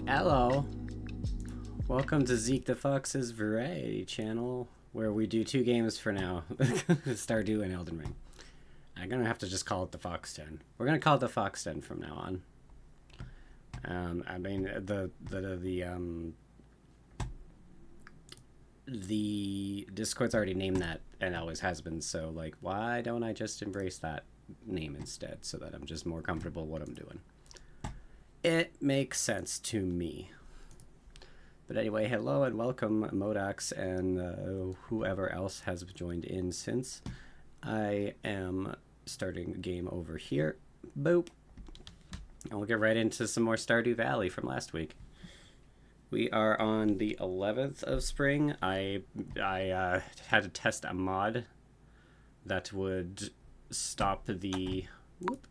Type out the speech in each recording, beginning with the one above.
Hello. Welcome to Zeke the Fox's Variety Channel, where we do 2 games for now. Stardew and Elden Ring. I'm gonna have to just call it the Fox Den. We're gonna call it the Fox Den from now on. I mean, the Discord's already named that, and always has been, so, like, why don't I just embrace that name instead, so that I'm just more comfortable with what I'm doing? It makes sense to me. But anyway, hello and welcome, Modax and whoever else has joined in since. I am starting a game over here. Boop. And we'll get right into some more Stardew Valley from last week. We are on the 11th of spring. I had to test a mod that would stop the... Whoop.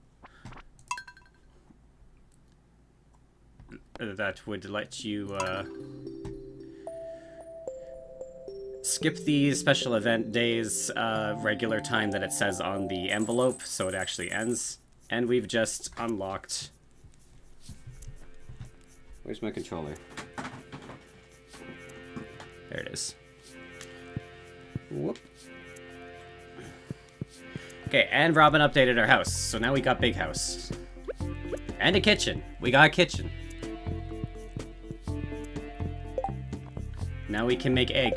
That would let you skip the special event days regular time that it says on the envelope, so it actually ends. And we've just unlocked... Where's my controller? There it is. Whoop. Okay, and Robin updated our house, so now we got big house. And a kitchen. We got a kitchen. Now we can make egg.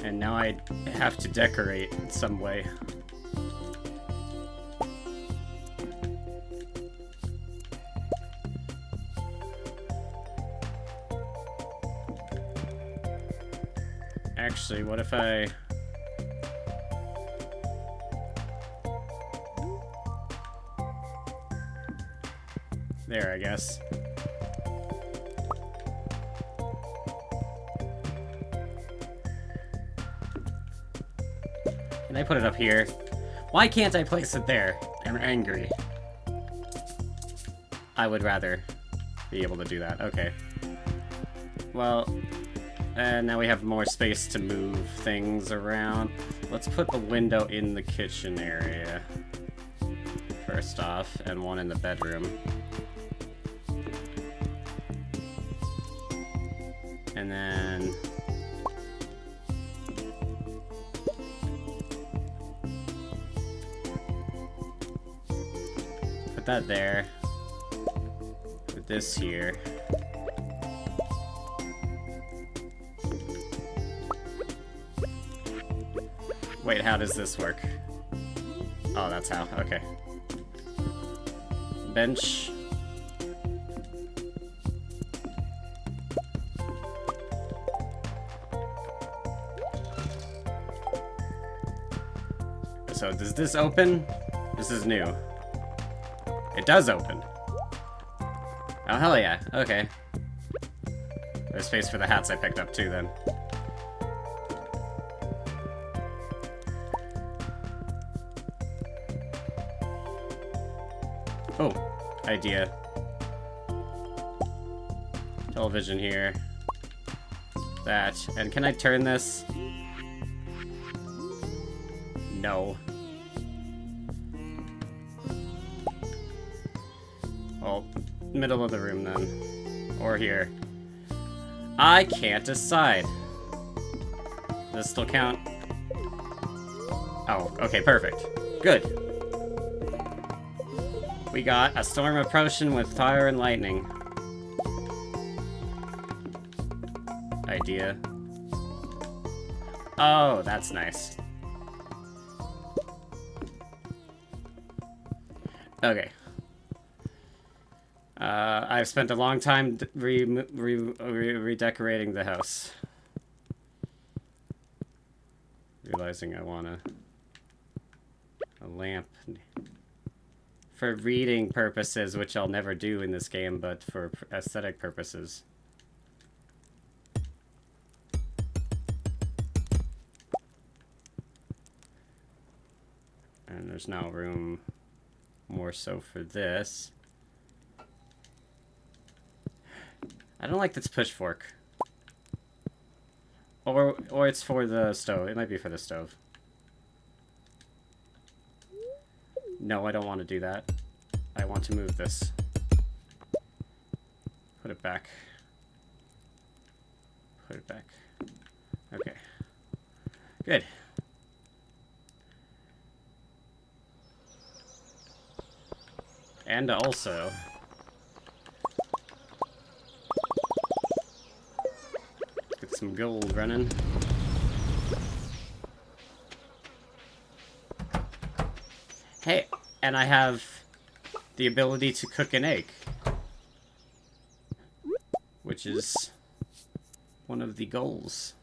And now I have to decorate in some way. Actually, what if I... There, I guess. Can I put it up here? Why can't I place it there? I'm angry. I would rather be able to do that. Okay. Well, and now we have more space to move things around. Let's put the window in the kitchen area first off, and one in the bedroom. And then... put that there. Put this here. Wait, how does this work? Oh, that's how. Okay. Bench. So, does this open? This is new. It does open. Oh, hell yeah. Okay. There's space for the hats I picked up, too, then. Oh, idea. Television here. That. And can I turn this? No. Well, middle of the room then. Or here. I can't decide. Does this still count? Oh, okay, perfect. Good. We got a storm approaching with fire and lightning. Idea. Oh, that's nice. Okay. I've spent a long time redecorating the house. Realizing I want a lamp. For reading purposes, which I'll never do in this game, but for aesthetic purposes. there's now room more so for this. I don't like this push fork. Or it's for the stove. It might be for the stove. No, I don't want to do that. I want to move this. Put it back. Put it back. Okay. Good. And also... get some gold running. Hey, and I have the ability to cook an egg. Which is one of the goals.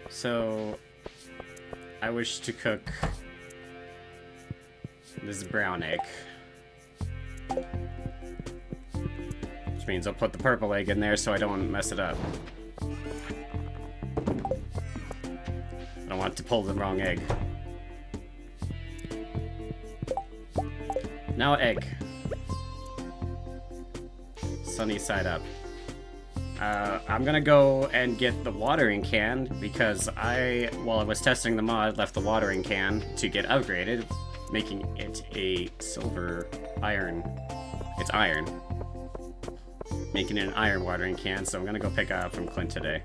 So, I wish to cook this brown egg. Which means I'll put the purple egg in there so I don't mess it up. I don't want to pull the wrong egg. Now egg. Sunny side up. I'm gonna go and get the watering can because while I was testing the mod, left the watering can to get upgraded, making it a silver iron. It's iron. Making it an iron watering can, so I'm gonna go pick it up from Clint today.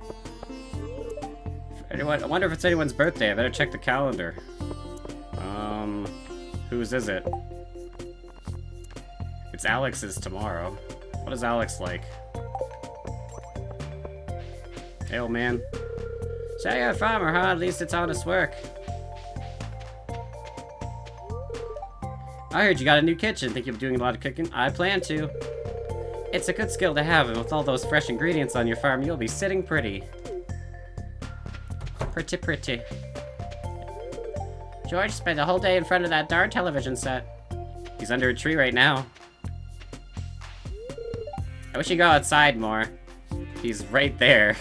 I wonder if it's anyone's birthday. I better check the calendar. Whose is it? It's Alex's tomorrow. What is Alex like? Hey, old man. So you're a farmer, huh? At least it's honest work. I heard you got a new kitchen. Think you're doing a lot of cooking? I plan to. It's a good skill to have, and with all those fresh ingredients on your farm, you'll be sitting pretty. Pretty, pretty. George spent a whole day in front of that darn television set. He's under a tree right now. I wish he'd go outside more. He's right there.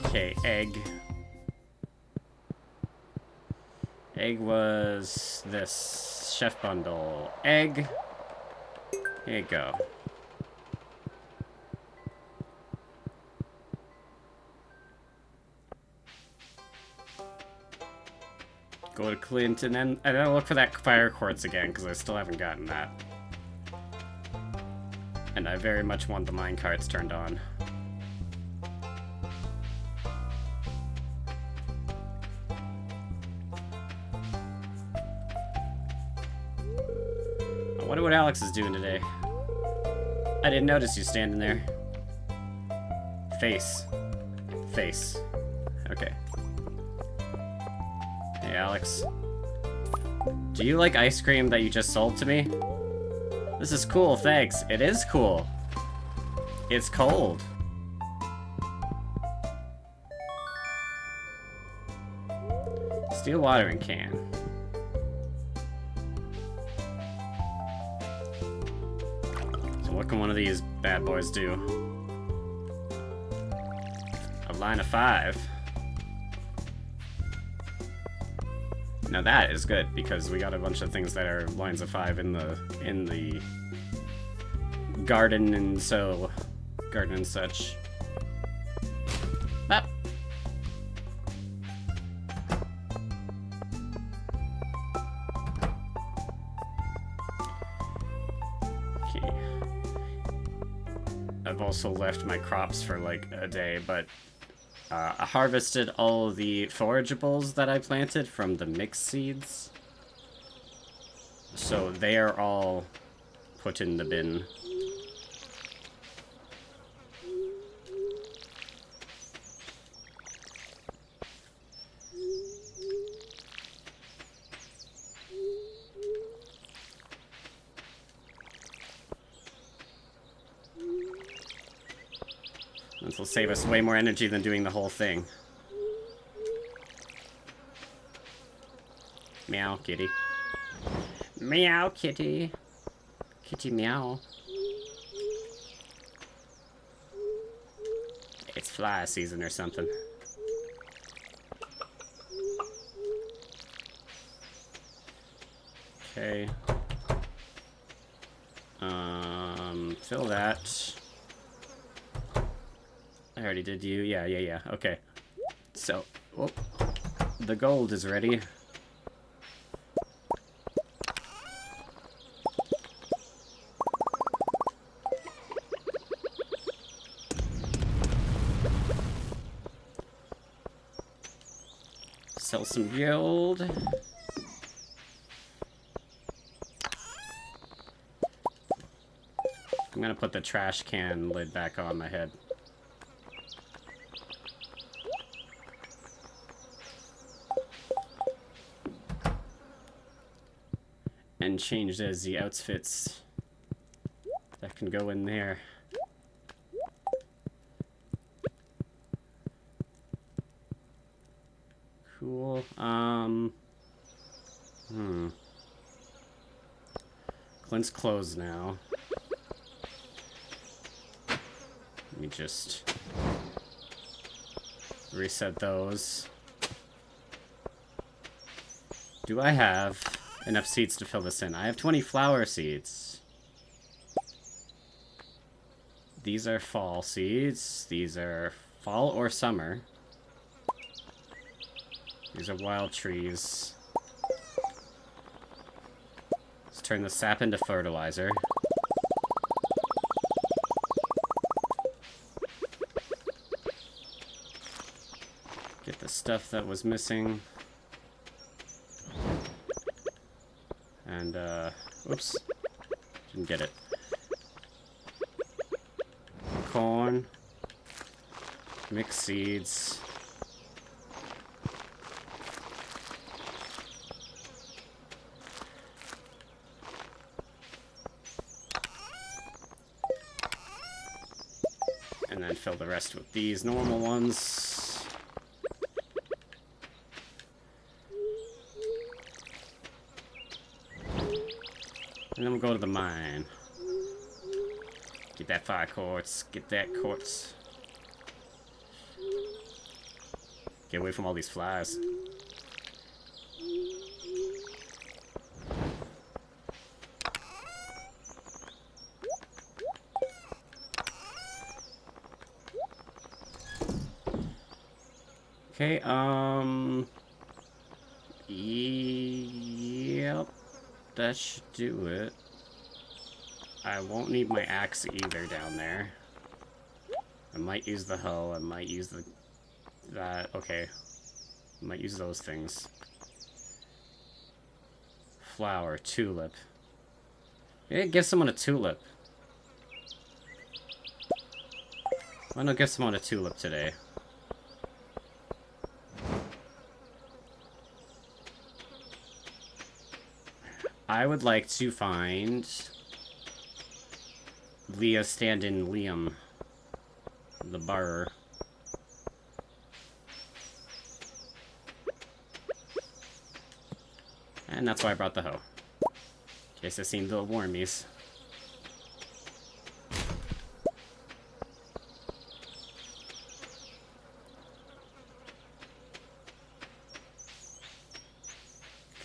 Okay, egg. Egg was this. Chef bundle. Egg. Here you go. Go to Clint, and then I'll look for that fire quartz again, because I still haven't gotten that. And I very much want the minecarts turned on. I wonder what Alex is doing today. I didn't notice you standing there. Face. Face. Okay. Hey, Alex. Do you like ice cream that you just sold to me? This is cool, thanks. It is cool. It's cold. Steel watering can. So what can one of these bad boys do? A line of 5. Now that is good, because we got a bunch of things that are lines of 5 in the garden and such. Up. Okay. I've also left my crops for like a day, but I harvested all of the forageables that I planted from the mixed seeds. So they are all put in the bin. This will save us way more energy than doing the whole thing. Meow, kitty. Meow, kitty. Kitty meow. It's fly season or something. Okay. Fill that. I already did you. Yeah. Okay. So, oh, the gold is ready. Sell some gold. I'm gonna put the trash can lid back on my head. And change as the outfits that can go in there. Cool. Clint's closed now. Let me just reset those. Do I have enough seeds to fill this in? I have 20 flower seeds. These are fall seeds. These are fall or summer. These are wild trees. Let's turn the sap into fertilizer. Get the stuff that was missing. And, oops. Didn't get it. Corn. Mixed seeds. And then fill the rest with these normal ones. And then we'll go to the mine. Get that fire quartz. Get that quartz. Get away from all these flies. Okay, yep, that should do it. I won't need my axe either down there. I might use the hoe, I might use that, okay. I might use those things. Flower, tulip. Yeah, give someone a tulip. Why not give someone a tulip today? I would like to find Leah stand-in Liam, the bar. And that's why I brought the hoe. In case I seen the wormies.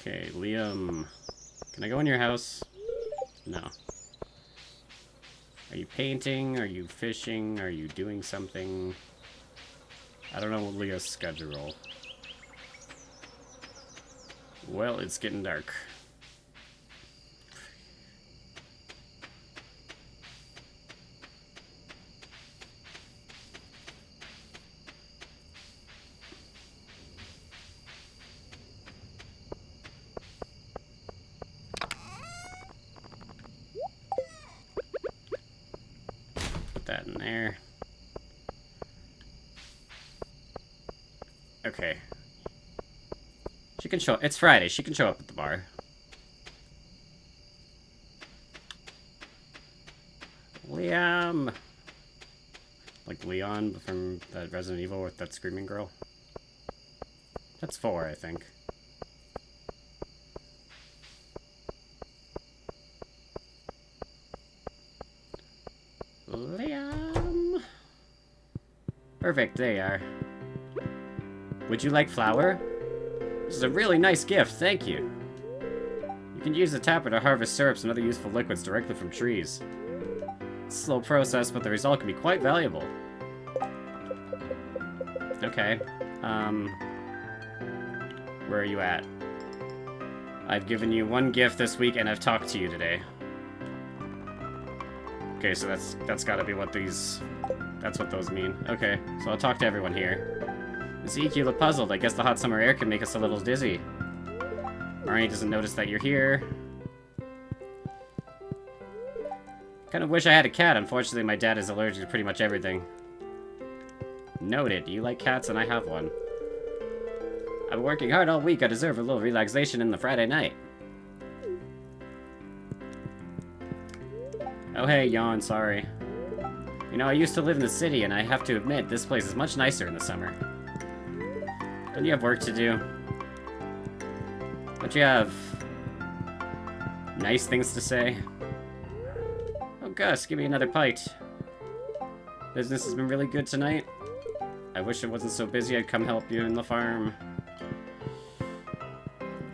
Okay, Liam. Can I go in your house? No. Are you painting? Are you fishing? Are you doing something? I don't know Leah's schedule. Well, it's getting dark. Put that in there. Okay. She can show... It's Friday. She can show up at the bar. Liam! Like Leon from that Resident Evil with that screaming girl. That's 4, I think. Perfect, there you are. Would you like flour? This is a really nice gift, thank you. You can use the tapper to harvest syrups and other useful liquids directly from trees. It's a slow process, but the result can be quite valuable. Okay. Where are you at? I've given you one gift this week, and I've talked to you today. Okay, so that's gotta be what these... That's what those mean. Okay, so I'll talk to everyone here. Zeke, you look puzzled. I guess the hot summer air can make us a little dizzy. Marnie doesn't notice that you're here. Kind of wish I had a cat. Unfortunately, my dad is allergic to pretty much everything. Noted. You like cats, and I have one. I've been working hard all week. I deserve a little relaxation in the Friday night. Oh hey, yawn, sorry. You know, I used to live in the city, and I have to admit, this place is much nicer in the summer. Don't you have work to do? Don't you have... nice things to say? Oh, Gus, give me another pint. Business has been really good tonight. I wish it wasn't so busy. I'd come help you in the farm.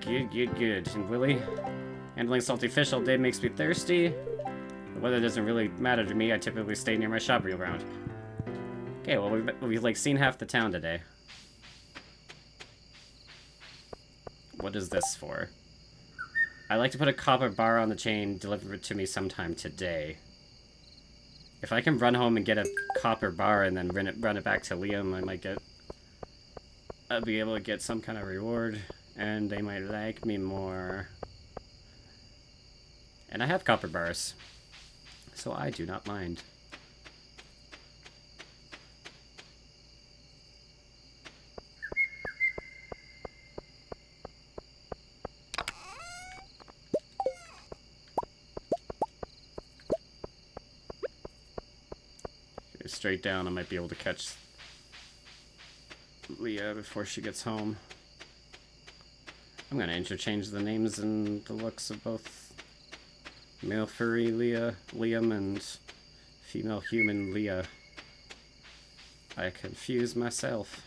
Good, good, good. And Willie? Handling salty fish all day makes me thirsty. The weather doesn't really matter to me. I typically stay near my shop year-round. Okay, well, we've like seen half the town today. What is this for? I'd like to put a copper bar on the chain, deliver it to me sometime today. If I can run home and get a copper bar and then run it back to Liam, I'll be able to get some kind of reward, and they might like me more. And I have copper bars, so I do not mind. Straight down, I might be able to catch Leah before she gets home. I'm gonna interchange the names and the looks of both male furry Liam and female human Leah. I confuse myself.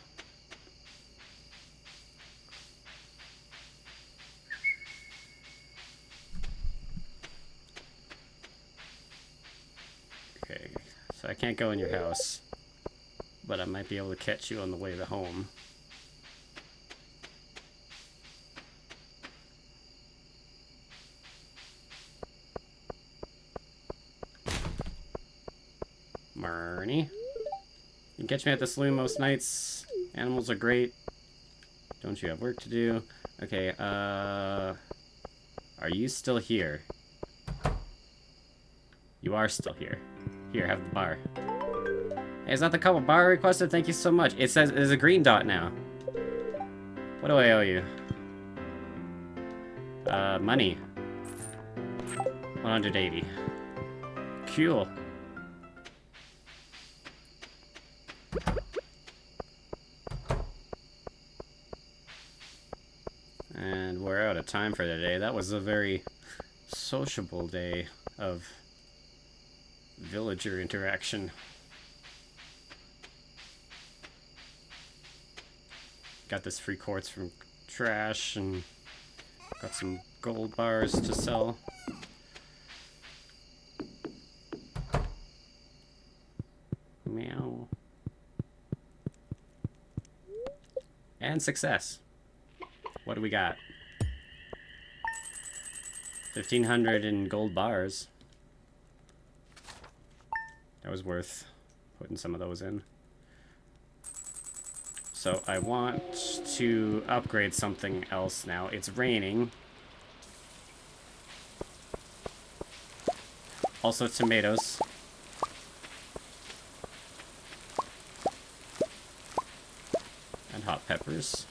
Okay. So I can't go in your house, but I might be able to catch you on the way to home. Marnie? You can catch me at the saloon most nights. Animals are great. Don't you have work to do? Okay, are you still here? You are still here. Here, have the bar. Hey, is that the couple bar I requested? Thank you so much. It says there's a green dot now. What do I owe you? Money. 180. Cool. And we're out of time for today. That was a very sociable day of villager interaction. Got this free quartz from trash and got some gold bars to sell. Meow. And success. What do we got? 1,500 in gold bars. That was worth putting some of those in. So I want to upgrade something else now. It's raining. Also tomatoes. And hot peppers.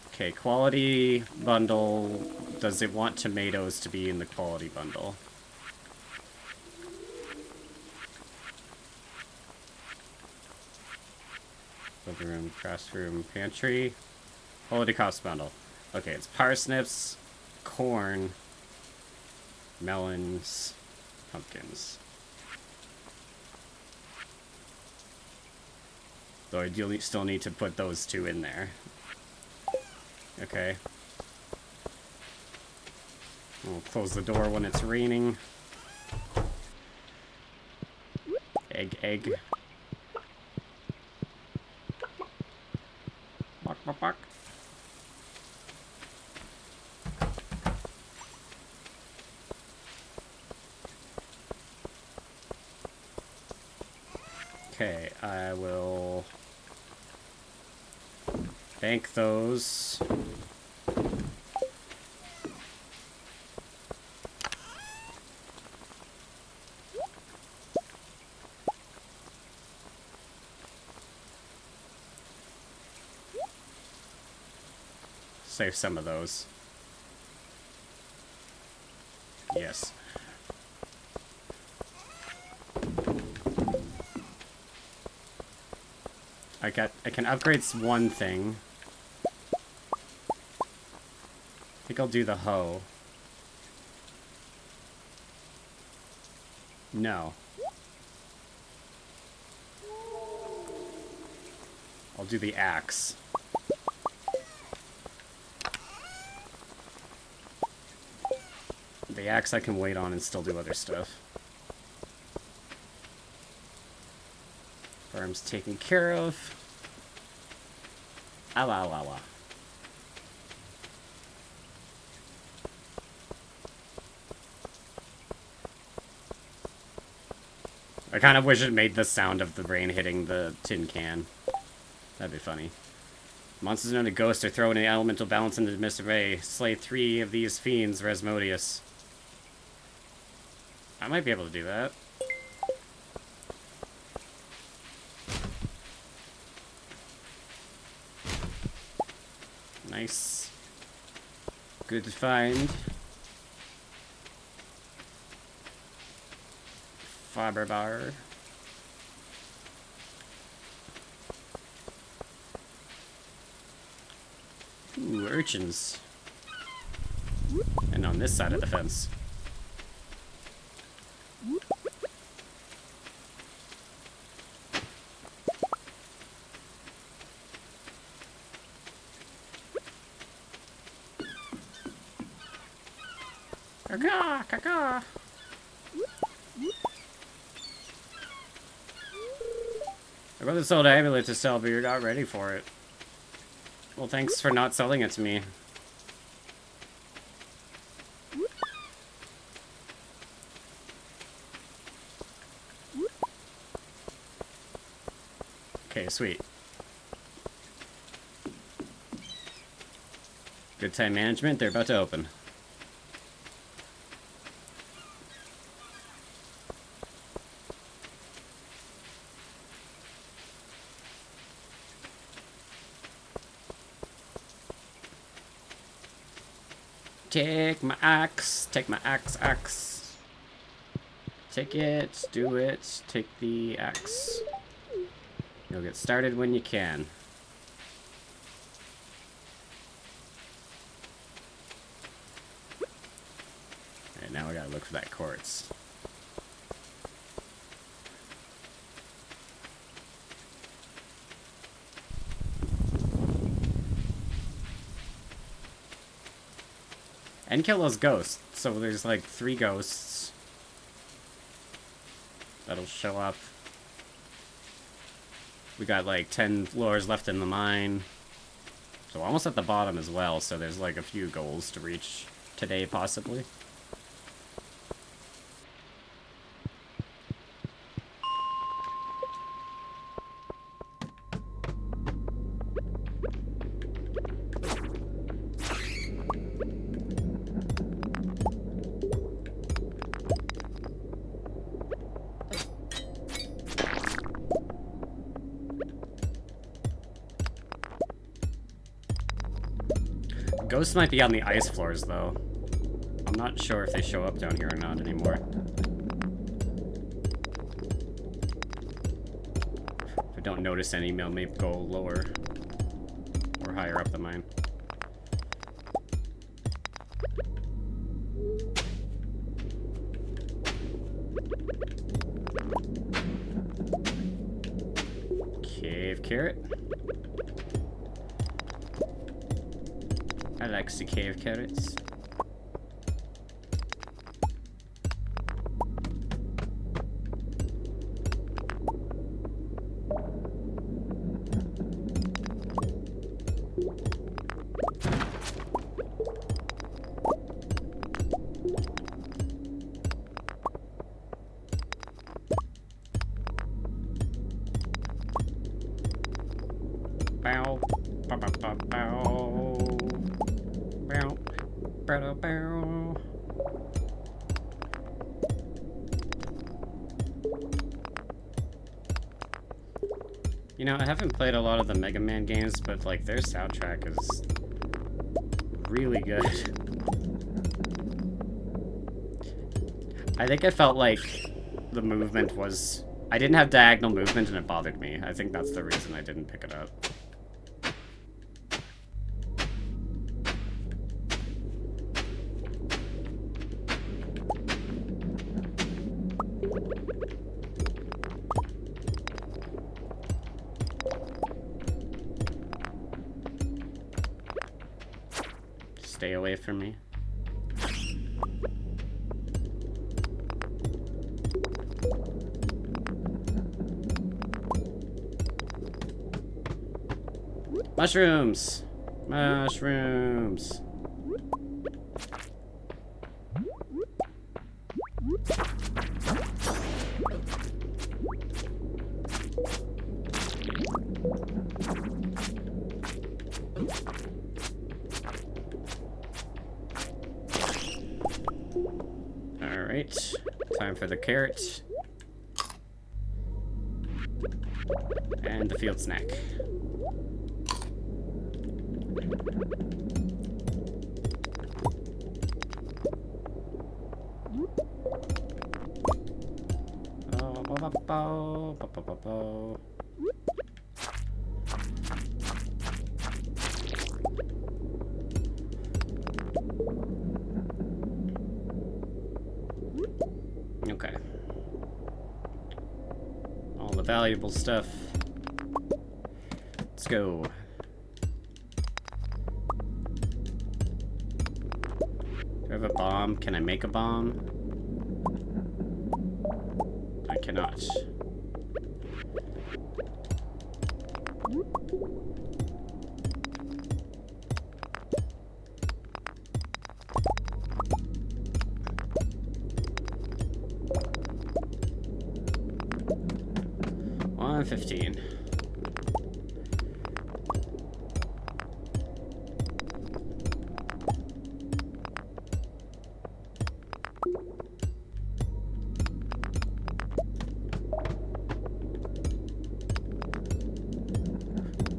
Okay, quality bundle. Does it want tomatoes to be in the quality bundle? Living room, craft room, pantry. Quality cost bundle. Okay, it's parsnips, corn, Melons, pumpkins. Though I do still need to put those two in there. Okay. We'll close the door when it's raining. Egg, egg. Bark, bark, bark. Okay, I will bank those. Save some of those. Yes. I can upgrade one thing. I think I'll do the hoe. No. I'll do the axe. The axe I can wait on and still do other stuff. Farm's taken care of. Ow, ow, ow, ow. I kind of wish it made the sound of the rain hitting the tin can. That'd be funny. Monsters known to ghost are thrown an elemental balance into the mist array. Slay 3 of these fiends, Resmodius. I might be able to do that. Nice. Good to find. Fiber bar. Ooh, urchins. And on this side of the fence. Caca, caca. I got this old amulet to sell, but you're not ready for it. Well, thanks for not selling it to me. Okay, sweet. Good time management, they're about to open. Take my axe, axe. Take it, do it, take the axe. You'll get started when you can. Alright, now we gotta look for that quartz. And kill those ghosts. So there's like 3 ghosts that'll show up. We got like 10 floors left in the mine. So almost at the bottom as well, so there's like a few goals to reach today possibly. Ghosts might be on the ice floors, though. I'm not sure if they show up down here or not anymore. If I don't notice any, I may go lower or higher up the mine. cave carrot. I like the cave carrots. Bow, bow, bow, bow, bow. Bow, bow, bow. You know, I haven't played a lot of the Mega Man games, but like their soundtrack is really good. I think I felt like the movement was... I didn't have diagonal movement and it bothered me. I think that's the reason I didn't pick it up. Stay away from me. Mushrooms! Mushrooms! Alright, time for the carrot. And the field snack. Okay. All the valuable stuff. Let's go. Do I have a bomb? Can I make a bomb? I cannot. On 15.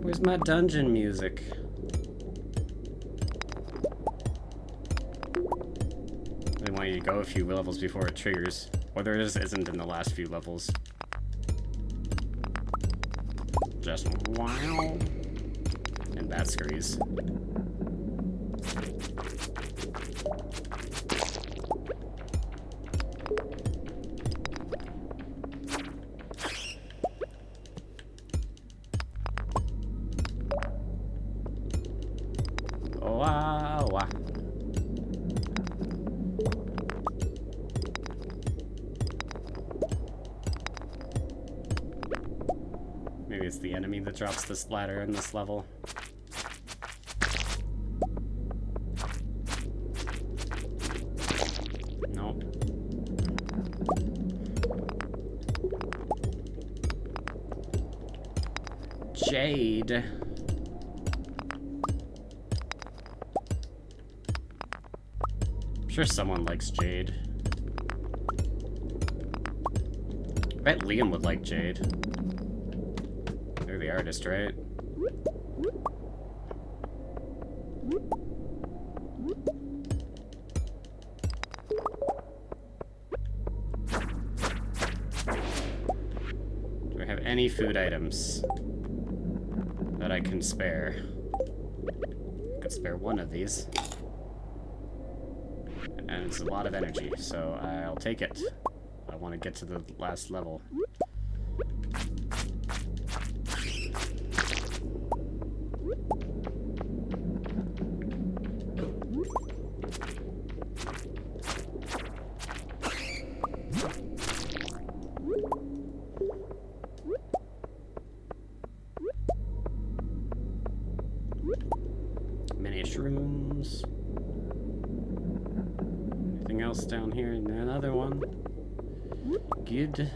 Where's my dungeon music? They want you to go a few levels before it triggers. Or there isn't in the last few levels. Just wow. And that screws. Wow. Maybe it's the enemy that drops this ladder in this level. Nope. Jade. I'm sure someone likes Jade. I bet Liam would like Jade. They're the artist, right? Do I have any food items that I can spare? I could spare one of these. And it's a lot of energy, so I'll take it. I want to get to the last level. else down here. Another one. Good.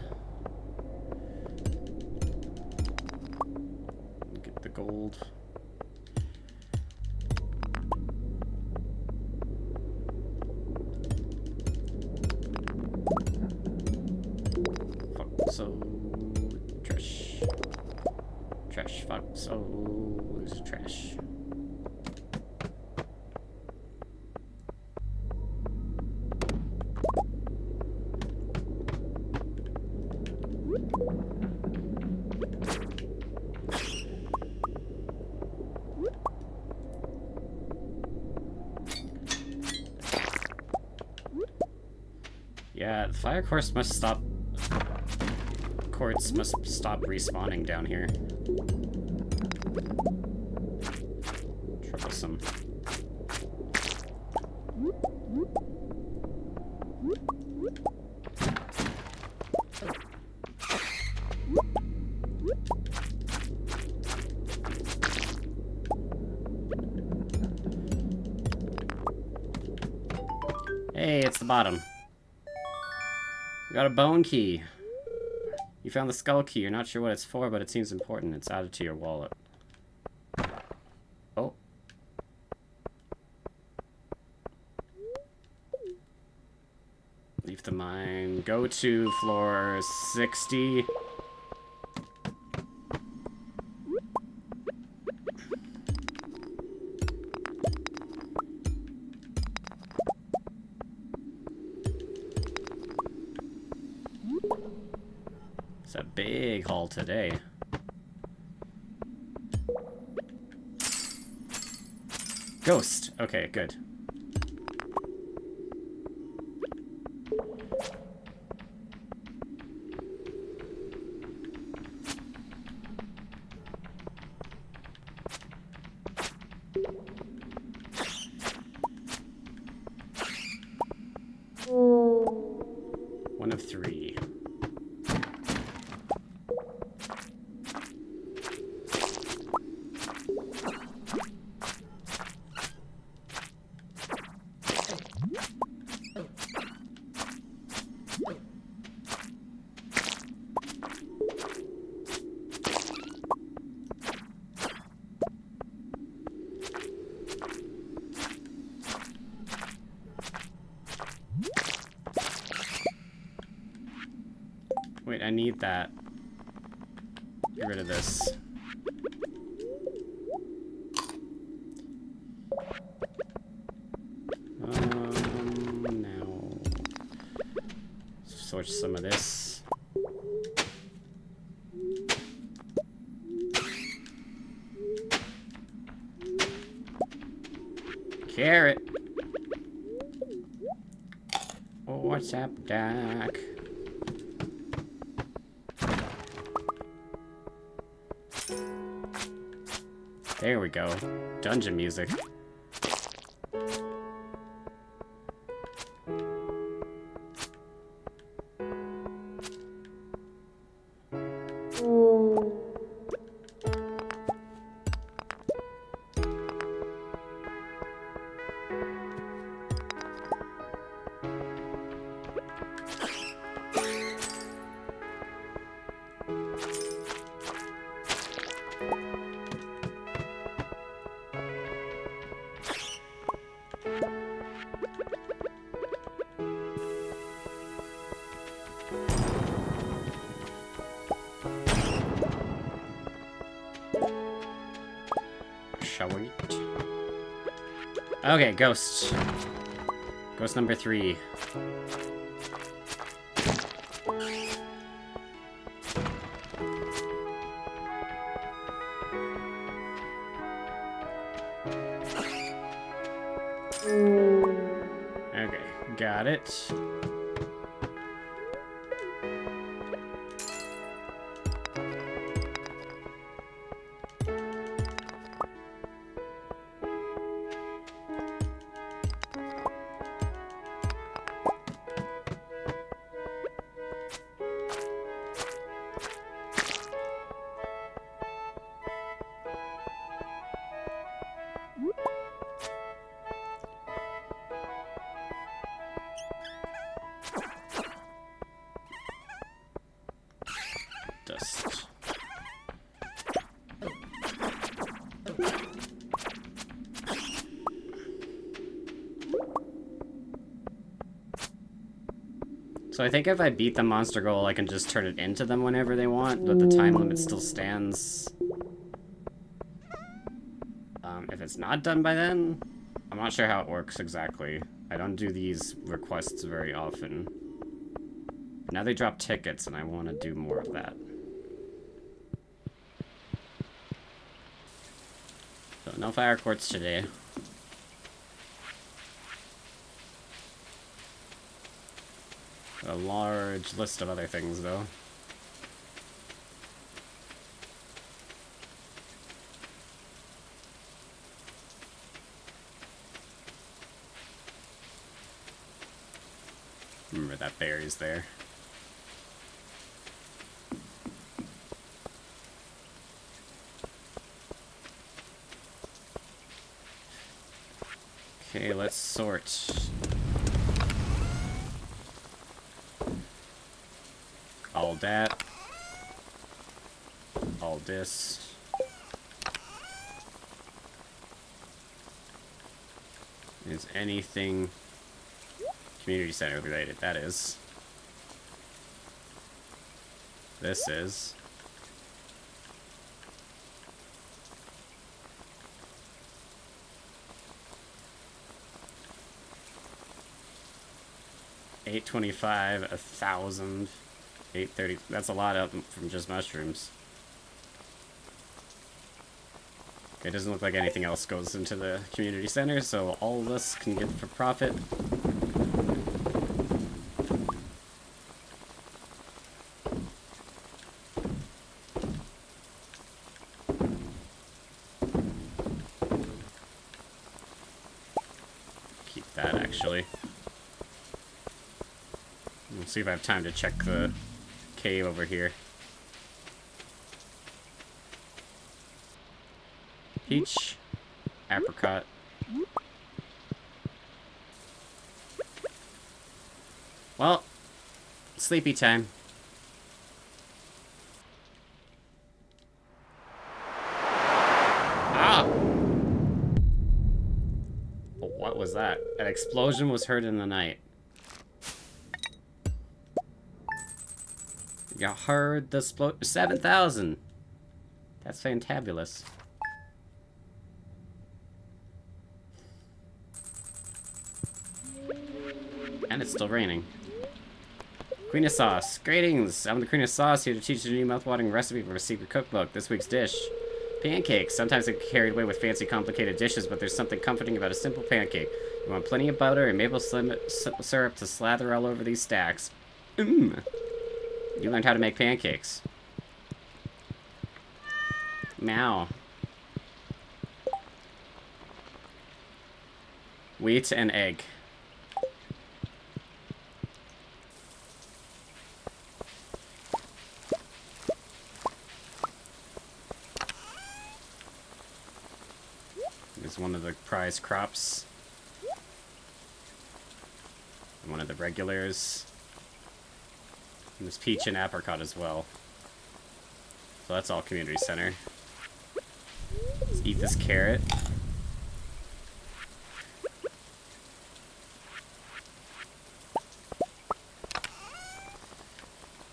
Get the gold. Fuck so trash. Trash fuck so there's trash. Yeah, the fire quartz must stop. Quartz must stop respawning down here. Troublesome. Hey, it's the bottom. We got a bone key. You found the skull key. You're not sure what it's for, but it seems important. It's added to your wallet. Oh. Leave the mine. Go to floor 60. It's a big haul today. Ghost. Okay, good. One of three. Wait, I need that. Get rid of this. Now switch some of this. Carrot. Oh, what's up, Doc? There we go. Dungeon music. Shall we? Okay, ghost. Ghost number 3. Okay, got it. list. So I think if I beat the monster goal, I can just turn it into them whenever they want, but the time limit still stands. If it's not done by then, I'm not sure how it works exactly. I don't do these requests very often. Now they drop tickets, and I want to do more of that. So no fire quartz today. A large list of other things, though. Remember that berry's there. Okay, let's sort. All that. All this. Is anything community center related? That is. This is. $825, 1,000. 830. That's a lot up from just mushrooms. It doesn't look like anything else goes into the community center, so all of this can get for profit. Keep that, actually. We'll see if I have time to check the cave over here. Peach, apricot. Well, sleepy time. Ah! What was that? An explosion was heard in the night. You heard the 7,000. That's fantabulous. And it's still raining. Queen of Sauce. Greetings! I'm the Queen of Sauce, here to teach you a new mouth-watering recipe from a secret cookbook. This week's dish. Pancakes. Sometimes they get carried away with fancy, complicated dishes, but there's something comforting about a simple pancake. You want plenty of butter and maple syrup to slather all over these stacks. You learned how to make pancakes. Meow. Wheat and egg. Is one of the prize crops. And one of the regulars. And there's peach and apricot as well. So that's all community center. Let's eat this carrot.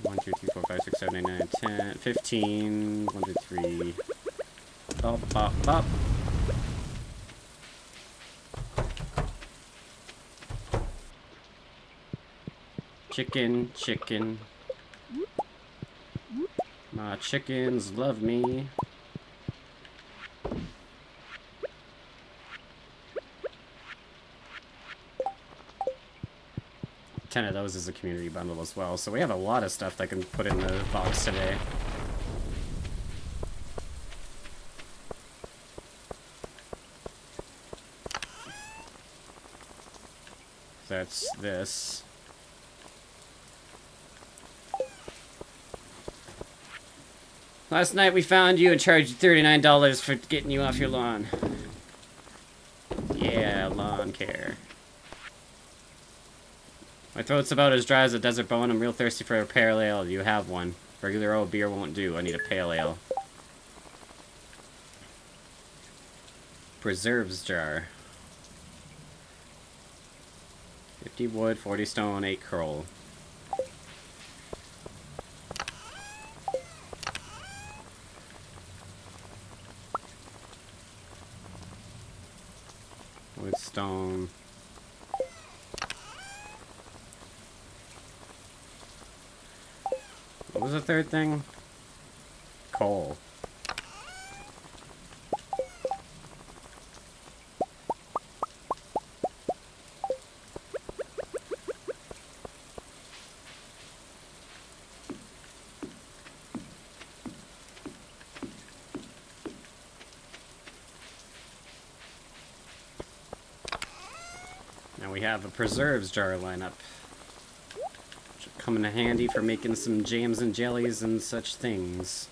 One, 2, 3, 4, 5, 6, 7, 8, 9, 10, 15. 1, 2, 3. Bop, bop, bop. Chicken, chicken. My chickens love me. Ten of those is a community bundle as well, so we have a lot of stuff that can put in the box today. That's this. Last night we found you and charged you $39 for getting you off your lawn. Yeah, lawn care. My throat's about as dry as a desert bone. I'm real thirsty for a pale ale. Do you have one? Regular old beer won't do. I need a pale ale. Preserves jar. 50 wood, 40 stone, 8 coal. Wood, stone. What was the third thing? Coal. Now we have a preserves jar lineup. Which will come in handy for making some jams and jellies and such things.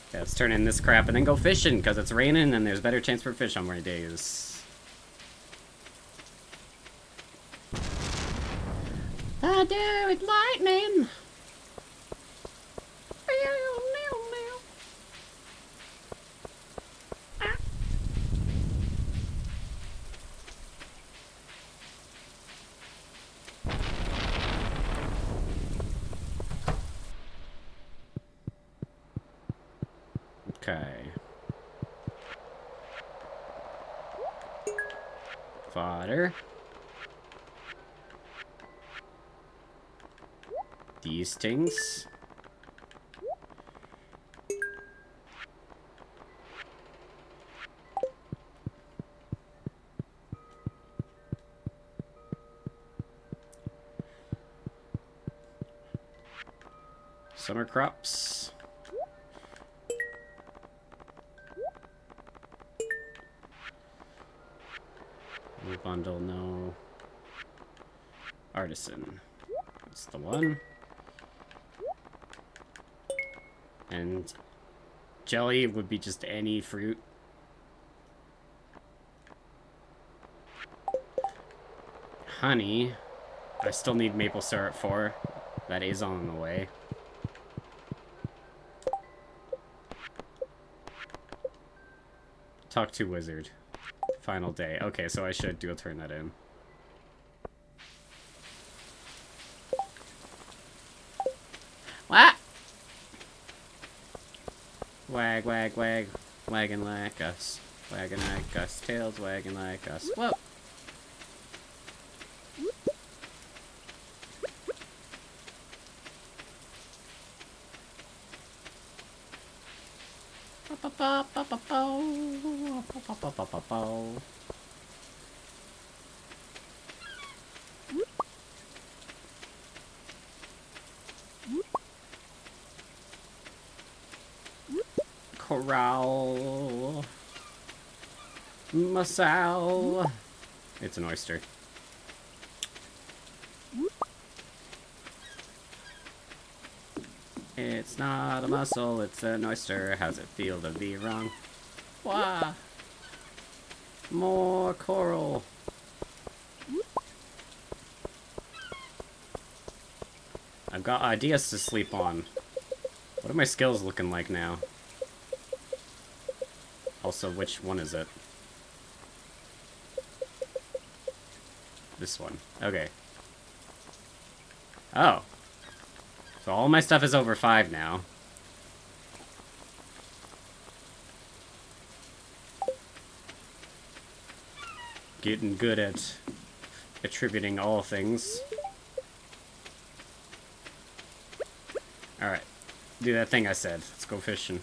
Okay, let's turn in this crap and then go fishing, because it's raining and there's better chance for fish on rainy days. Thunder and lightning! Okay. Fodder. These things. Summer crops. New bundle, no. Artisan. That's the one. And jelly would be just any fruit. Honey. I still need maple syrup for. That is on the way. Talk to wizard. Final day. Okay, so I should go turn that in. What? Wag, wag, wag. Wagging like us. Wagging like us. Tails wagging like us. Whoa. Corral. Masal. It's an oyster. It's not a mussel, it's an oyster. How's it feel to be wrong? Wah! More coral. I've got ideas to sleep on. What are my skills looking like now? Also, which one is it? This one. Okay. Oh. So all my stuff is over 5 now. Getting good at attributing all things. Alright. Do that thing I said. Let's go fishing.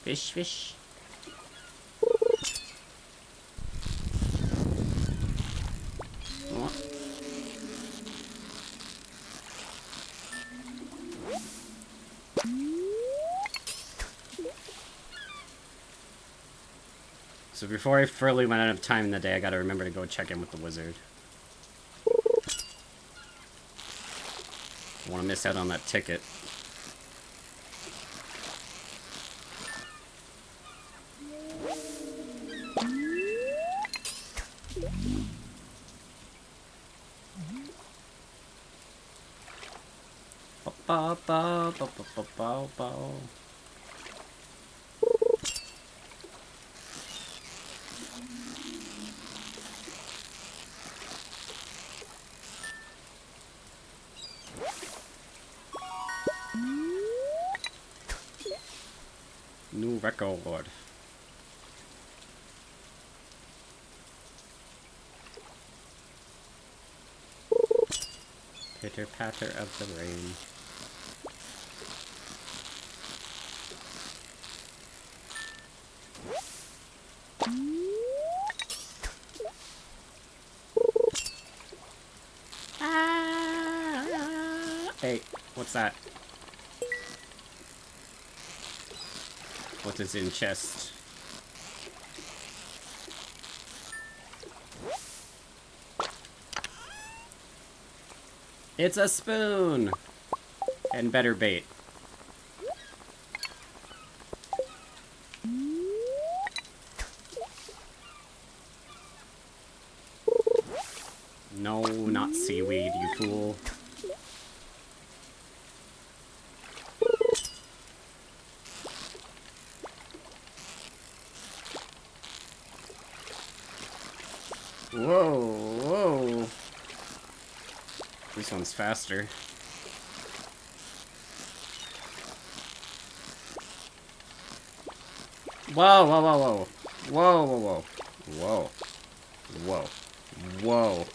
Fish, fish. What? So before I fully run out of time in the day, I gotta remember to go check in with the wizard. I wanna miss out on that ticket. New record. Pitter patter of the rain. Hey, what's that? What is in chest? It's a spoon! And better bait. No, not seaweed, you fool. Whoa, whoa. This one's faster. Whoa, whoa, whoa, whoa. Whoa, whoa, whoa. Whoa. Whoa. Whoa.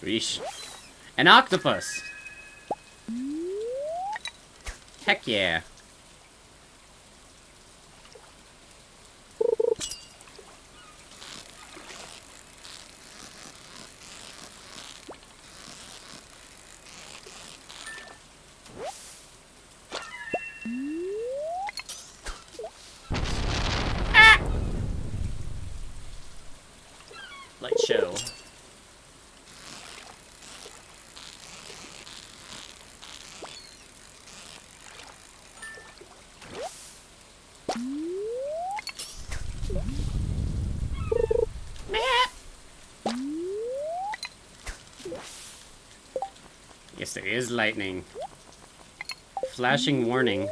Yeesh. An octopus! Heck yeah. Ah! Light show. Yes, there is lightning. Flashing warning.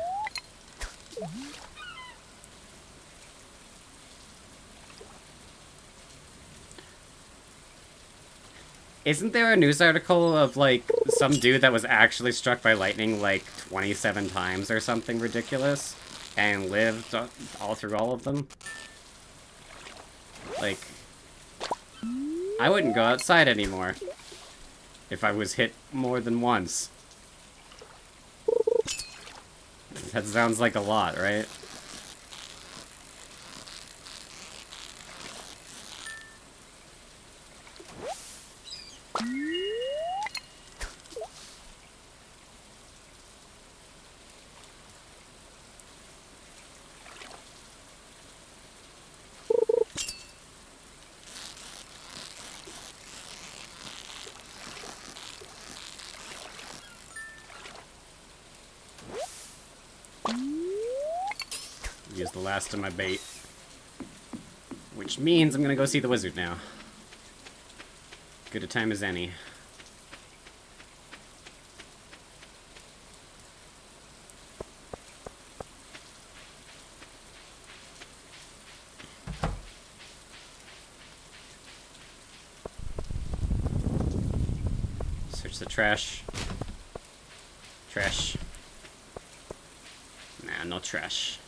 Isn't there a news article of, like, some dude that was actually struck by lightning, like, 27 times or something ridiculous? And lived all through all of them? Like, I wouldn't go outside anymore if I was hit more than once. That sounds like a lot, right? Use the last of my bait. Which means I'm gonna go see the wizard now. Good a time as any. Search the trash. Trash. Nah, no trash.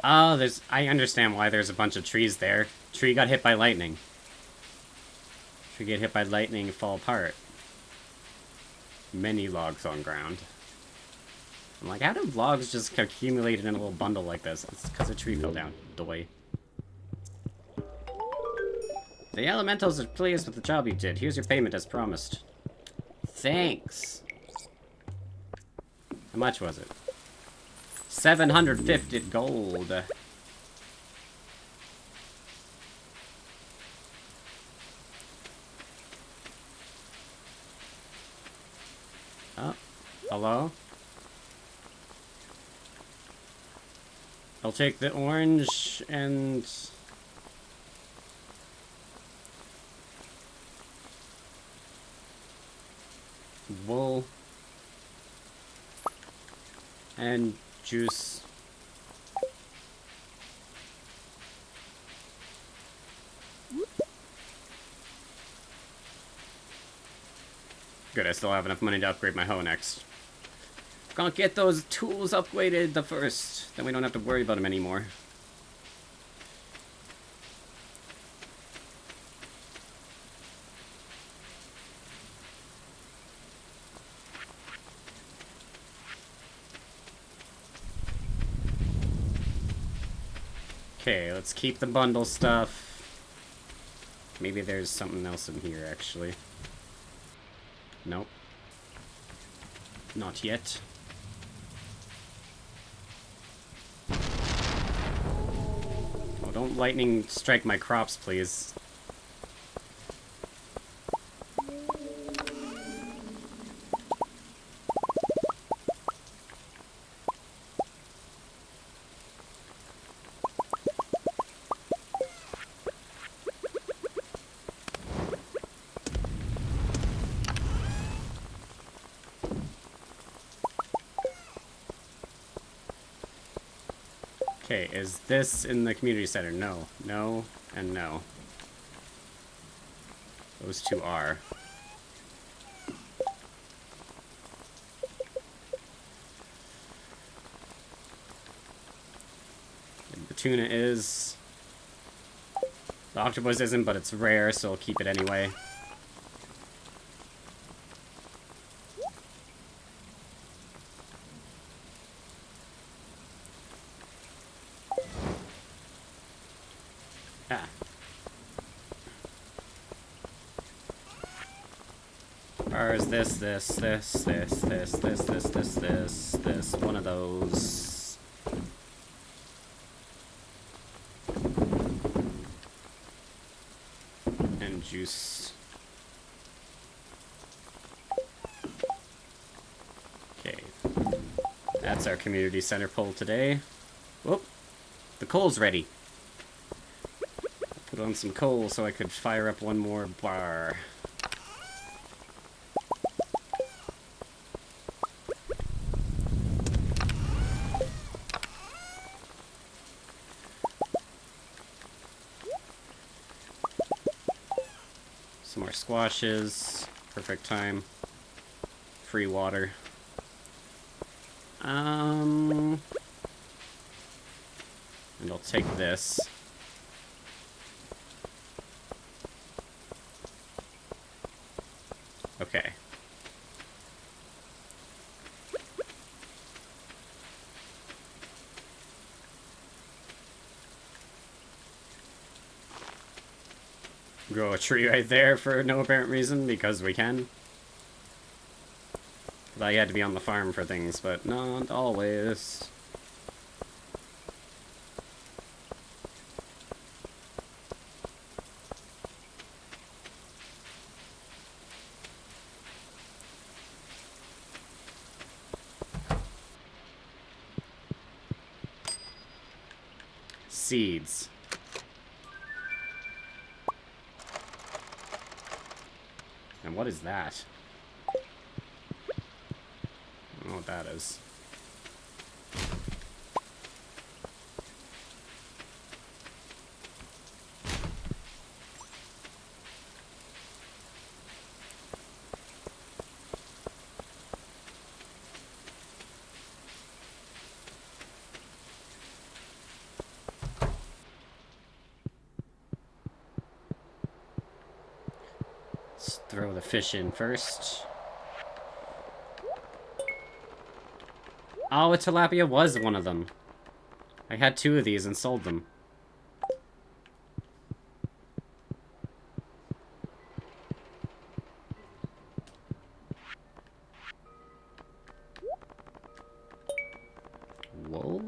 Oh, I understand why there's a bunch of trees there. Tree got hit by lightning. Tree get hit by lightning and fall apart. Many logs on ground. I'm like, how do logs just accumulate in a little bundle like this? It's because a tree fell down. Doy. The elementals are pleased with the job you did. Here's your payment as promised. Thanks. How much was it? 750 gold. Oh, hello? I'll take the orange and... wool. And juice. Good, I still have enough money to upgrade my hoe next. Gonna get those tools upgraded the first. Then we don't have to worry about them anymore. Okay, let's keep the bundle stuff. Maybe there's something else in here, actually. Nope. Not yet. Oh, don't lightning strike my crops, please. Okay, is this in the community center? No. No, and no. Those two are. And the tuna is. The octopus isn't, but it's rare, so I'll keep it anyway. Ah. Or is this, one of those. And juice. Okay. That's our community center pull today. Whoop. The coal's ready. Put on some coal so I could fire up one more bar. Some more squashes. Perfect time. Free water. And I'll take this. Okay. Grow a tree right there for no apparent reason, because we can. Thought you had to be on the farm for things, but not always. Seeds. And what is that? I don't know what that is. Throw the fish in first. Oh, a tilapia was one of them. I had 2 of these and sold them. Whoa.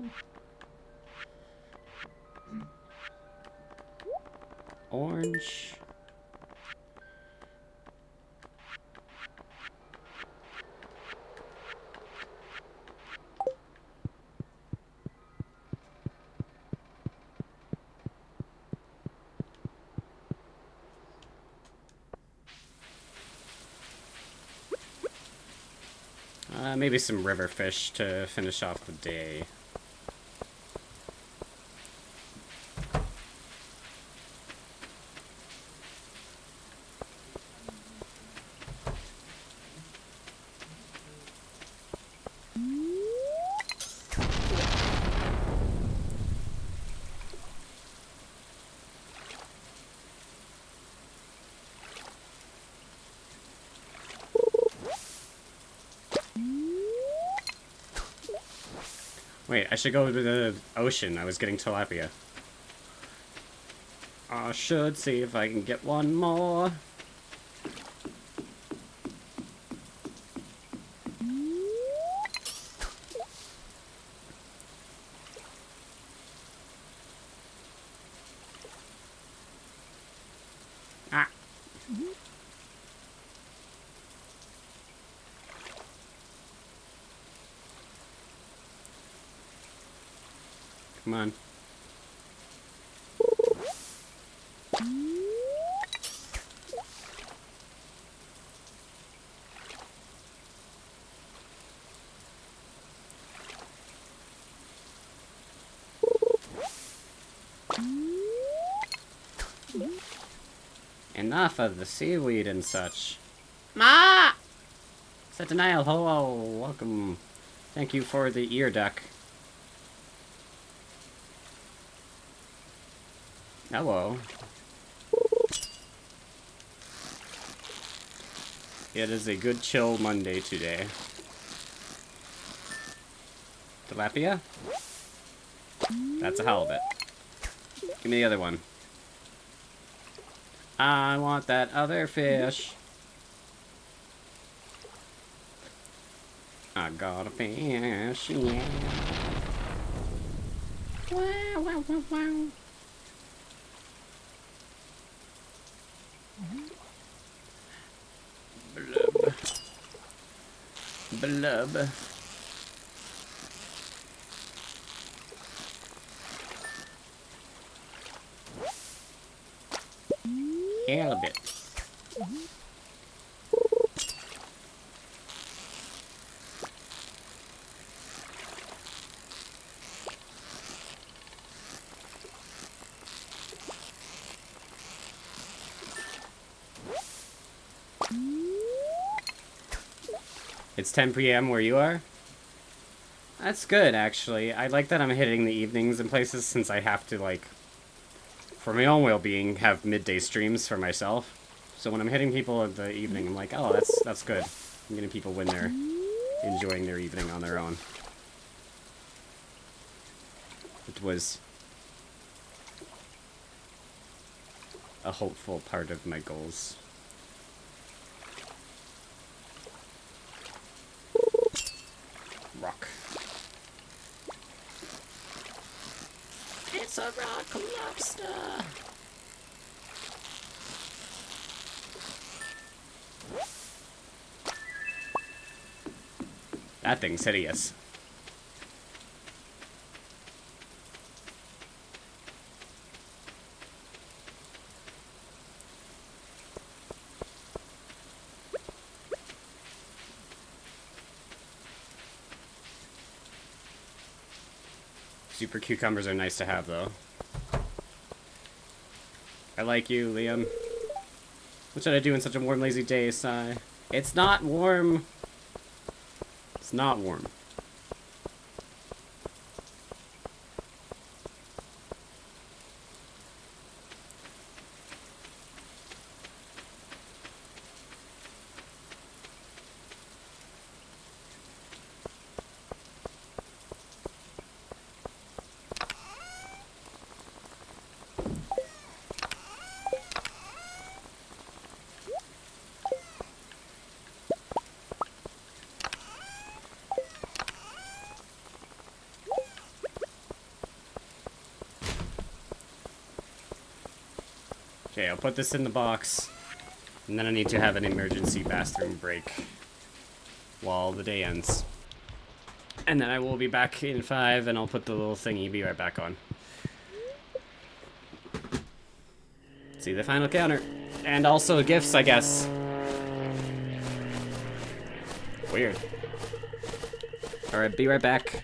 Orange. Maybe some river fish to finish off the day. Wait, I should go to the ocean. I was getting tilapia. I should see if I can get one more. Ah. Come on. Enough of the seaweed and such. Ma! Set denial. Hello. Welcome. Thank you for the ear duck. Hello. It is a good chill Monday today. Tilapia? That's a halibut. Give me the other one. I want that other fish. I got a fish, yeah. Wow, wow, wow, wow. Blub. Blub. Halibut. It's 10 p.m. where you are? That's good, actually. I like that I'm hitting the evenings in places since I have to, like, for my own well-being, have midday streams for myself. So when I'm hitting people in the evening, I'm like, oh, that's good. I'm getting people when they're enjoying their evening on their own. It was a hopeful part of my goals. Rock. It's a rock lobster! That thing's hideous. Super cucumbers are nice to have, though. I like you, Liam. What should I do in such a warm, lazy day, Sigh? It's not warm. It's not warm. Okay, I'll put this in the box. And then I need to have an emergency bathroom break while the day ends. And then I will be back in 5, and I'll put the little thingy be right back on. See the final counter. And also gifts, I guess. Weird. Alright, be right back.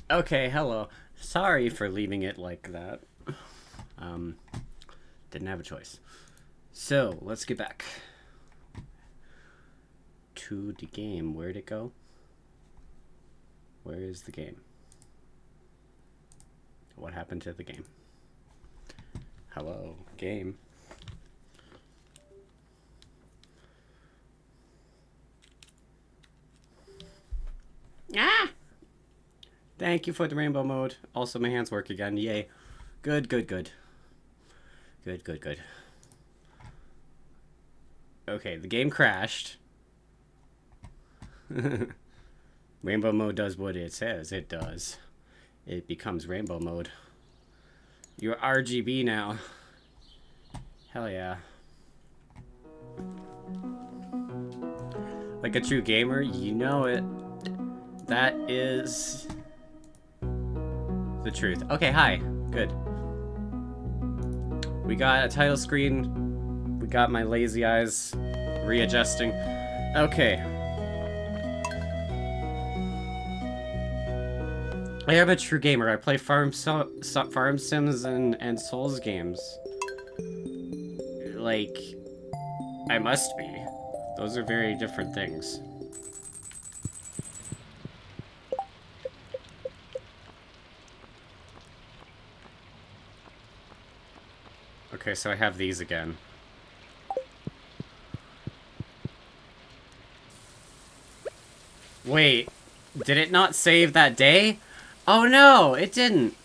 Okay, hello. Sorry for leaving it like that. Didn't have a choice. So, let's get back to the game. Where'd it go? Where is the game? What happened to the game? Hello, game. Ah! Thank you for the rainbow mode. Also, my hands work again. Yay. Good, good, good. Good, good, good. Okay, the game crashed. Rainbow mode does what it says it does. It becomes rainbow mode. You're RGB now. Hell yeah. Like a true gamer, you know it. That is the truth. Okay, hi. Good. We got a title screen. We got my lazy eyes readjusting. Okay. I am a true gamer. I play Farm Sims and Souls games. Like, I must be. Those are very different things. Okay, so I have these again. Wait, did it not save that day? Oh no, it didn't.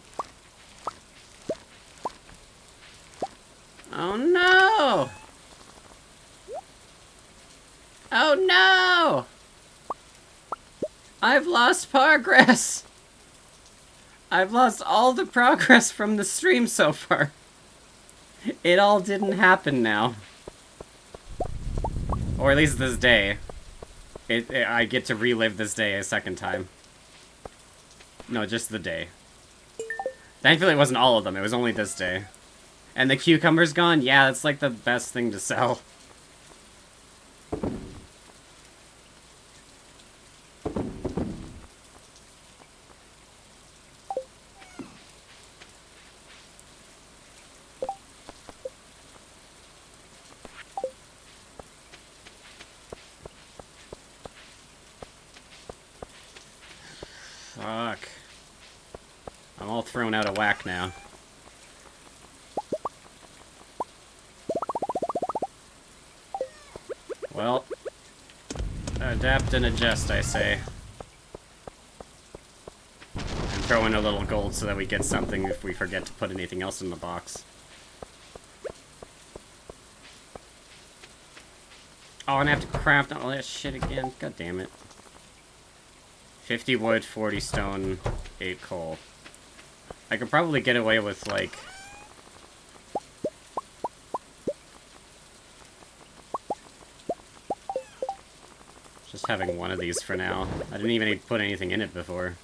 Oh no! Oh no! I've lost progress! I've lost all the progress from the stream so far. It all didn't happen now. Or at least this day. I get to relive this day a second time. No, just the day. Thankfully it wasn't all of them, it was only this day. And the cucumber's gone? Yeah, that's like the best thing to sell. Fuck. I'm all thrown out of whack now. Well, adapt and adjust, I say. And throw in a little gold so that we get something if we forget to put anything else in the box. Oh, and I have to craft all that shit again. God damn it. 50 wood, 40 stone, 8 coal. I could probably get away with, like... just having one of these for now. I didn't even put anything in it before.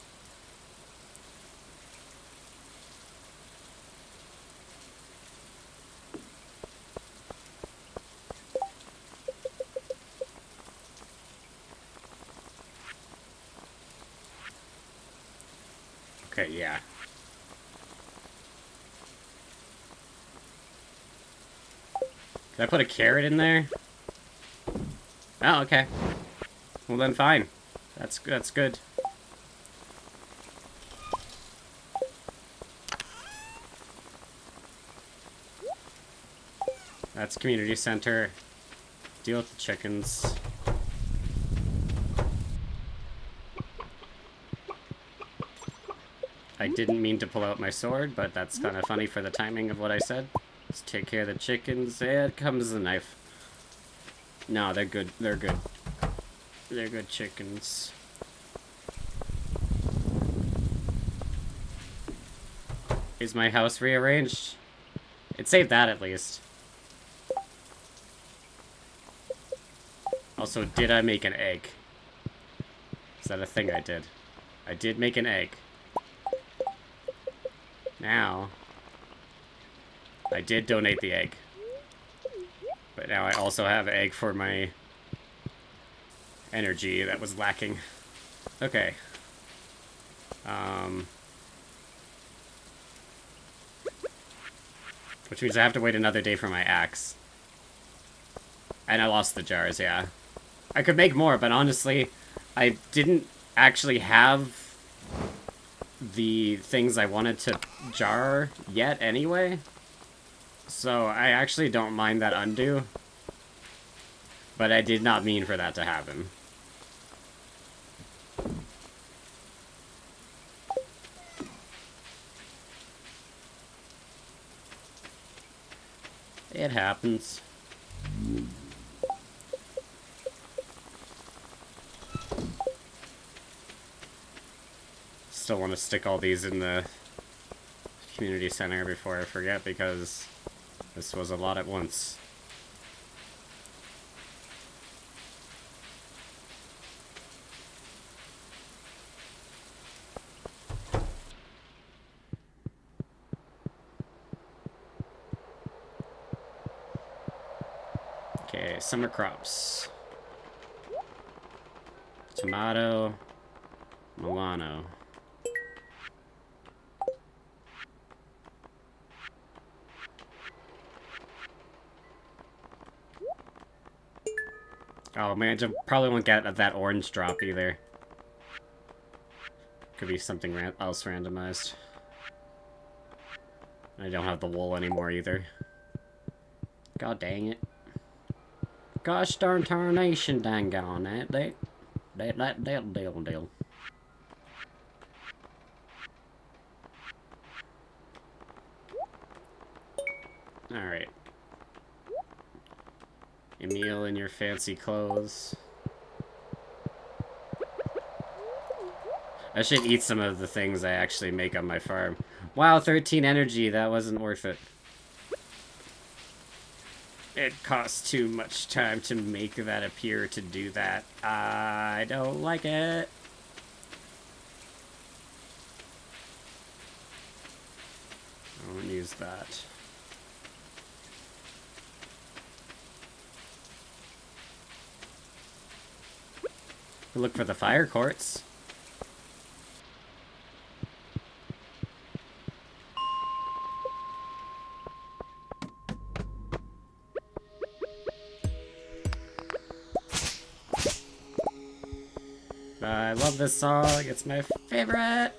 Okay, yeah. Did I put a carrot in there? Oh, okay. Well then, fine. That's good. That's community center. Deal with the chickens. I didn't mean to pull out my sword, but that's kind of funny for the timing of what I said. Let's take care of the chickens. Here comes the knife. No, they're good. They're good. They're good chickens. Is my house rearranged? It saved that at least. Also, did I make an egg? Is that a thing I did? I did make an egg. Now, I did donate the egg. But now I also have egg for my energy that was lacking. Okay. Which means I have to wait another day for my axe. And I lost the jars, yeah. I could make more, but honestly, I didn't actually have the things I wanted to jar yet anyway. So I actually don't mind that undo. But I did not mean for that to happen. It happens. Still want to stick all these in the community center before I forget, because this was a lot at once. Okay, summer crops. Tomato, Milano. Oh man, probably won't get that orange drop either. Could be something else randomized. I don't have the wool anymore either. God dang it. Gosh darn tarnation, dang on that deal. Alright. Emil in your fancy clothes. I should eat some of the things I actually make on my farm. Wow, 13 energy, that wasn't worth it. It costs too much time to make that appear to do that. I don't like it. I won't use that. Look for the fire quartz. I love this song, it's my favorite!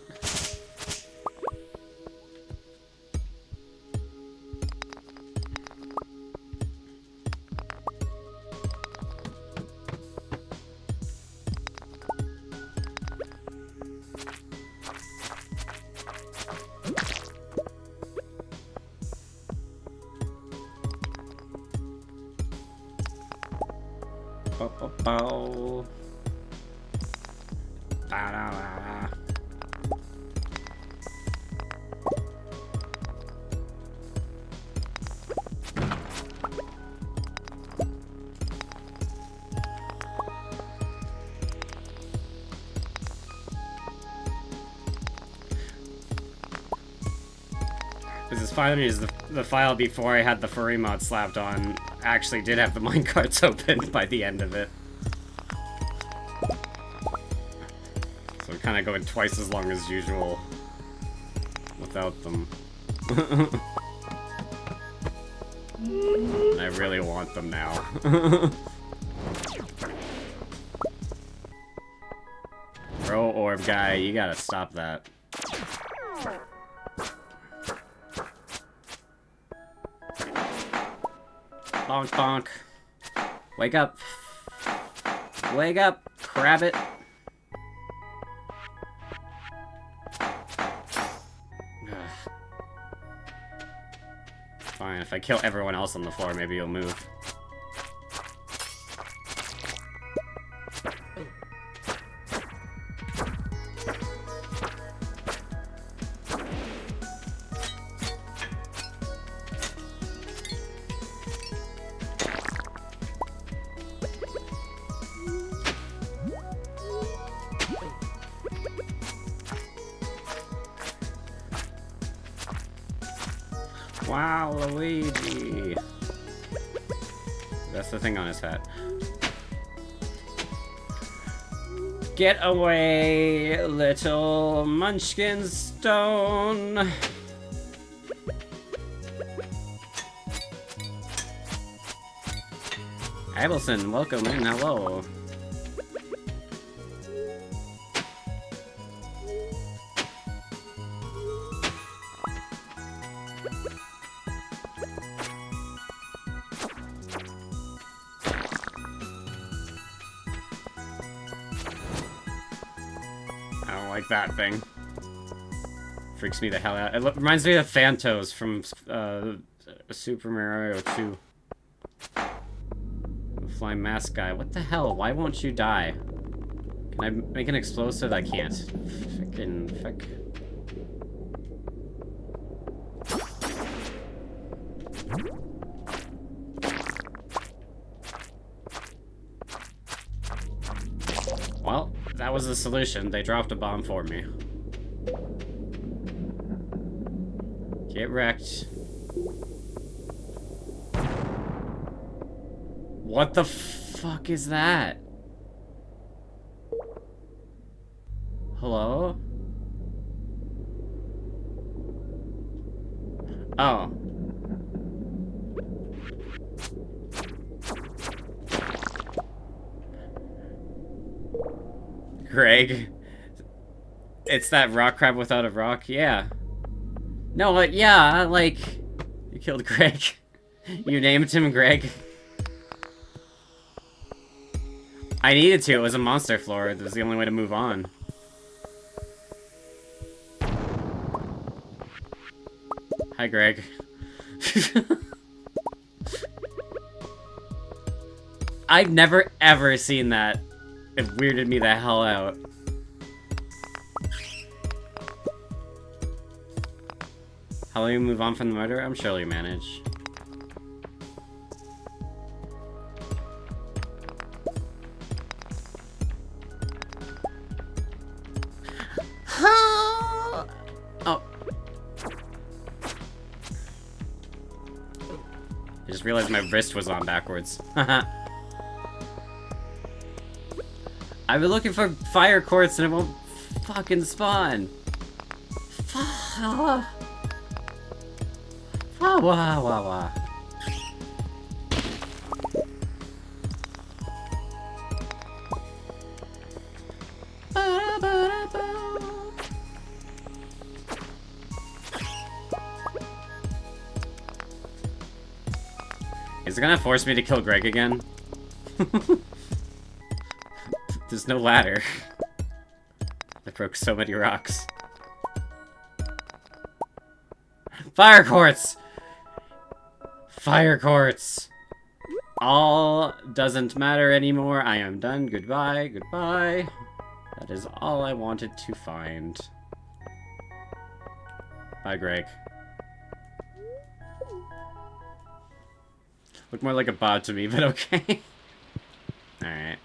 Bow. Da-da-da. This is funny, is the file before I had the furry mod slapped on actually did have the minecarts open by the end of it. So I'm kind of going twice as long as usual without them. I really want them now. Bro orb guy, you gotta stop that. Bonk bonk. Wake up. Wake up, Crabbit. Fine, if I kill everyone else on the floor, maybe you'll move. Wow, Luigi! That's the thing on his hat. Get away, little munchkin stone. Abelson, welcome in, hello. I don't like that thing. Freaks me the hell out. It reminds me of Phantos from Super Mario 2. Flying mask guy. What the hell? Why won't you die? Can I make an explosive? I can't. Frickin' fuck. Well, that was the solution. They dropped a bomb for me. Get wrecked. What the fuck is that? Hello? Oh. Greg. It's that rock crab without a rock? Yeah. No, yeah, like... You killed Greg. You named him Greg. I needed to, it was a monster floor. It was the only way to move on. Hi, Greg. I've never ever seen that. It weirded me the hell out. How will you move on from the murder? I'm sure you manage. Oh. I just realized my wrist was on backwards. I've been looking for fire quartz and it won't fucking spawn. Wah, wah, wah, wah. Is it gonna force me to kill Greg again? There's no ladder. I broke so many rocks. Fire quartz! Fire quartz! All doesn't matter anymore. I am done. Goodbye, goodbye. That is all I wanted to find. Bye, Greg. Look more like a bot to me, but okay. Alright.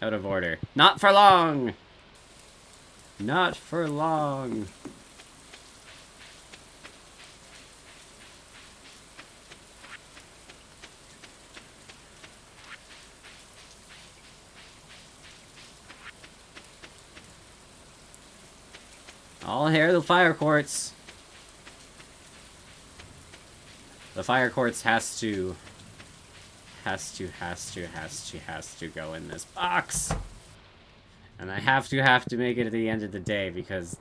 Out of order. Not for long! Not for long. All hair the fire quartz. The fire quartz has to go in this box. And I have to make it at the end of the day because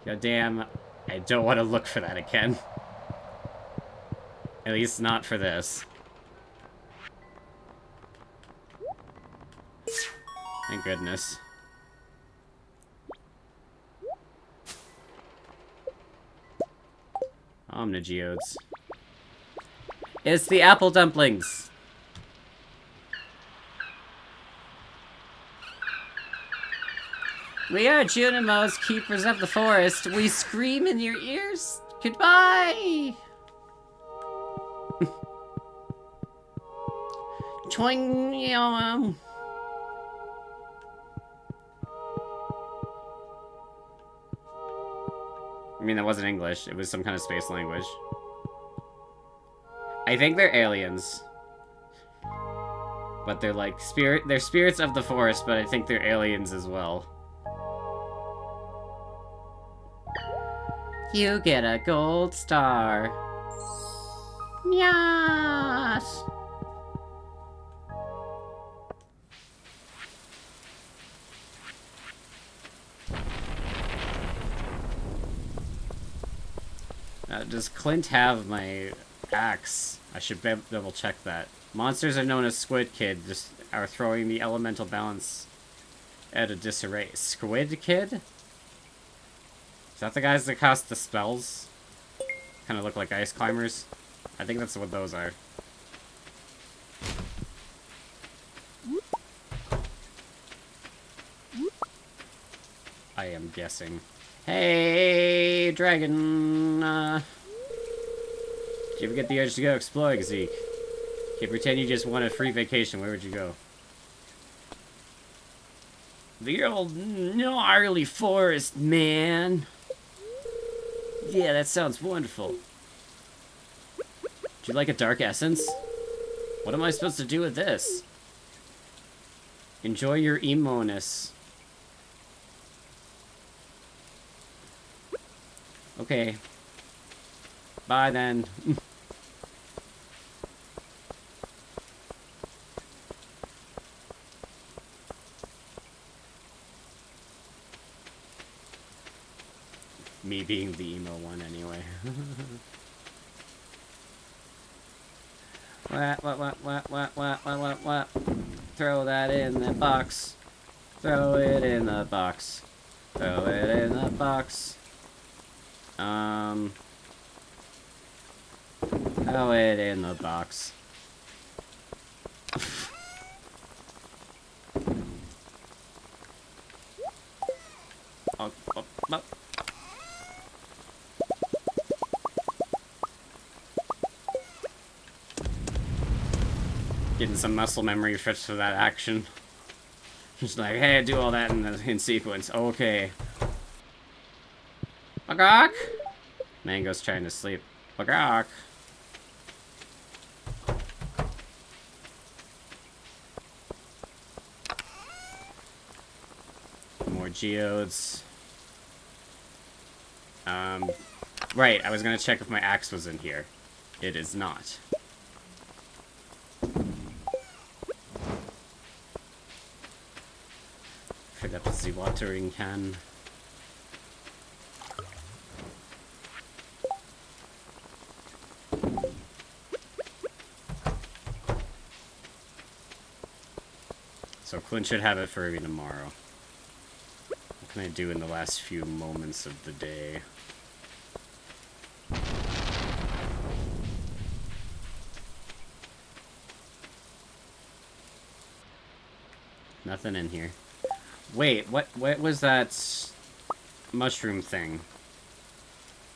goddamn, I don't want to look for that again. At least not for this. Thank goodness. Omnigeodes. It's the apple dumplings! We are Junimos, keepers of the forest. We scream in your ears. Goodbye! Choing. I mean, that wasn't English. It was some kind of space language. I think they're aliens. But they're like they're spirits of the forest, but I think they're aliens as well. You get a gold star. Yes. Does Clint have my axe? I should double check that. Monsters are known as Squid Kid, just are throwing the elemental balance at a disarray. Squid Kid? Is that the guys that cast the spells? Kind of look like ice climbers. I think that's what those are. I am guessing. Hey, dragon! Did you ever get the urge to go exploring, Zeke? Okay, pretend you just won a free vacation. Where would you go? The old gnarly forest, man! Yeah, that sounds wonderful. Do you like a dark essence? What am I supposed to do with this? Enjoy your emo-ness. Okay. Bye then. Me being the emo one anyway. What? Throw that in the box. Throw it in the box. Throw it in the box. Throw it in the box. Oh. Getting some muscle memory fits for that action. Just like, hey, do all that in sequence. Okay. Bagok! Mango's trying to sleep. Bagok! More geodes. Right, I was gonna check if my axe was in here. It is not. Fill up the watering can. So Clint should have it for me tomorrow. What can I do in the last few moments of the day? Nothing in here. Wait, what was that mushroom thing?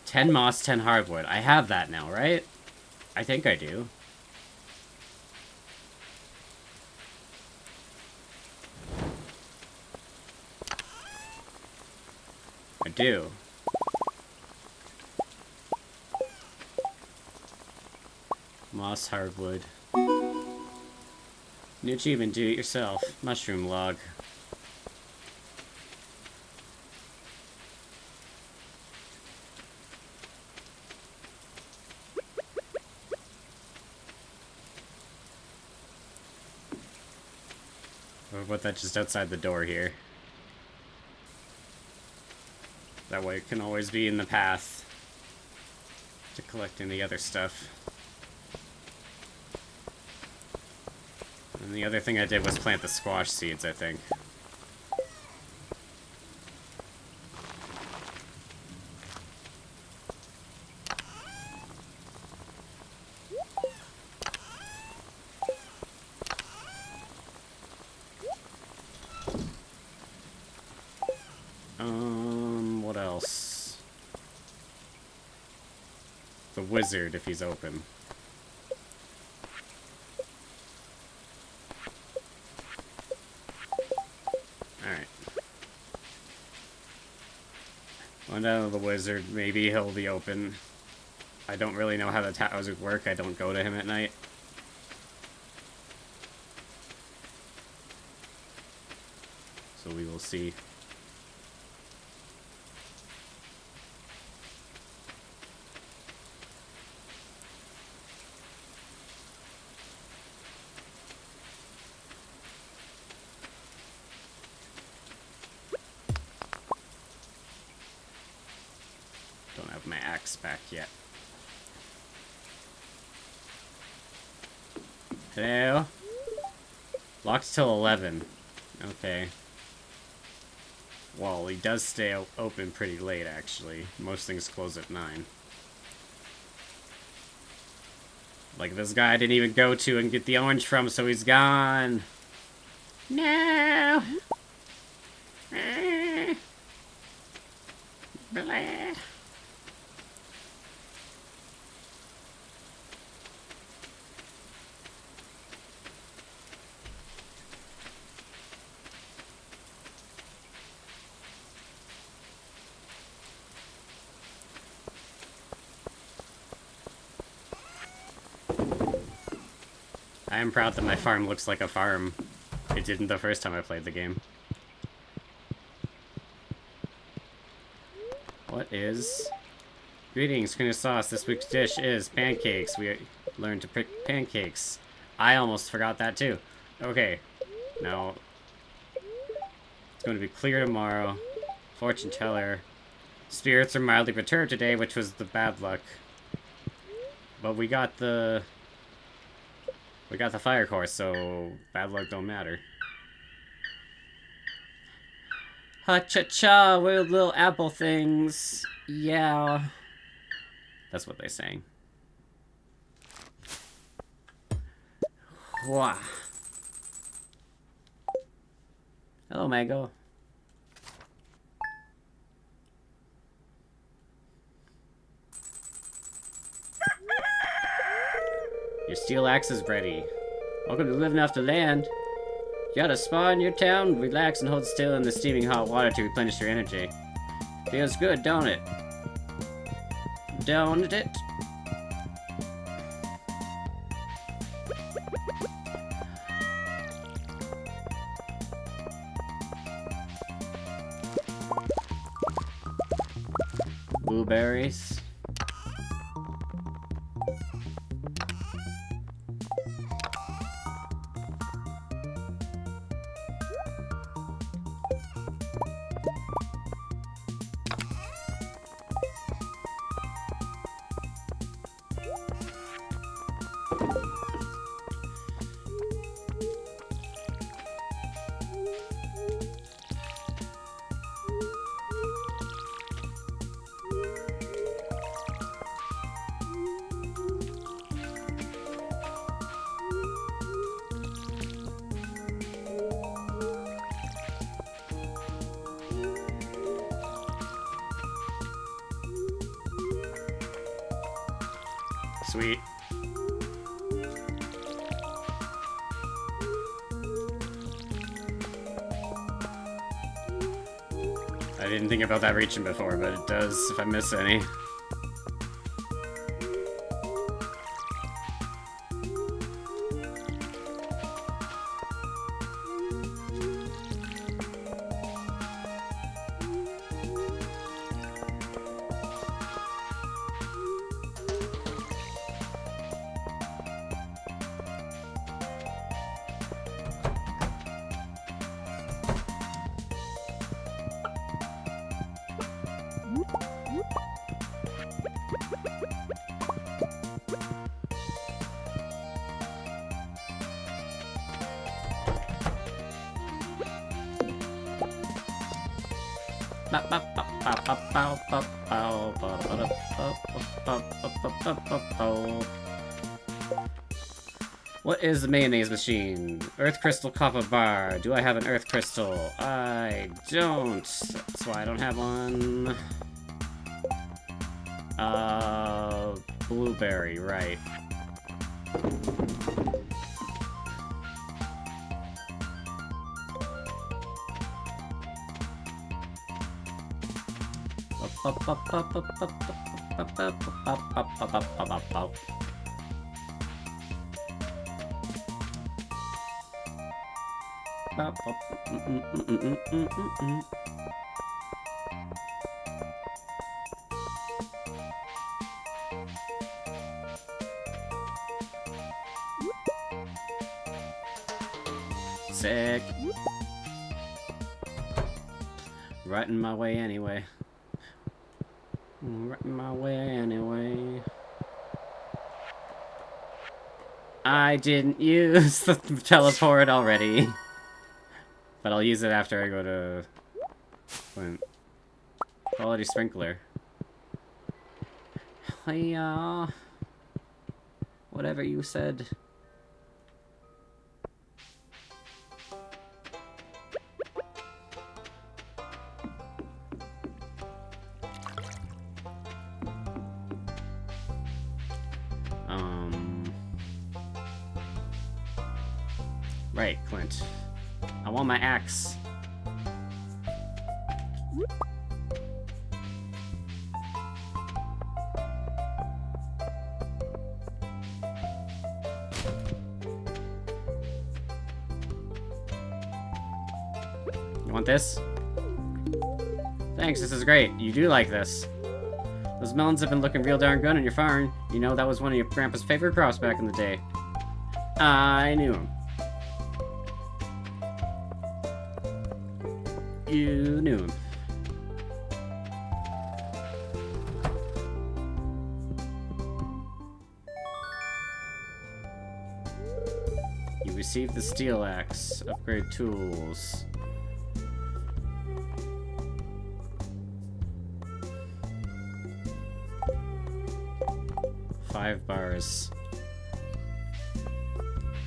10 moss, 10 hardwood. I have that now, right? I think I do. I do. Moss, hardwood. New achievement, do it yourself. Mushroom log. Or put that just outside the door here. That way it can always be in the path to collecting the other stuff. And the other thing I did was plant the squash seeds, I think. What else? The wizard, if he's open. Alright. Going down to the wizard, maybe he'll be open. I don't really know how the towers would work, I don't go to him at night. So we will see. Don't have my axe back yet. Hello? Locked till 11. Okay. Well, he does stay open pretty late, actually. Most things close at 9. Like, this guy I didn't even go to and get the orange from, so he's gone. No! Blah. I am proud that my farm looks like a farm. It didn't the first time I played the game. What is... Greetings, Queen of Sauce. This week's dish is pancakes. We learned to pick pancakes. I almost forgot that too. Okay. Now... It's going to be clear tomorrow. Fortune teller. Spirits are mildly perturbed today, which was the bad luck. But we got the... We got the fire core, so bad luck don't matter. Ha-cha-cha, weird little apple things. Yeah. That's what they're saying. Wah. Hello, Mango. Your steel axe is ready. Welcome to living off the land. You got a spa in your town? Relax and hold still in the steaming hot water to replenish your energy. Feels good, don't it? Don't it? Blueberries. Sweet. I didn't think about that reaching before, but it does if I miss any. What is the mayonnaise machine? Earth crystal copper bar. Do I have an earth crystal? I don't. That's why I don't have one. Blueberry, right. Sick. Right in my way anyway. Right in my way anyway. I didn't use the teleport already. But I'll use it after I go to Flint. Quality sprinkler. Hiya. Whatever you said. Right, Clint. I want my axe. You want this? Thanks, this is great. You do like this. Those melons have been looking real darn good on your farm. You know, that was one of your grandpa's favorite crops back in the day. I knew him. You knew him. You received the steel axe. Upgrade tools. Five bars.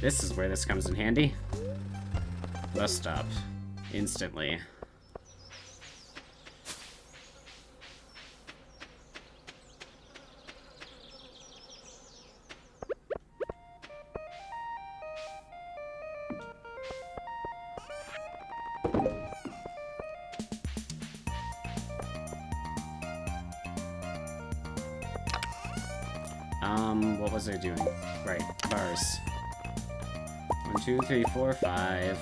This is where this comes in handy. Bus stop. Instantly. What was I doing? Right, bars. 1, 2, 3, 4, 5.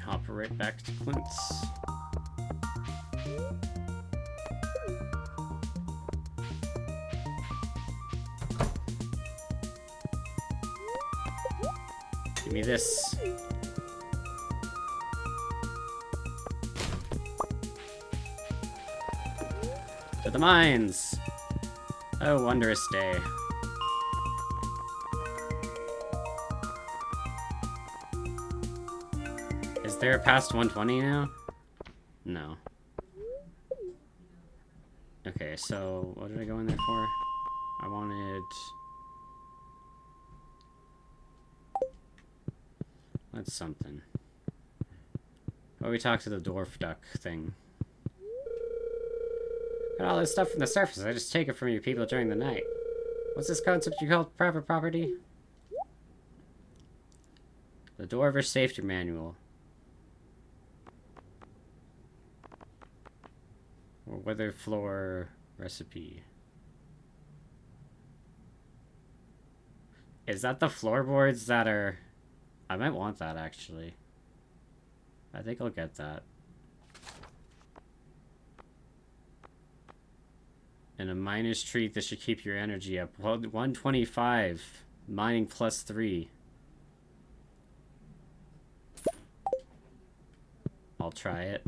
Hop right back to Clint's. Give me this. To the mines! Oh, wondrous day. Is there past 120 now? No. Okay, so what did I go in there for? I wanted... That's something. Oh, we talked to the dwarf duck thing. Got all this stuff from the surface. I just take it from you people during the night. What's this concept you call private property? The Dwarver Safety Manual. Or weather floor recipe. Is that the floorboards that are... I might want that, actually. I think I'll get that. And a miner's treat, this should keep your energy up. Well, 125. Mining plus 3. I'll try it.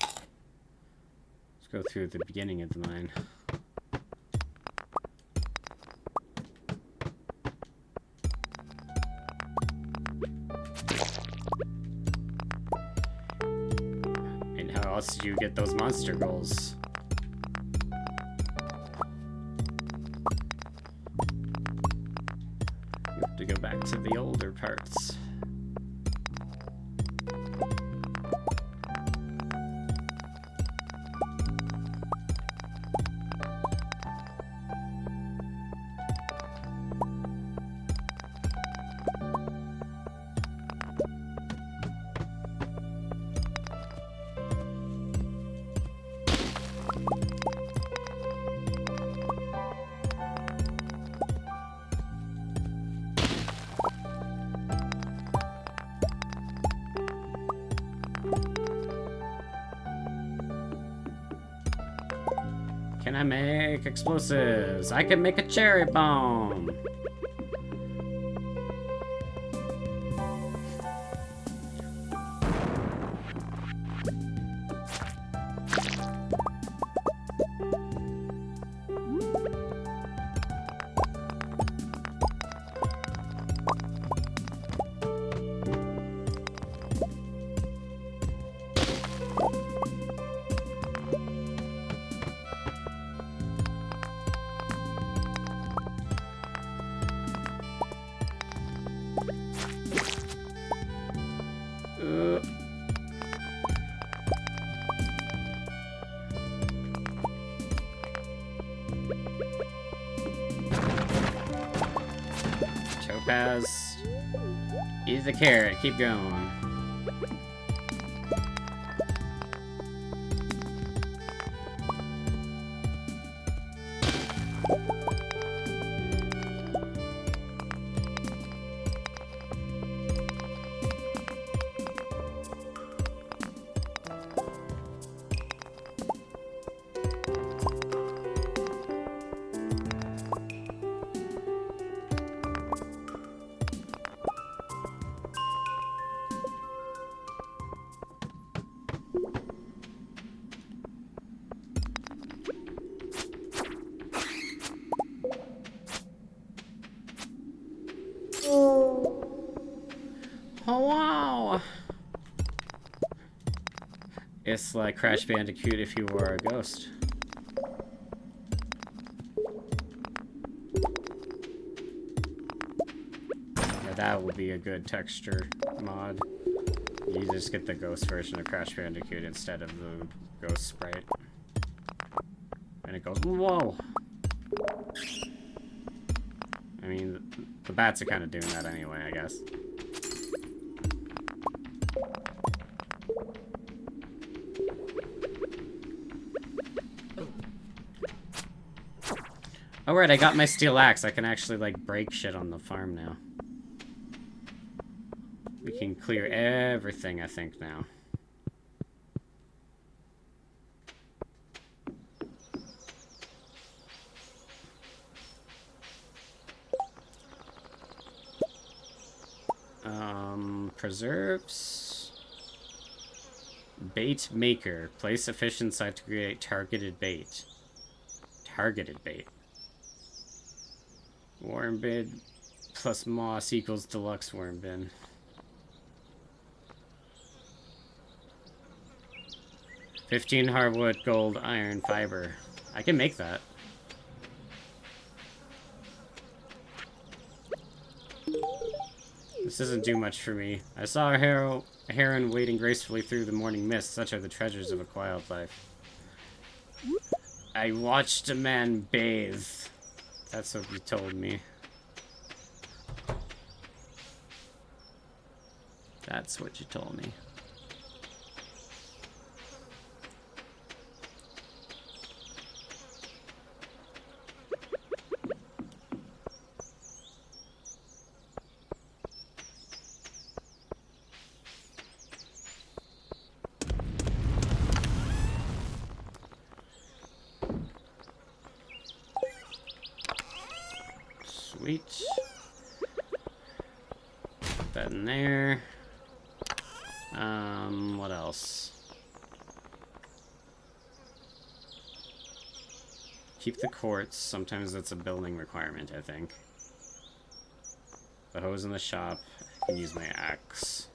Let's go through the beginning of the mine. How else do you get those monster goals? You have to go back to the older parts. Can I make explosives? I can make a cherry bomb! Topaz. Eat the carrot. Keep going. Oh, wow! It's like Crash Bandicoot if you were a ghost. Yeah, that would be a good texture mod. You just get the ghost version of Crash Bandicoot instead of the ghost sprite. And it goes, whoa! I mean, the bats are kind of doing that anyway, I guess. Oh right, I got my steel axe. I can actually, like, break shit on the farm now. We can clear everything, I think, now. Preserves. Bait maker. Place a fish inside to create targeted bait. Targeted bait. Worm bin plus moss equals deluxe worm bin. $15 hardwood, gold, iron, fiber. I can make that. This doesn't do much for me. I saw a heron wading gracefully through the morning mist. Such are the treasures of a wildlife. I watched a man bathe. That's what you told me. That's what you told me. Sweet. Put that in there. What else? Keep the quartz. Sometimes that's a building requirement, I think. The hose in the shop. I can use my axe.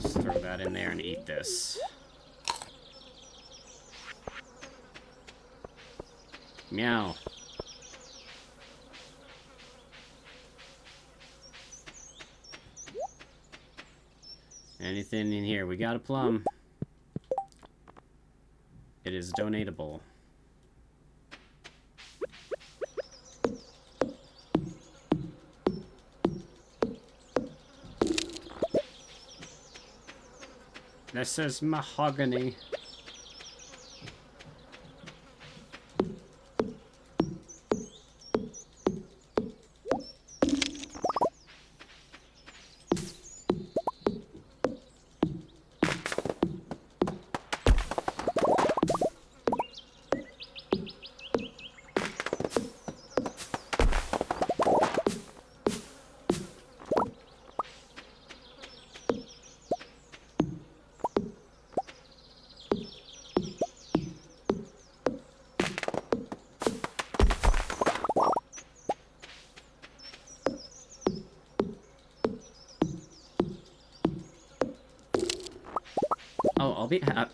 Just throw that in there and eat this. Meow. Anything in here? We got a plum. It is donatable. This is mahogany.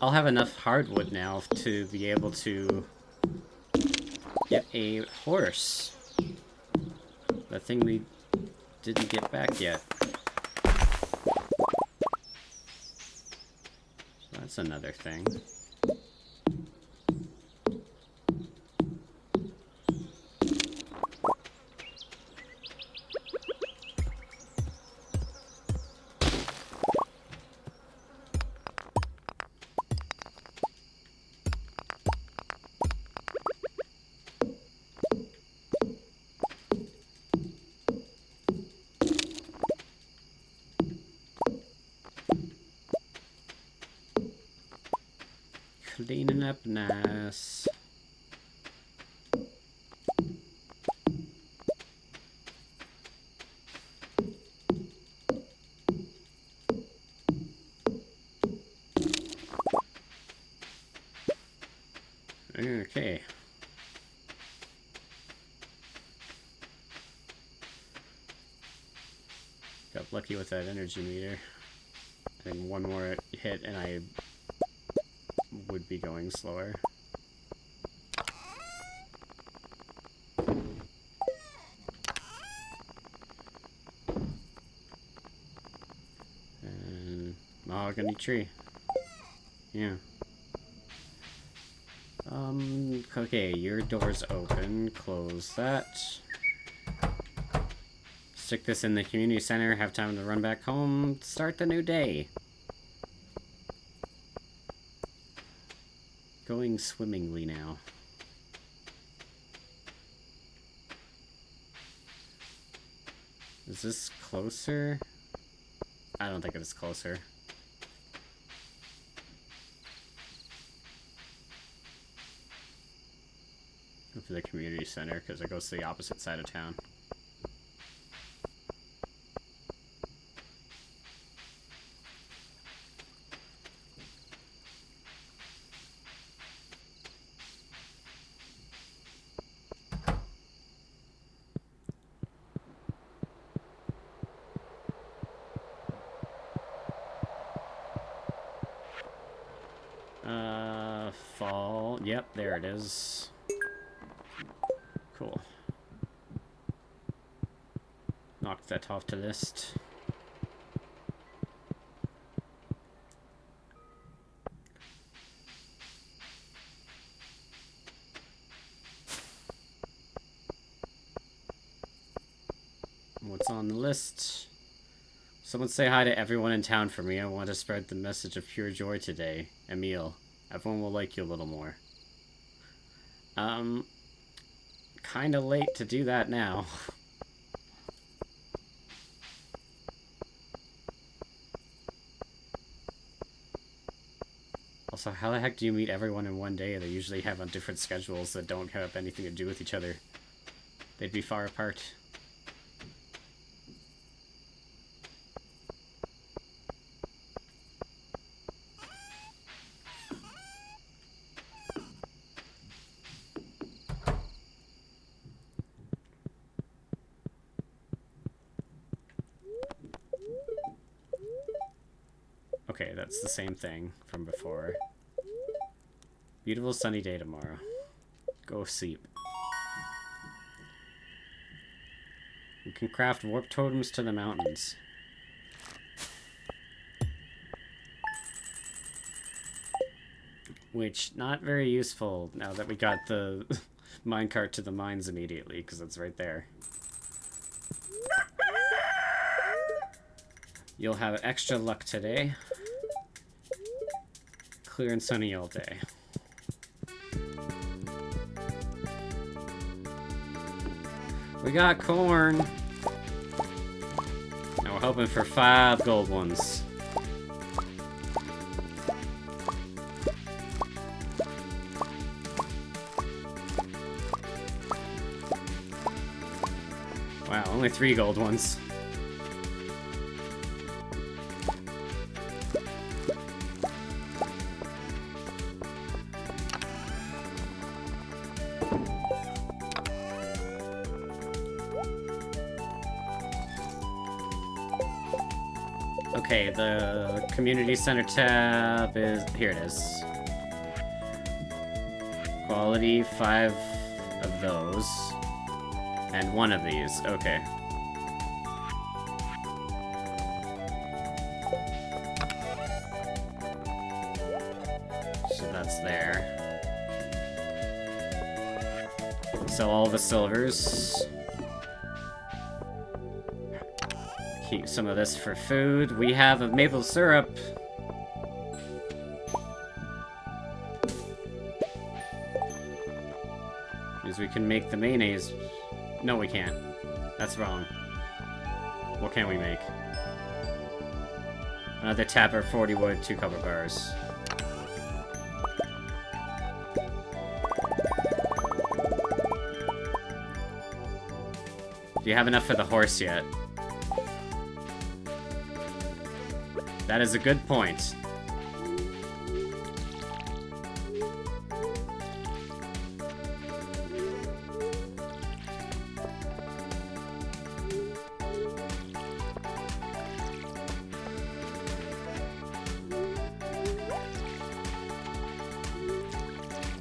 I'll have enough hardwood now to be able to get a horse. The thing we didn't get back yet. So that's another thing. Cleaning up nice. Okay. Got lucky with that energy meter. I think one more hit and I would be going slower. And mahogany tree. Yeah. Okay, your door's open. Close that. Stick this in the community center, have time to run back home, start the new day. Going swimmingly now. Is this closer? I don't think it's closer. Go for the community center because it goes to the opposite side of town. Fall. Yep, there it is. Cool. Knock that off the list. What's on the list? Someone say hi to everyone in town for me. I want to spread the message of pure joy today. Emil. Everyone will like you a little more. Kinda late to do that now. Also, how the heck do you meet everyone in one day? They usually have on different schedules that don't have anything to do with each other. They'd be far apart. Okay, that's the same thing from before. Beautiful sunny day tomorrow. Go sleep. You can craft warp totems to the mountains. Which, not very useful now that we got the minecart to the mines immediately, because it's right there. You'll have extra luck today. Clear and sunny all day. We got corn! And we're hoping for 5 gold ones. Wow, only 3 gold ones. Okay, the community center tab is... Here it is. Quality, 5 of those. And 1 of these. Okay. So that's there. So all the silvers. Keep some of this for food. We have a maple syrup. Means we can make the mayonnaise. No, we can't. That's wrong. What can we make? Another tapper, 40 wood, 2 copper bars. Do you have enough for the horse yet? That is a good point.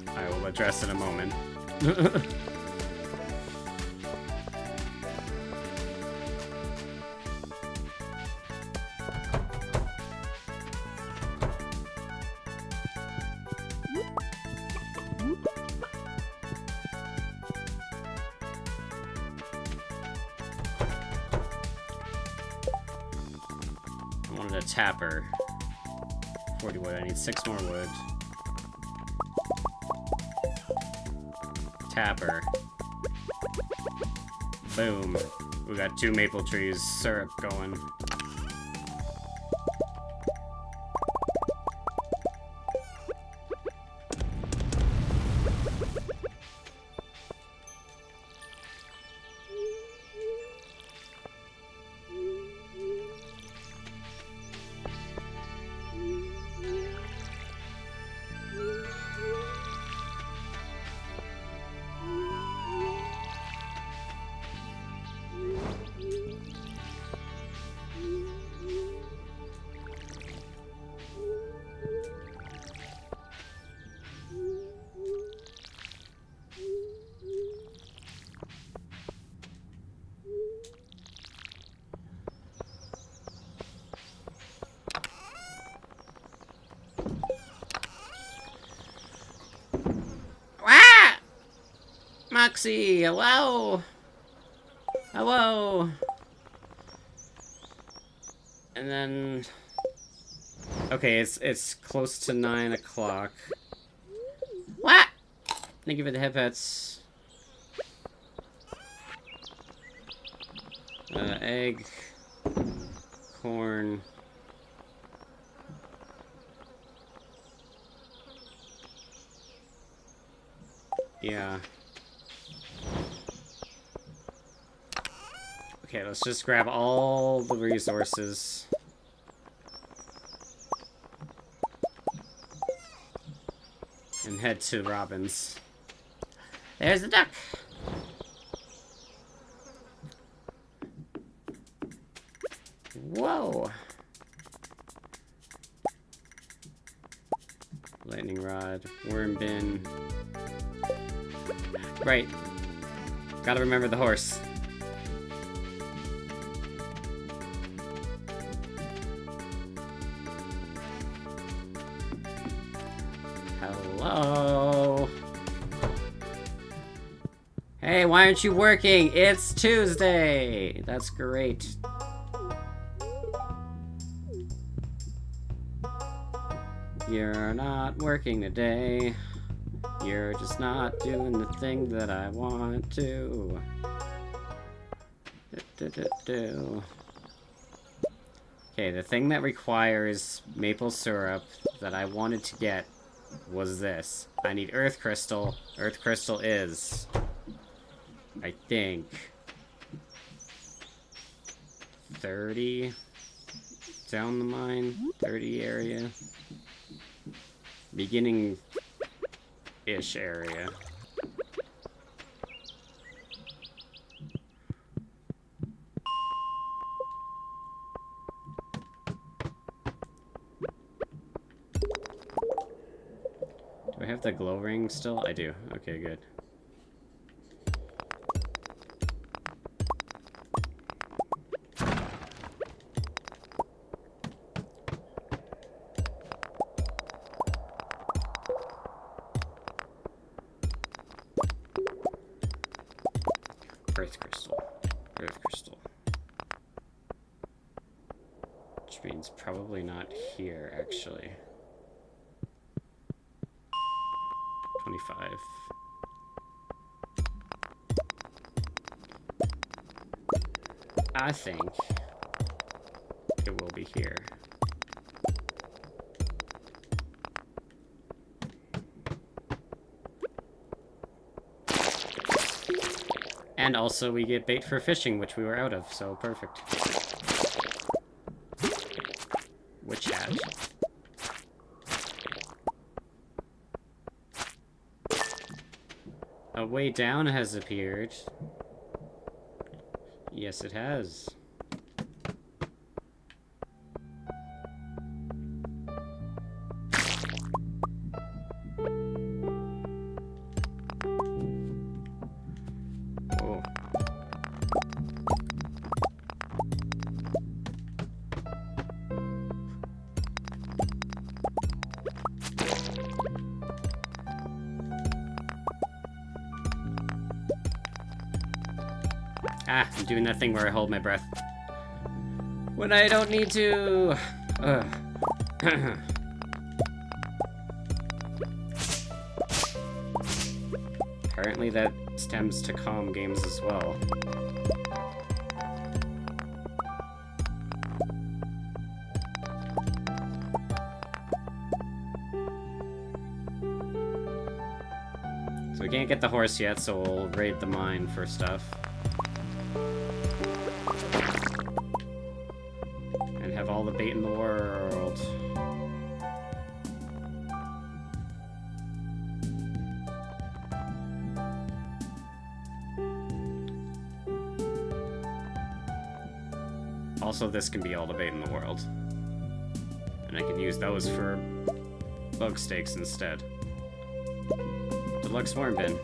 I will address in a moment. Tapper. 40 wood. I need 6 more wood. Tapper. Boom. We got 2 maple trees. Syrup going. Moxie, hello! Hello! And then... Okay, it's close to 9 o'clock. What? Thank you for the head pets. Egg. Corn. Yeah. Okay, let's just grab all the resources. And head to Robin's. There's the duck! Whoa! Lightning rod, worm bin. Right. Gotta remember the horse. Hello? Hey, why aren't you working? It's Tuesday! That's great. You're not working today. You're just not doing the thing that I want to. Okay, the thing that requires maple syrup that I wanted to get was this. I need earth crystal. Earth crystal is, I think, 30 down the mine, 30 area, beginning-ish area. have the glow ring still? I do. Okay, good. Earth crystal. Earth crystal. Which means probably not here, actually. 25. I think it will be here. And also we get bait for fishing, which we were out of, so perfect. Witch hat. A way down has appeared. Yes, it has. Oh. Ah, I'm doing that thing where I hold my breath. When I don't need to. Apparently that stems to calm games as well. So we can't get the horse yet, so we'll raid the mine for stuff. And have all the bait in the world. Also, this can be all the bait in the world. And I can use those for bug steaks instead. Deluxe worm bin.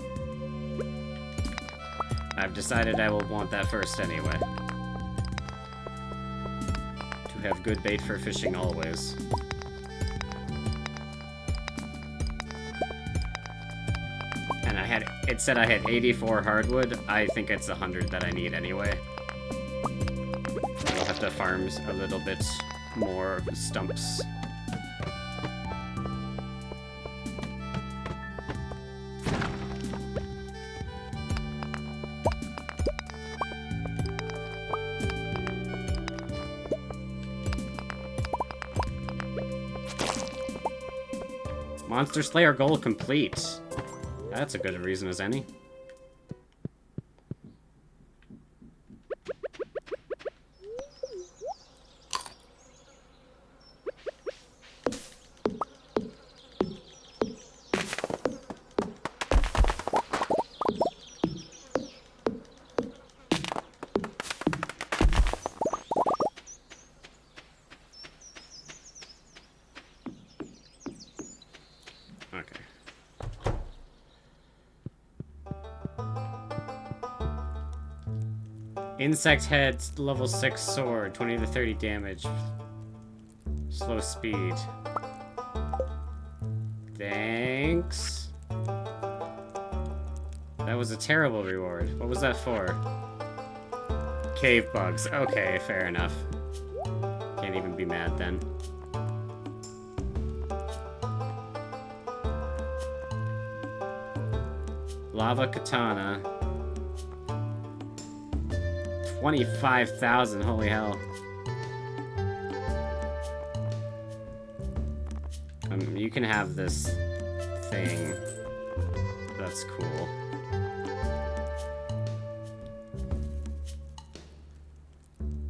I've decided I will want that first anyway. To have good bait for fishing always. And it said I had 84 hardwood. I think it's 100 that I need anyway. I'll have to farm a little bit more stumps. Monster Slayer goal complete. That's a good reason as any. Insect head, level 6 sword, 20 to 30 damage. Slow speed. Thanks. That was a terrible reward. What was that for? Cave bugs. Okay, fair enough. Can't even be mad then. Lava katana. 25,000, holy hell. You can have this thing. That's cool.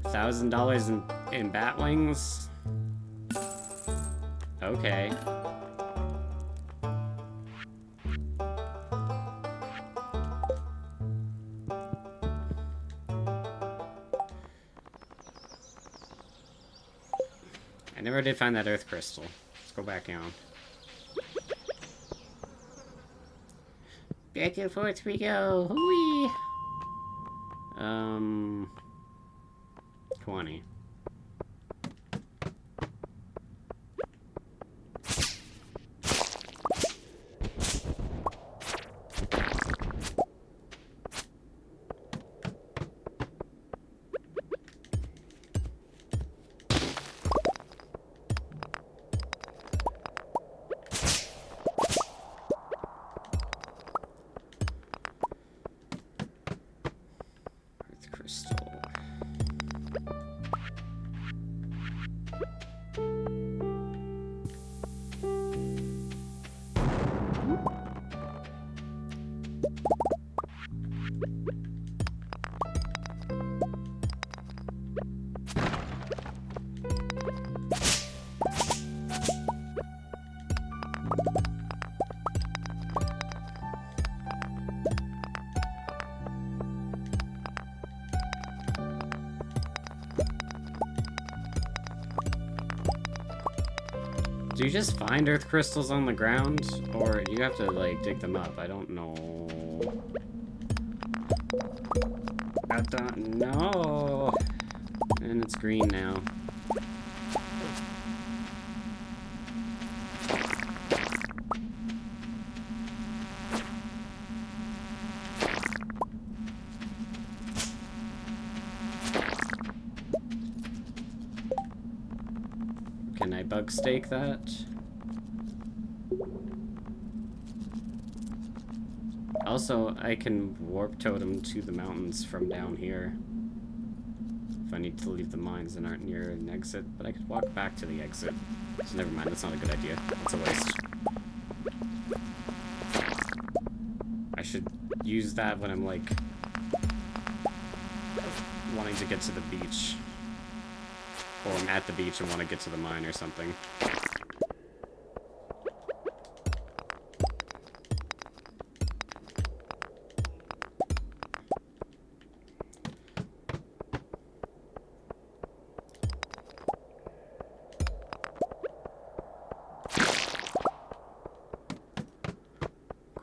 $1,000 in bat wings? Okay. I never did find that earth crystal. Let's go back down. Back and forth we go. Hooey. 20. Crystal. Do you just find earth crystals on the ground, or do you have to, like, dig them up? I don't know. I don't know. And it's green now. Can I bug stake that? Also, I can warp totem to the mountains from down here. If I need to leave the mines that aren't near an exit, but I could walk back to the exit. So never mind, that's not a good idea. That's a waste. I should use that when I'm, like, wanting to get to the beach. Or I'm at the beach and want to get to the mine or something.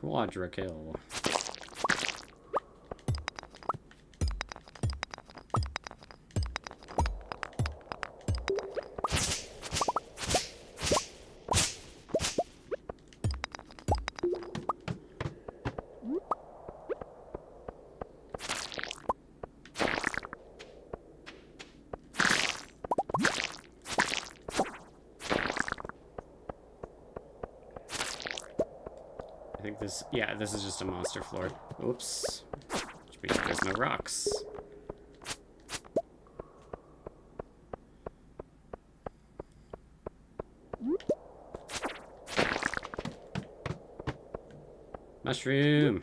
Quadra kill. I think this, yeah, this is just a monster floor. Oops. Which means there's no rocks. Mushroom!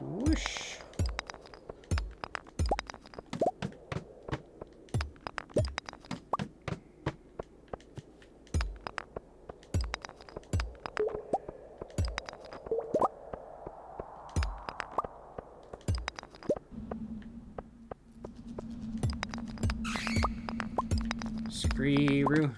Whoosh. Screw.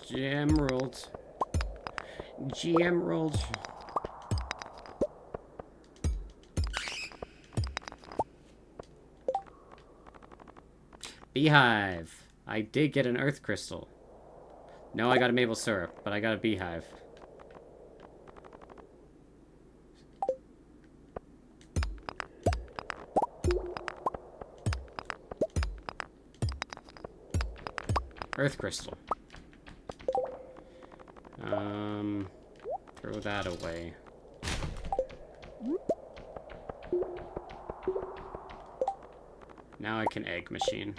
Gemerald. Gemerald. Beehive. I did get an earth crystal. No, I got a maple syrup, but I got a beehive. Earth crystal. Throw that away. Now I can egg machine.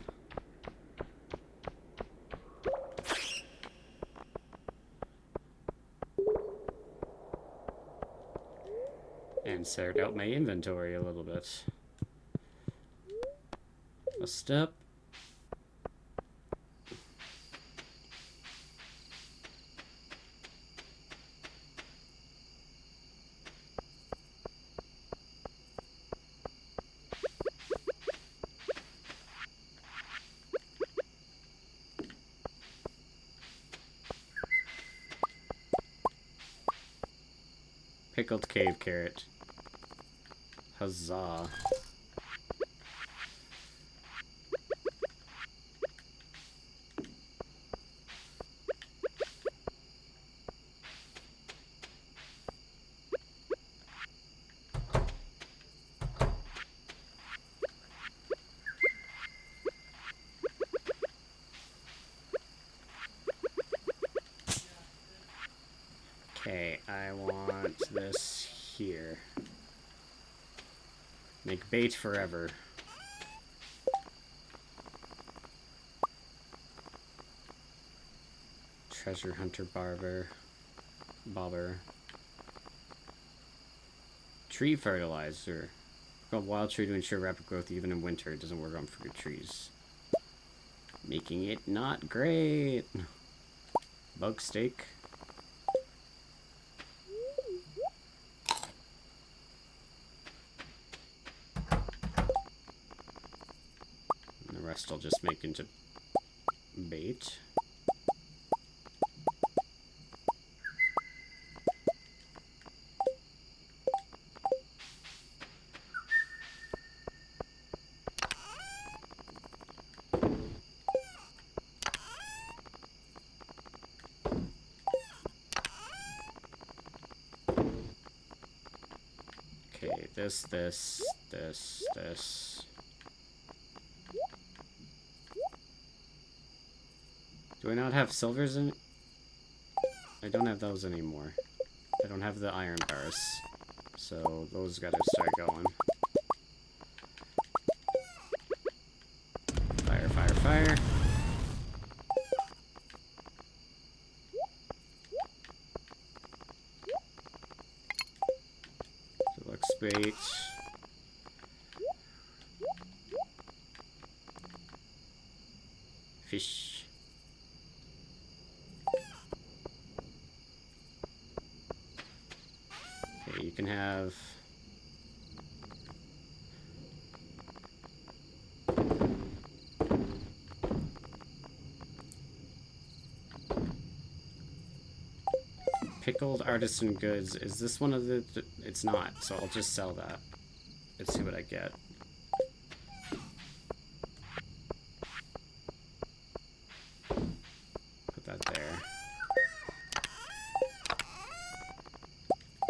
And sort out my inventory a little bit. A step. Pickled cave carrot. Huzzah. Okay, I want this here. Make bait forever. Treasure hunter bobber. Tree fertilizer. A wild tree to ensure rapid growth even in winter. It doesn't work on fruit trees. Making it not great. Bug steak. And the rest I'll just make into bait. Okay, this. Do I not have silvers in it? I don't have those anymore. I don't have the iron bars. So those gotta start going. Fire, fire, fire. Deluxe bait. Fish. Okay, you can have... Pickled artisan goods. Is this one of the... It's not, so I'll just sell that. Let's see what I get. Put that there.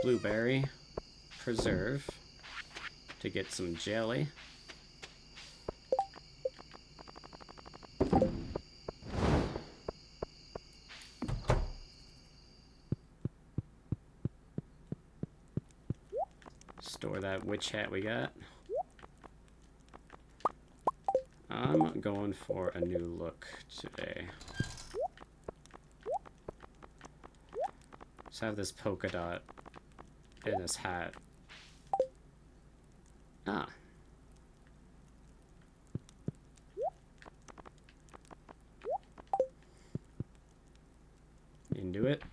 Blueberry. Preserve. To get some jelly. Store that witch hat we got. I'm going for a new look today. Let's have this polka dot in this hat. Ah. Into it.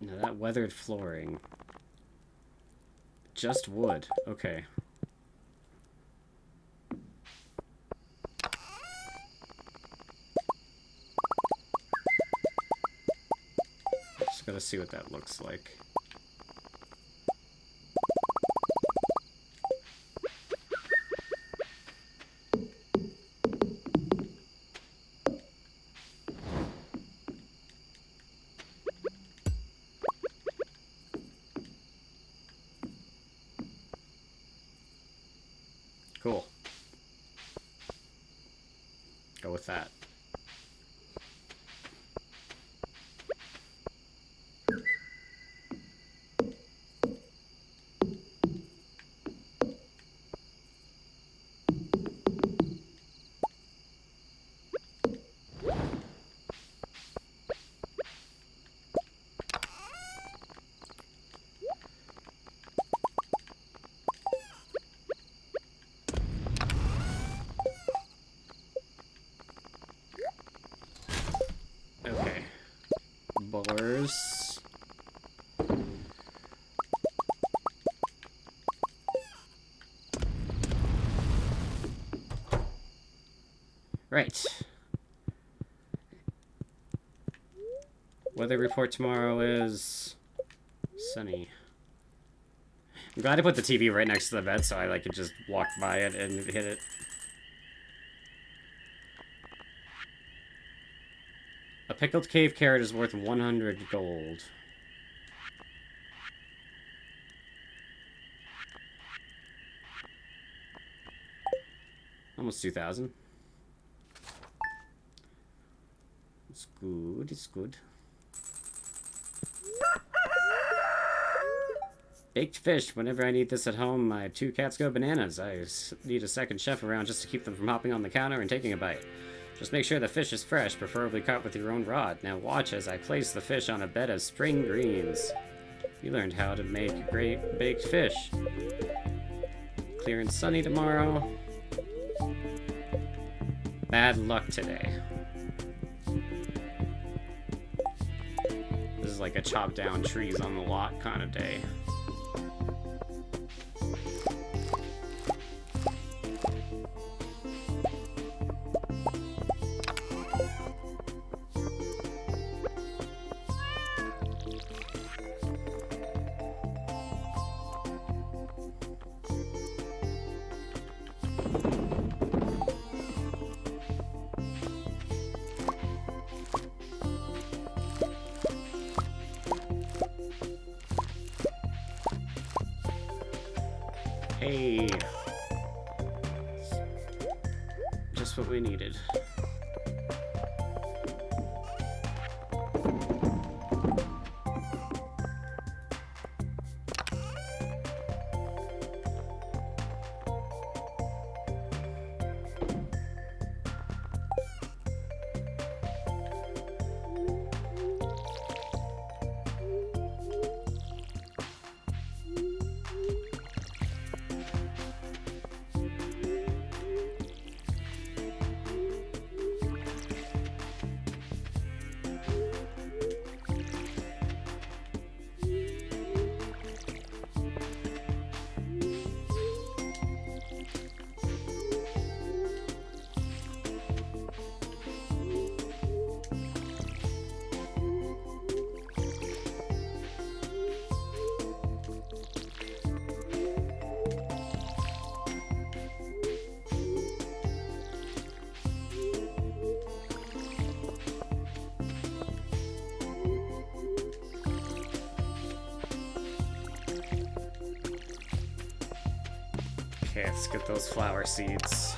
Now that weathered flooring. Just wood. Okay. Just gotta see what that looks like. Cool. Go with that. Okay. Bullers. Right. Weather report tomorrow is sunny. I'm glad I put the TV right next to the bed so I could just walk by it and hit it. A pickled cave carrot is worth 100 gold. Almost 2,000. It's good, it's good. Baked fish. Whenever I need this at home, my 2 cats go bananas. I need a second chef around just to keep them from hopping on the counter and taking a bite. Just make sure the fish is fresh, preferably caught with your own rod. Now watch as I place the fish on a bed of spring greens. You learned how to make great baked fish. Clear and sunny tomorrow. Bad luck today. This is like a chop down trees on the lot kind of day. Hey. Just what we needed. Okay, let's get those flower seeds.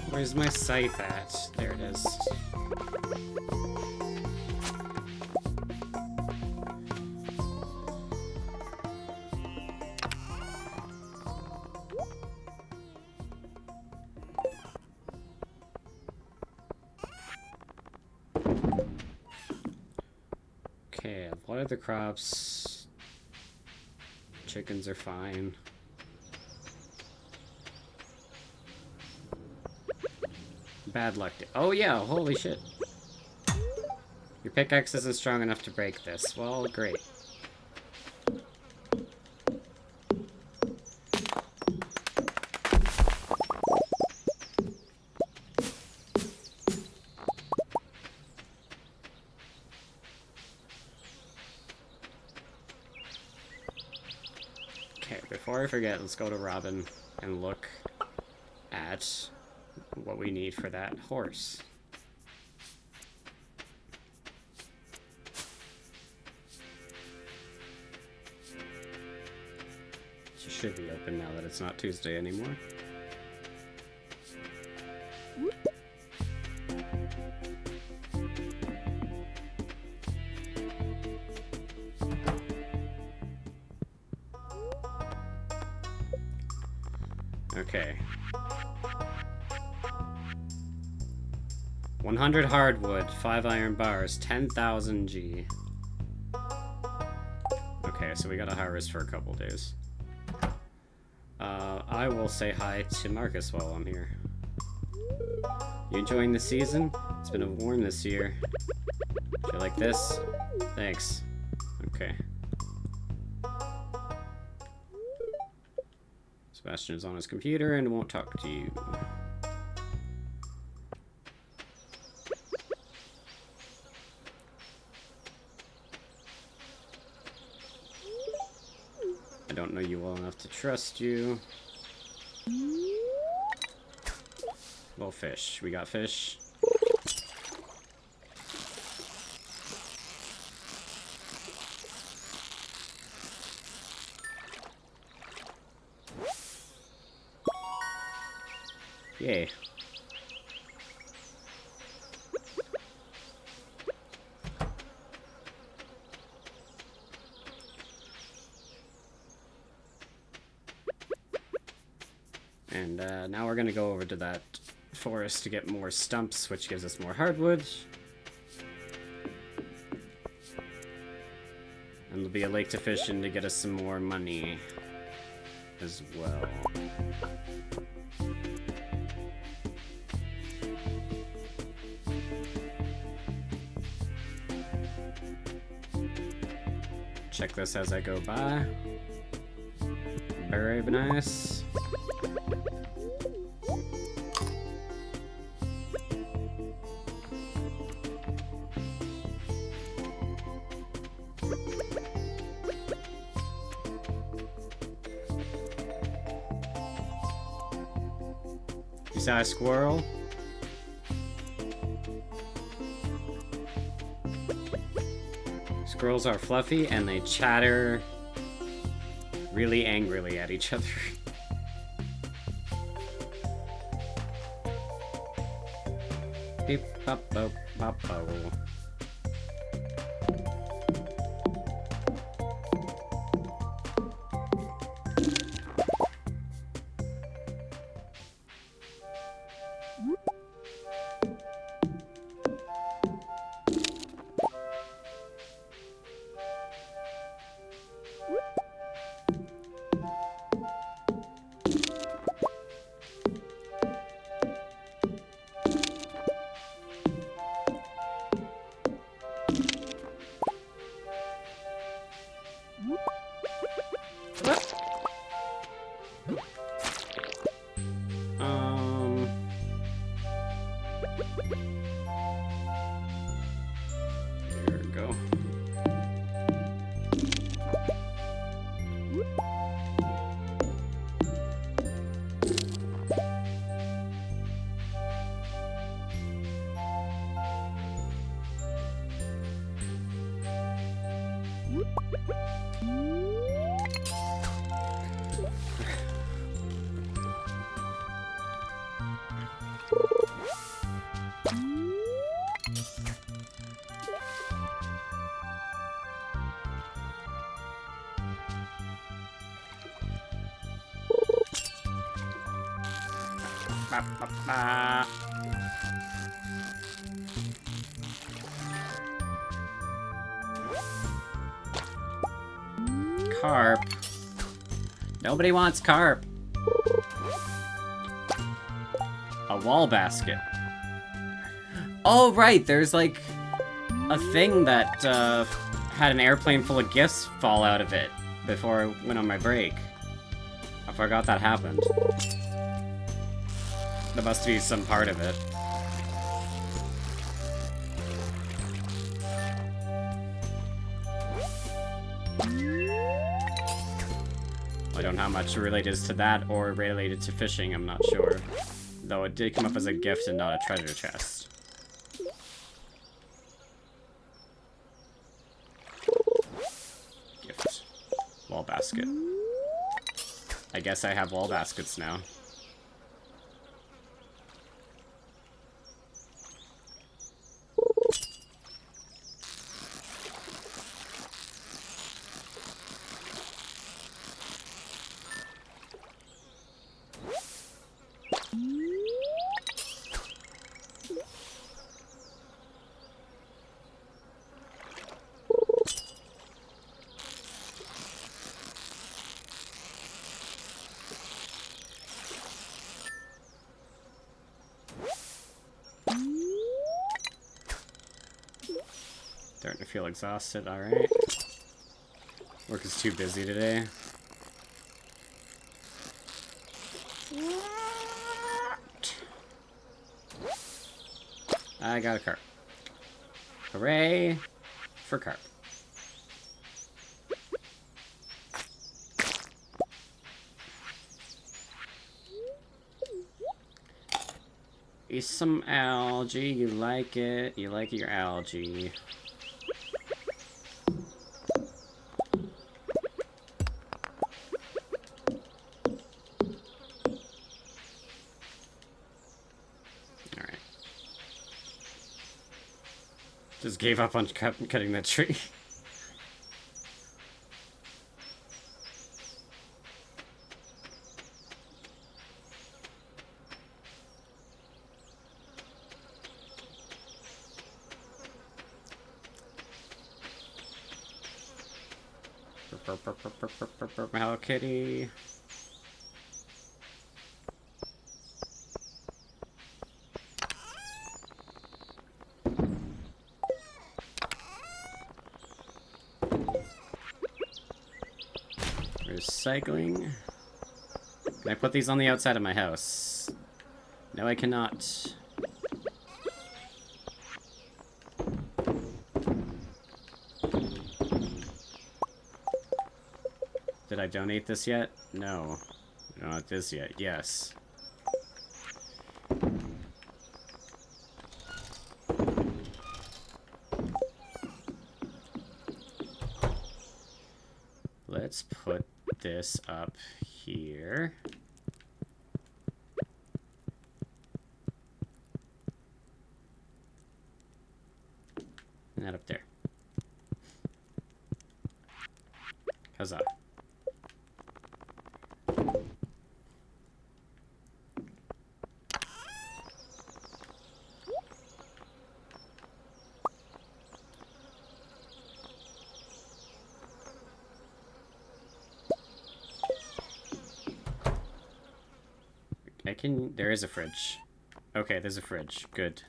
Where's my scythe at? There it is. Okay, what are the crops? Chickens are fine. Bad luck. Oh yeah, holy shit. Your pickaxe isn't strong enough to break this. Well, great. Okay, before I forget, let's go to Robin and look at what we need for that horse. She should be open now that it's not Tuesday anymore. Okay. 100 hardwood, 5 iron bars, 10,000 G. Okay, so we gotta harvest for a couple days. I will say hi to Marcus while I'm here. You enjoying the season? It's been warm this year. Do you like this? Thanks. Okay. Sebastian is on his computer and won't talk to you. I don't know you well enough to trust you. Well, fish. We got fish. Yay. And now we're gonna go over to that forest to get more stumps, which gives us more hardwood. And there'll be a lake to fish in to get us some more money as well. Check this as I go by. Very nice. You saw a squirrel? Squirrels are fluffy and they chatter really angrily at each other. Beep bop bop bop bop. Here we go. Ba, ba, ba. carp. Nobody wants carp. A wall basket. Oh, right, there's like a thing that had an airplane full of gifts fall out of it before I went on my break. I forgot that happened. That must be some part of it. I don't know how much related to that or related to fishing, I'm not sure. Though it did come up as a gift and not a treasure chest. Gift. Wall basket. I guess I have wall baskets now. Starting to feel exhausted, alright. Work is too busy today. I got a carp. Hooray for carp. Eat some algae, you like it. You like your algae. Just gave up on cutting that tree. Hello, kitty. Recycling. Can I put these on the outside of my house? No, I cannot. Did I donate this yet? No. Not this yet. Yes. Let's put this up here. And that up there. Huzzah. There is a fridge. Okay, there's a fridge. Good.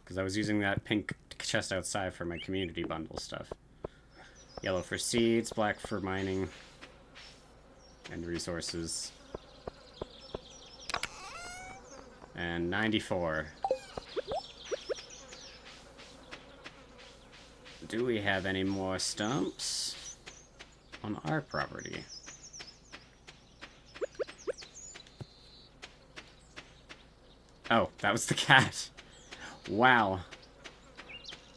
Because I was using that pink chest outside for my community bundle stuff. Yellow for seeds, black for mining and resources. And 94. Do we have any more stumps on our property? Oh, that was the cat. Wow.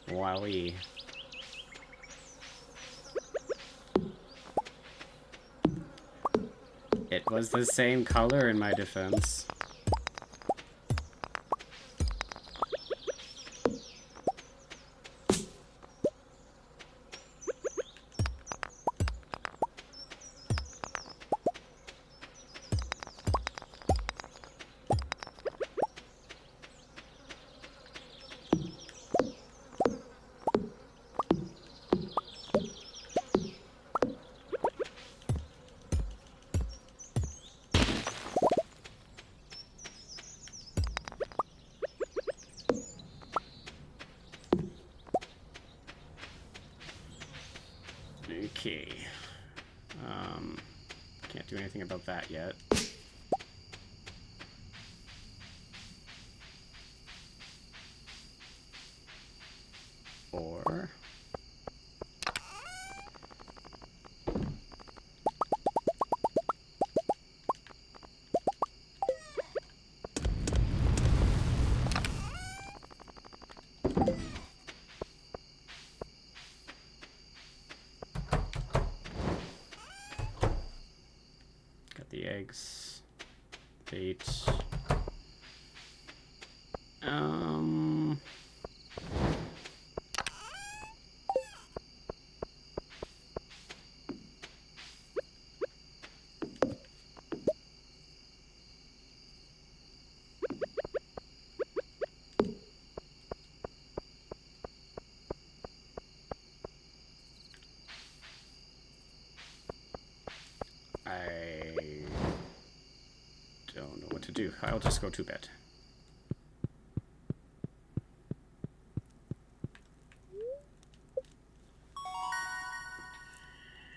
Wowee. It was the same color in my defense. do anything about that yet. Or... the eggs, bait. I'll just go to bed.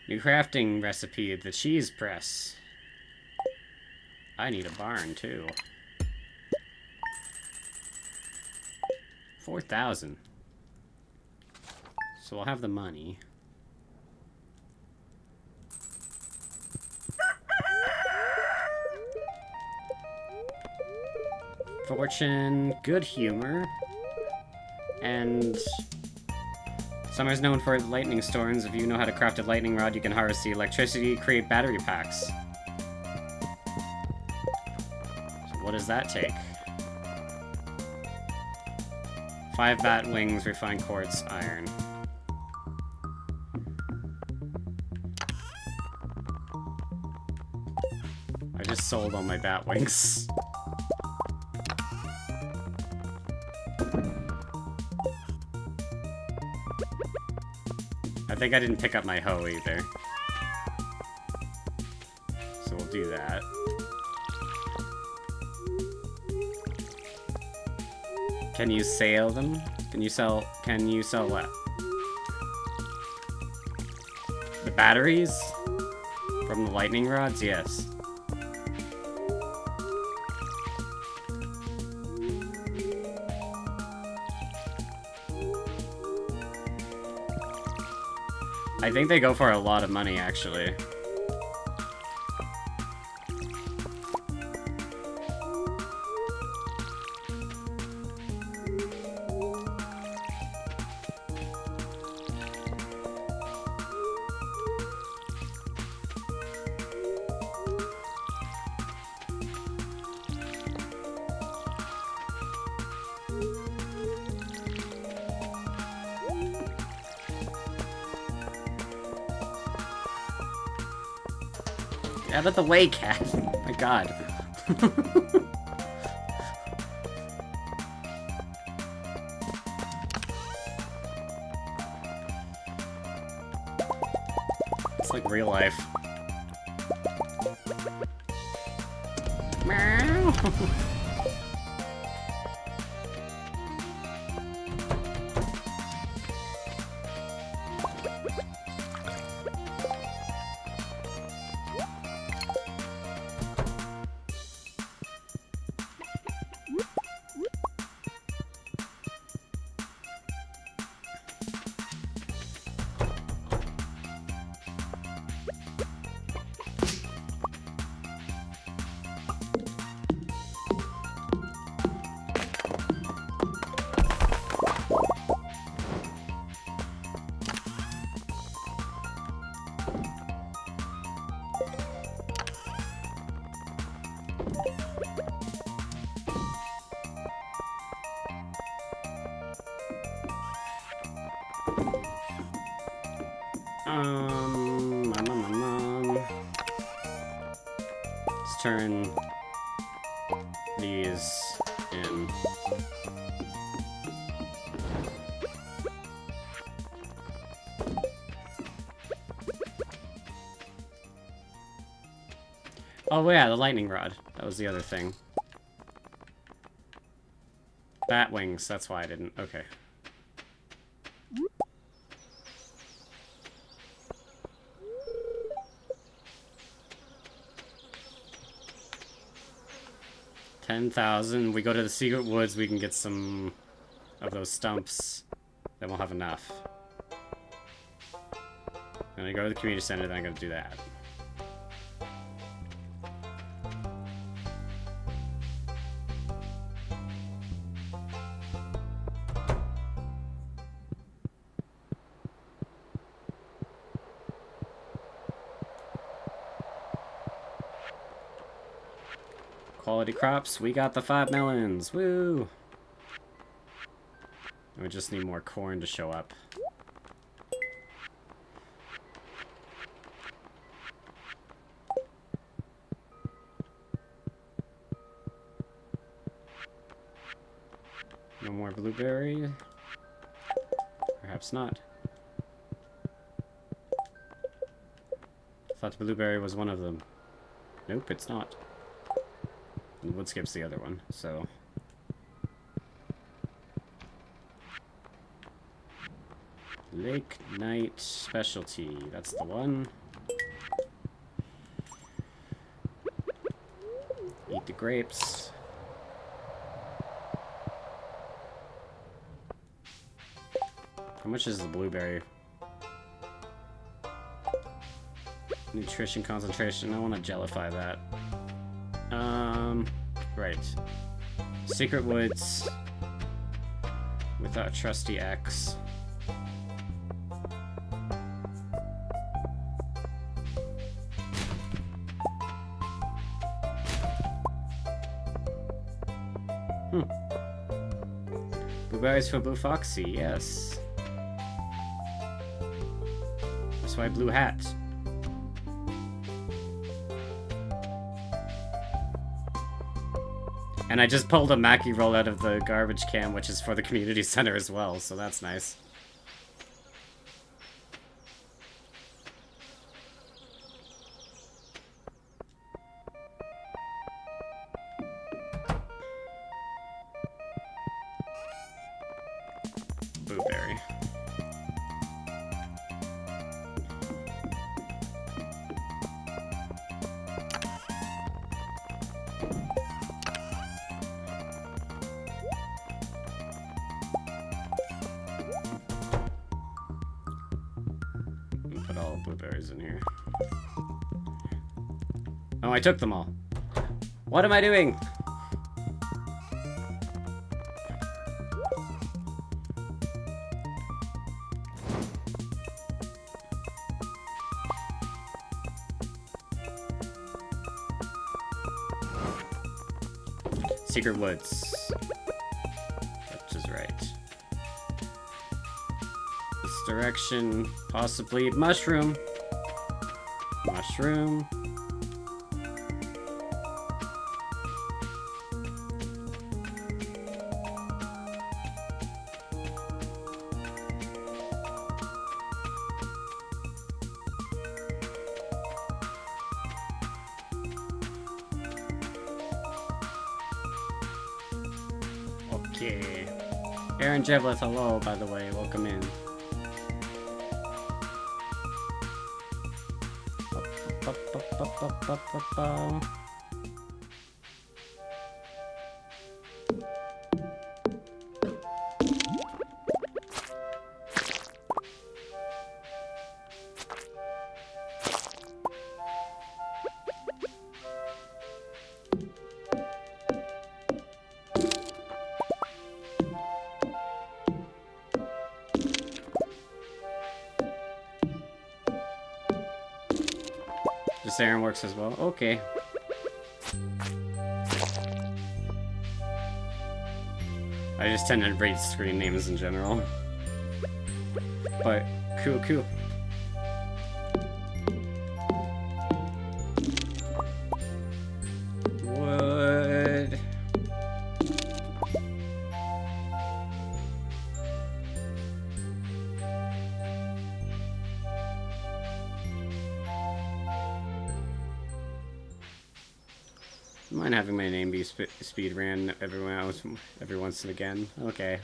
New crafting recipe, the cheese press. I need a barn too. 4,000. So I'll have the money. Fortune, good humor, and summer's known for lightning storms. If you know how to craft a lightning rod, you can harvest the electricity, create battery packs. So what does that take? 5 bat wings, refined quartz, iron. I just sold all my bat wings. I think I didn't pick up my hoe either. So we'll do that. Can you sell them? Can you sell what? The batteries? From the lightning rods? Yes. I think they go for a lot of money, actually. Out of the way, cat. Oh my god. It's like real life. Meow. Let's turn these in. Oh yeah, the lightning rod. That was the other thing. Bat wings, that's why I didn't. Okay. 10,000. We go to the secret woods, we can get some of those stumps. Then we'll have enough. I'm gonna go to the community center, then I'm gonna do that. Quality crops, we got the 5 melons, woo! We just need more corn to show up. No more blueberry? Perhaps not. Thought blueberry was one of them. Nope, it's not. And wood skip's the other one, so... Lake Night Specialty, that's the one. Eat the grapes. How much is the blueberry? Nutrition concentration, I want to gellify that. Right. Secret Woods. Without Trusty X. Blueberries for Blue Foxy, yes. That's why blue hat. And I just pulled a Mackie roll out of the garbage can, which is for the community center as well, so that's nice. Blueberry. Put all the blueberries in here. Oh, I took them all. What am I doing? Secret Woods. Which is right. This direction, possibly mushroom. Mushroom. Okay. Aaron Jevlith, hello, by the way. Welcome in. This Aaron works as well. Okay. I just tend to read screen names in general. But cool, cool. Wood. Mind having my name be speed ran every once and again. Okay.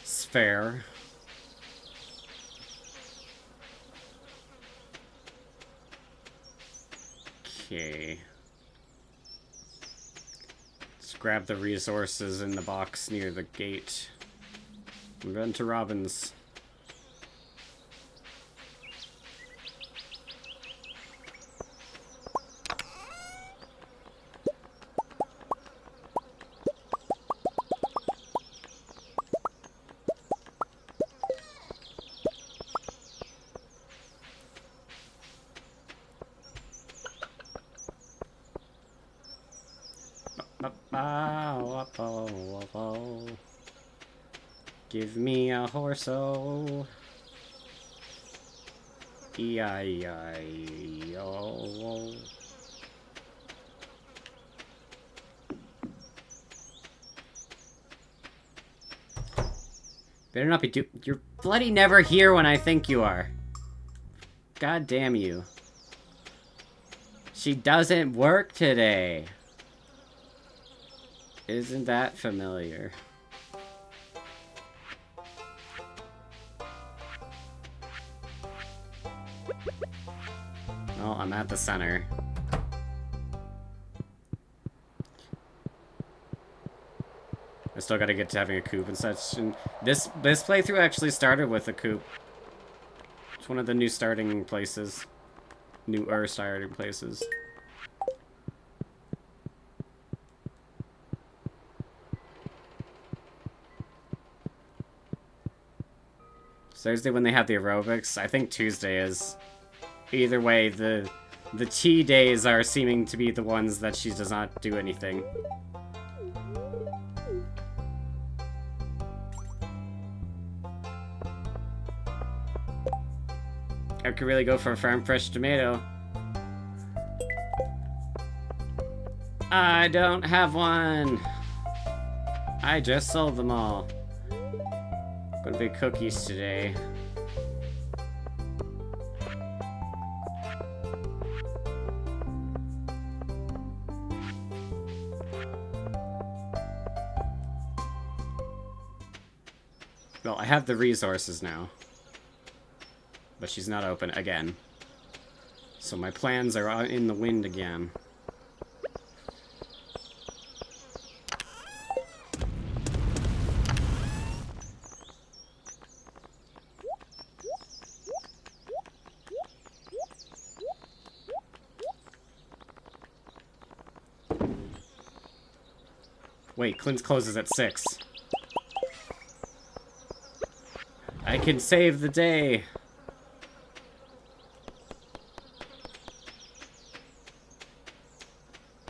It's fair. Okay. grab the resources in the box near the gate. I'm going to Robin's. Give me a horse-o. E-I-E-I-O. Better not be you're bloody never here when I think you are. God damn you. She doesn't work today. Isn't that familiar? Well, I'm at the center. I still gotta get to having a coop and such. And this playthrough actually started with a coop. It's one of the new starting places. Newer starting places. Thursday when they have the aerobics. I think Tuesday is. Either way, the tea days are seeming to be the ones that she does not do anything. I could really go for a farm fresh tomato. I don't have one. I just sold them all. Gonna be cookies today. Well, I have the resources now. But she's not open again. So my plans are in the wind again. Wait, Clint's closes at 6. I can save the day.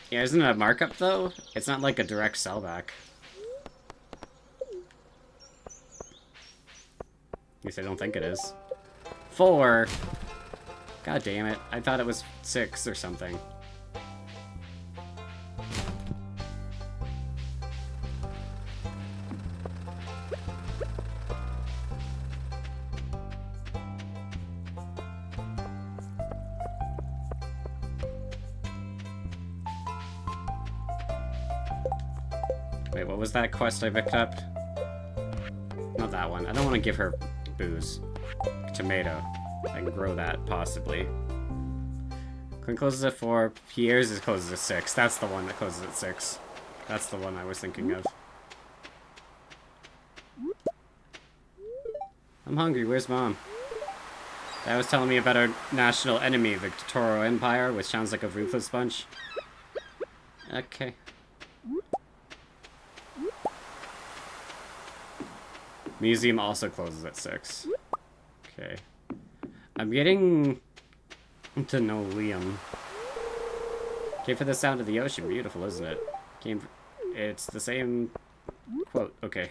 Yeah, isn't it a markup, though? It's not like a direct sellback. At least I don't think it is. 4! God damn it. I thought it was 6 or something. Wait, what was that quest I picked up? Not that one. I don't want to give her booze. Tomato. I can grow that, possibly. Clint closes at 4. Pierre's closes at 6. That's the one that closes at 6. That's the one I was thinking of. I'm hungry. Where's Mom? That was telling me about our national enemy, the Toro Empire, which sounds like a ruthless bunch. Okay. Museum also closes at 6. Okay. I'm getting to know Liam. Came for the sound of the ocean. Beautiful, isn't it? It's the same quote. Okay.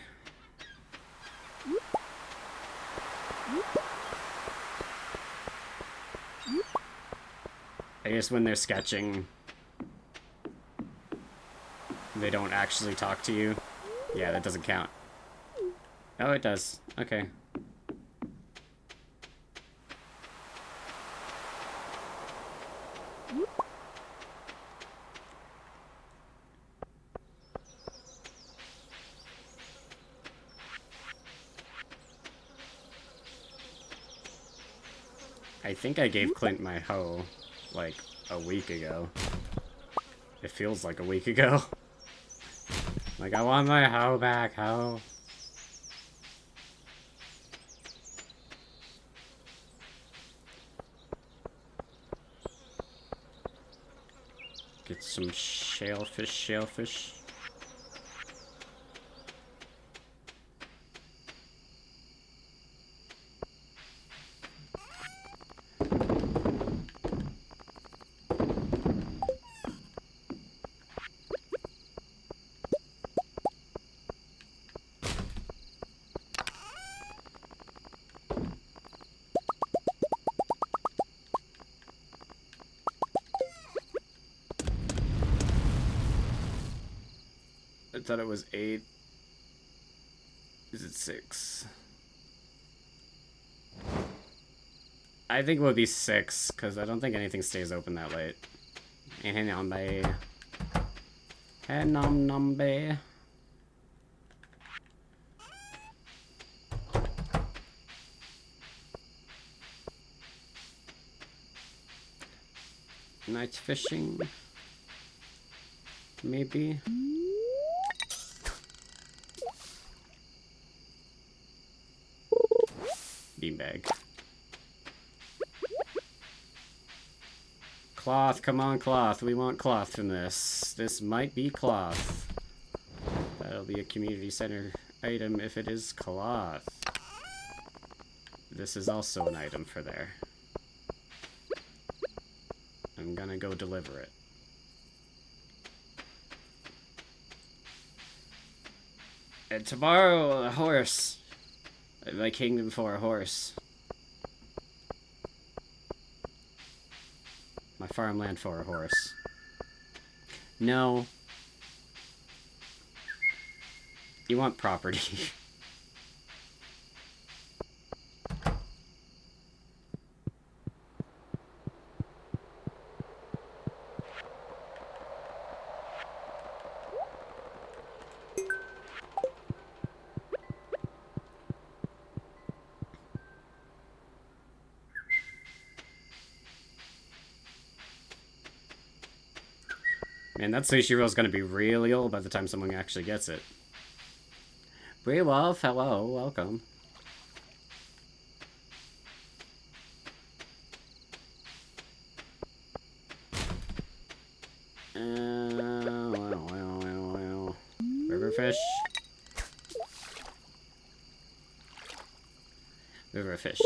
I guess when they're sketching, they don't actually talk to you. Yeah, that doesn't count. Oh, it does. Okay. I think I gave Clint my hoe, like, a week ago. It feels like a week ago. Like, I want my hoe back, hoe. Get some shellfish. I thought it was 8. Is it 6? I think it would be 6, because I don't think anything stays open that late. Hey, nombe. Hey, nombe. Night fishing. Maybe. Beanbag. Cloth, come on, cloth. We want cloth from this. This might be cloth. That'll be a community center item if it is cloth. This is also an item for there. I'm gonna go deliver it. And tomorrow, a horse. My kingdom for a horse. My farmland for a horse. No. You want property. Man, that sushi roll is going to be really old by the time someone actually gets it. Bree Wolf, hello, welcome. Riverfish. Riverfish.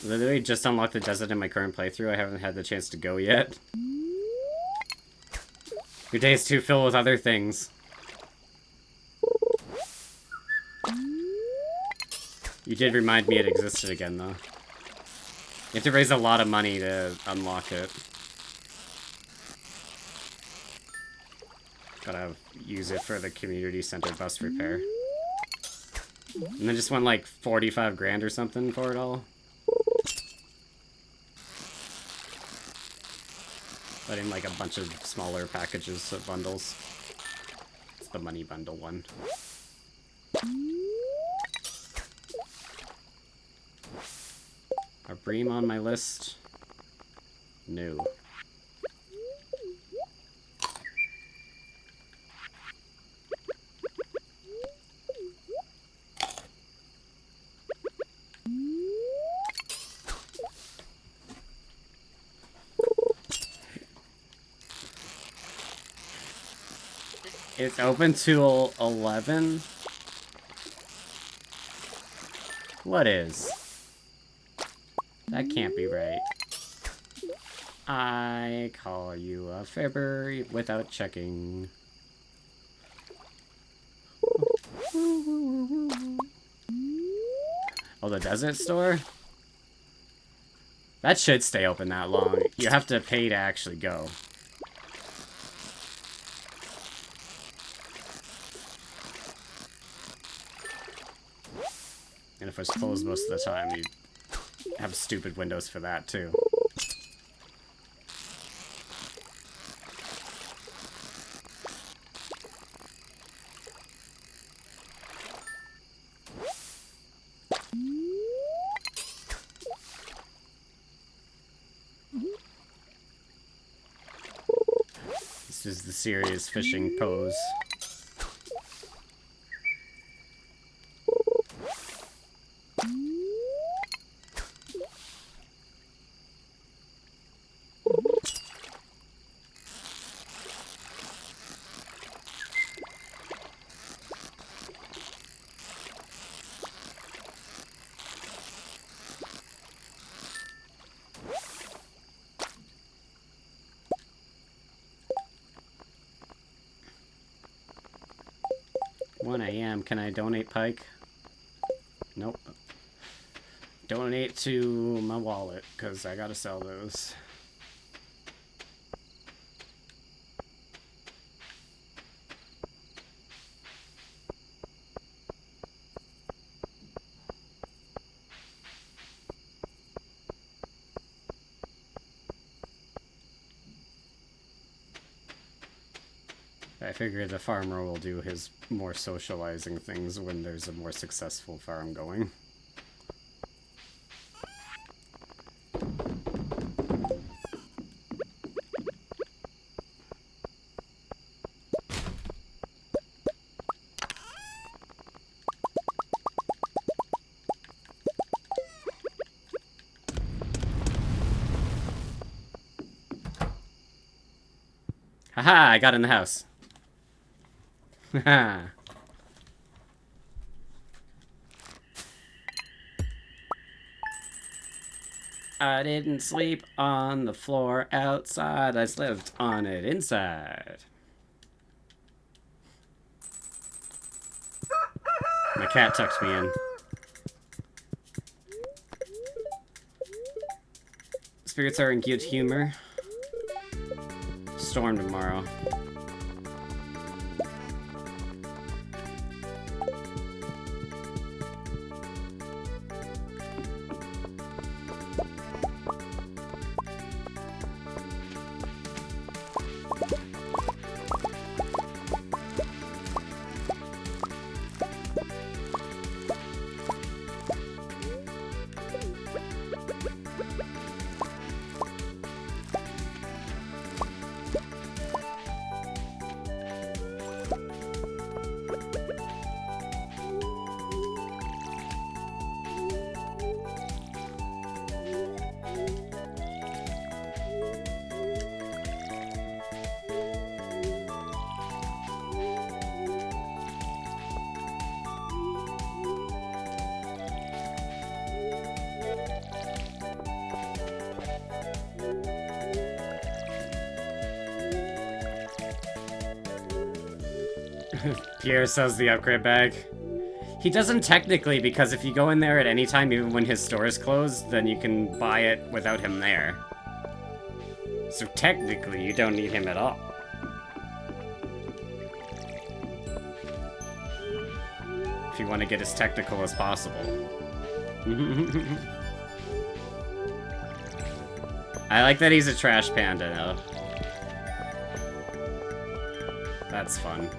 Literally just unlocked the desert in my current playthrough. I haven't had the chance to go yet. Your day is too filled with other things. You did remind me it existed again, though. You have to raise a lot of money to unlock it. Gotta use it for the community center bus repair. And then just went like 45 grand or something for it all. But in like a bunch of smaller packages of bundles. It's the money bundle one. Are bream on my list? No. It's open till 11? What is? That can't be right. I call you a fibber without checking. Oh, the desert store? That should stay open that long. You have to pay to actually go. And if it's closed most of the time, you have stupid windows for that, too. This is the serious fishing pose. Can I donate pike? Nope. Donate to my wallet, because I gotta sell those. I figure the farmer will do his more socializing things when there's a more successful farm going. Haha, I got in the house. Haha. I didn't sleep on the floor outside. I slept on it inside. My cat tucked me in. Spirits are in good humor. Storm tomorrow. Pierre sells the upgrade bag. He doesn't technically, because if you go in there at any time, even when his store is closed, then you can buy it without him there. So technically, you don't need him at all. If you want to get as technical as possible. I like that he's a trash panda, though. That's fun.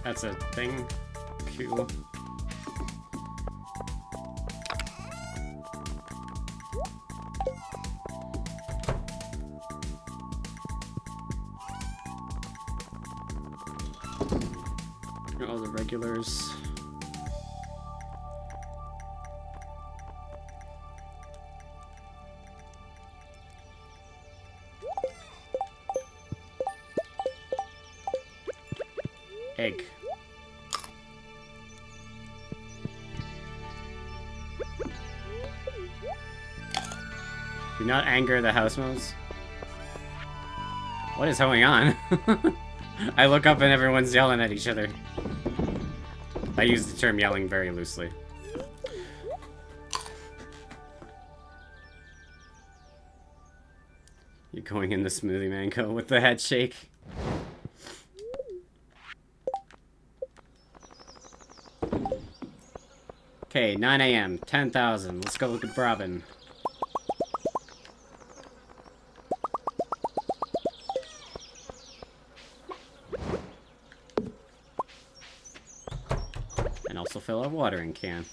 That's a thing. Cool. All the regulars. Egg. Do not anger the house mouse. What is going on? I look up and everyone's yelling at each other. I use the term yelling very loosely. You're going in the smoothie mango with the head shake. Okay, 9 a.m. 10,000. Let's go look at Robin. And also fill our watering can.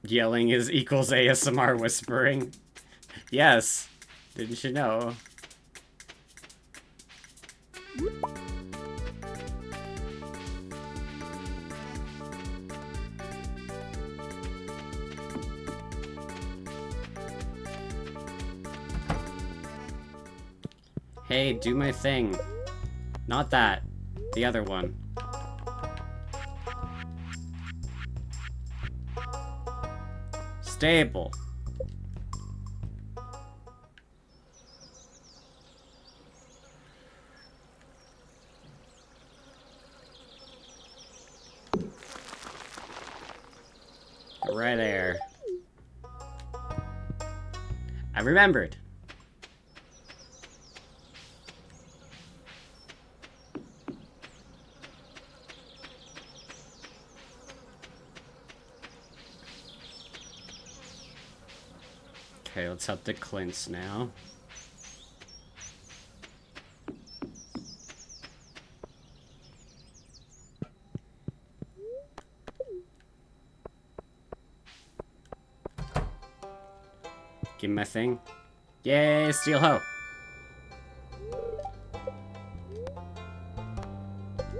Yelling is equals ASMR whispering. Yes. Didn't you know? Hey, do my thing. Not that. The other one. Stable. Right there. I remembered. Okay, let's up to Clint's now. Give me my thing. Yay, steel hoe.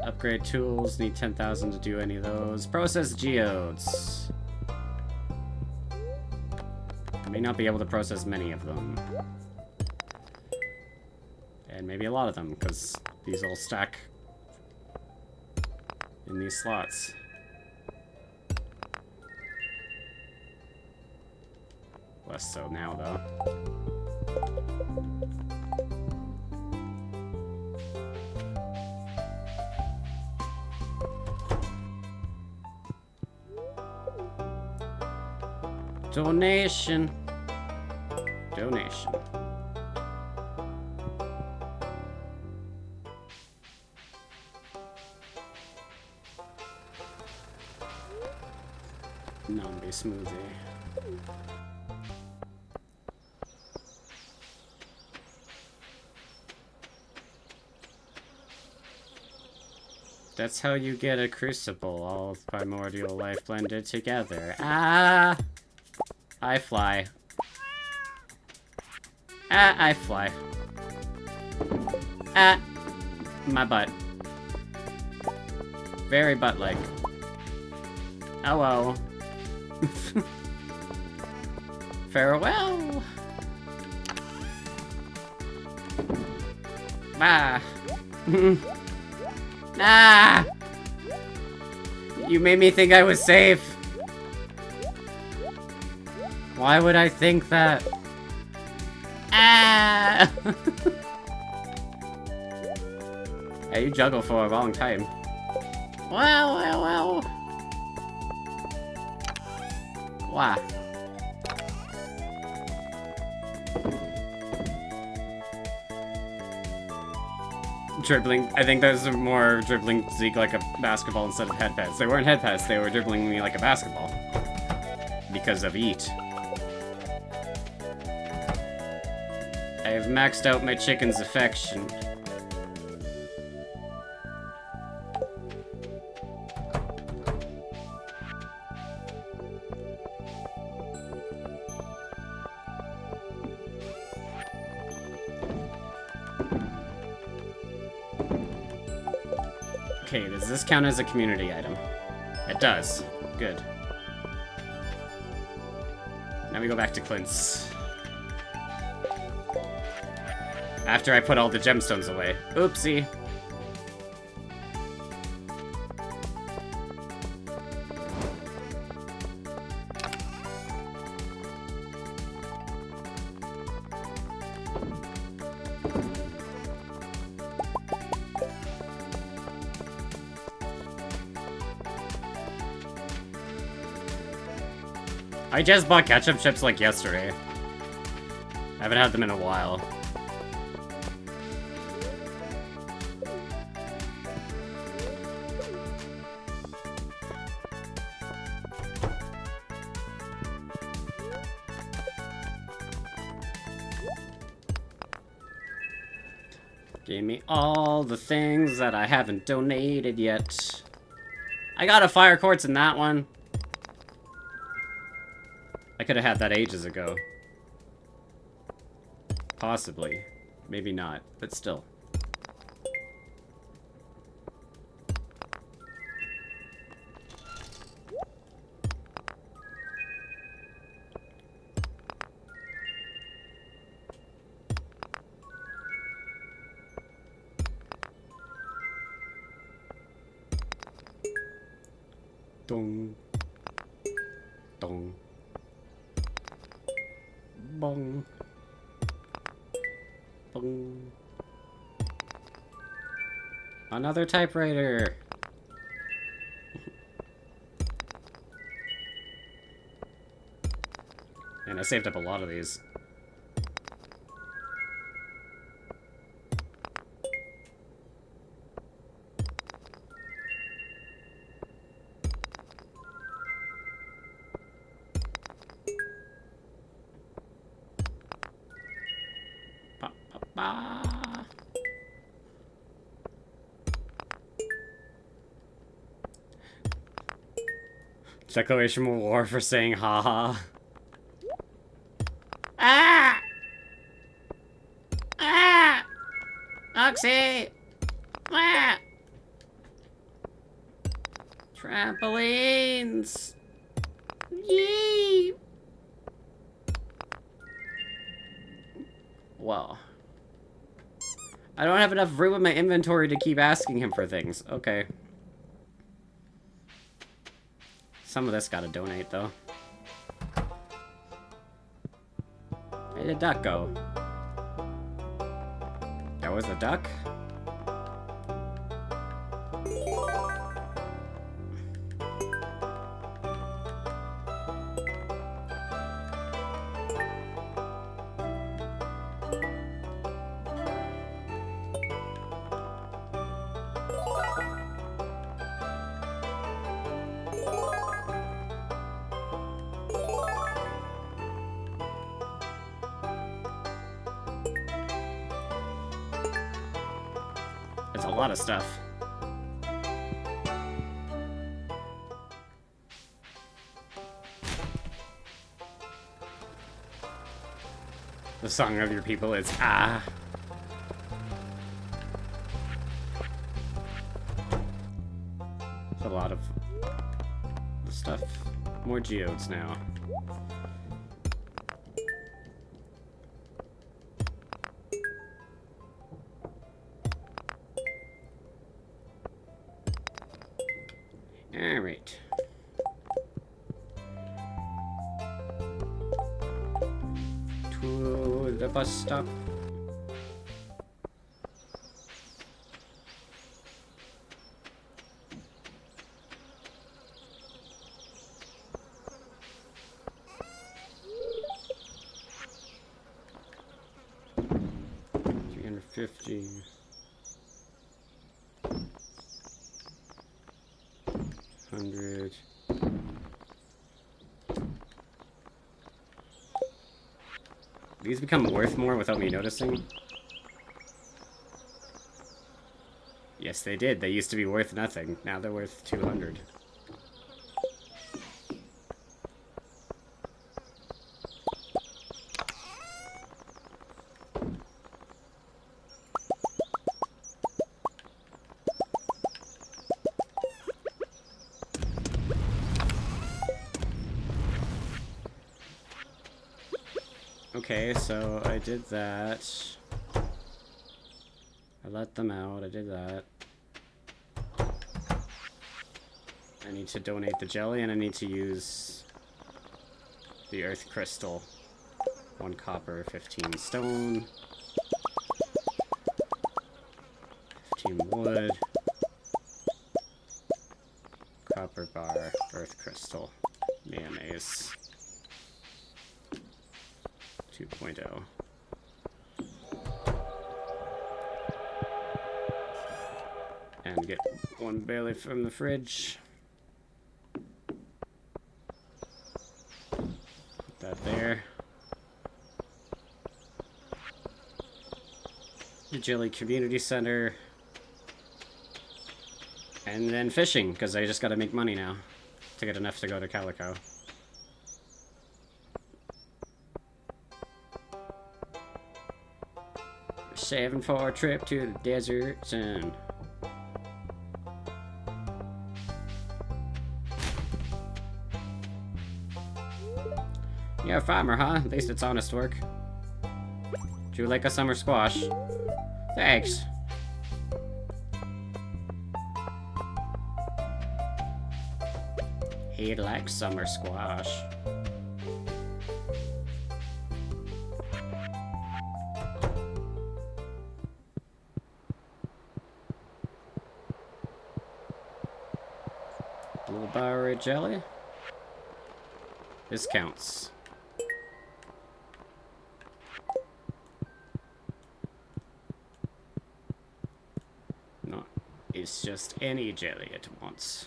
Upgrade tools, need 10,000 to do any of those. Process geodes. May not be able to process many of them. And maybe a lot of them, because these all stack in these slots. Less so now, though. Donation. Donation. Nambi smoothie. That's how you get a crucible, all of primordial life blended together. Ah! I fly. Ah, I fly. Ah! My butt. Very butt-like. Oh well. Farewell! Ah! Ah! You made me think I was safe. Why would I think that? Ah! Yeah, you juggle for a long time. Wow, wow, wow. Wow. Dribbling. I think those are more dribbling Zeke like a basketball instead of head pads. They weren't head pads, they were dribbling me like a basketball. Because of eat. I have maxed out my chicken's affection. Okay, does this count as a community item? It does. Good. Now we go back to Clint's. After I put all the gemstones away. Oopsie. I just bought ketchup chips like yesterday. I haven't had them in a while. Give me all the things that I haven't donated yet. I got a fire quartz in that one. I could have had that ages ago. Possibly. Maybe not, but still. Dong. Dong. Bong. Bong. Another typewriter. And I saved up a lot of these. Declaration of war for saying haha. Ah! Ah! Oxy! Ah! Trampolines! Yee! Well. I don't have enough room in my inventory to keep asking him for things. Okay. Some of this gotta donate, though. Where did the duck go? That was the duck? It's a lot of stuff. The song of your people is ah. It's a lot of stuff. More geodes now. Alright. To the bus stop. $350. $100. These become worth more without me noticing? Yes, they did. They used to be worth nothing. Now they're worth 200. Okay, so I did that. I let them out, I did that. I need to donate the jelly and I need to use the earth crystal. 1 copper, 15 stone. 15 wood. Copper bar, earth crystal, mayonnaise. 2.0. And get one barley from the fridge. Put that there. The Jelly Community Center. And then fishing, because I just gotta make money now to get enough to go to Calico. Saving for a trip to the desert soon. You're a farmer, huh? At least it's honest work. Do you like a summer squash? Thanks. He likes summer squash. Blueberry jelly. This counts. No, it's just any jelly at once.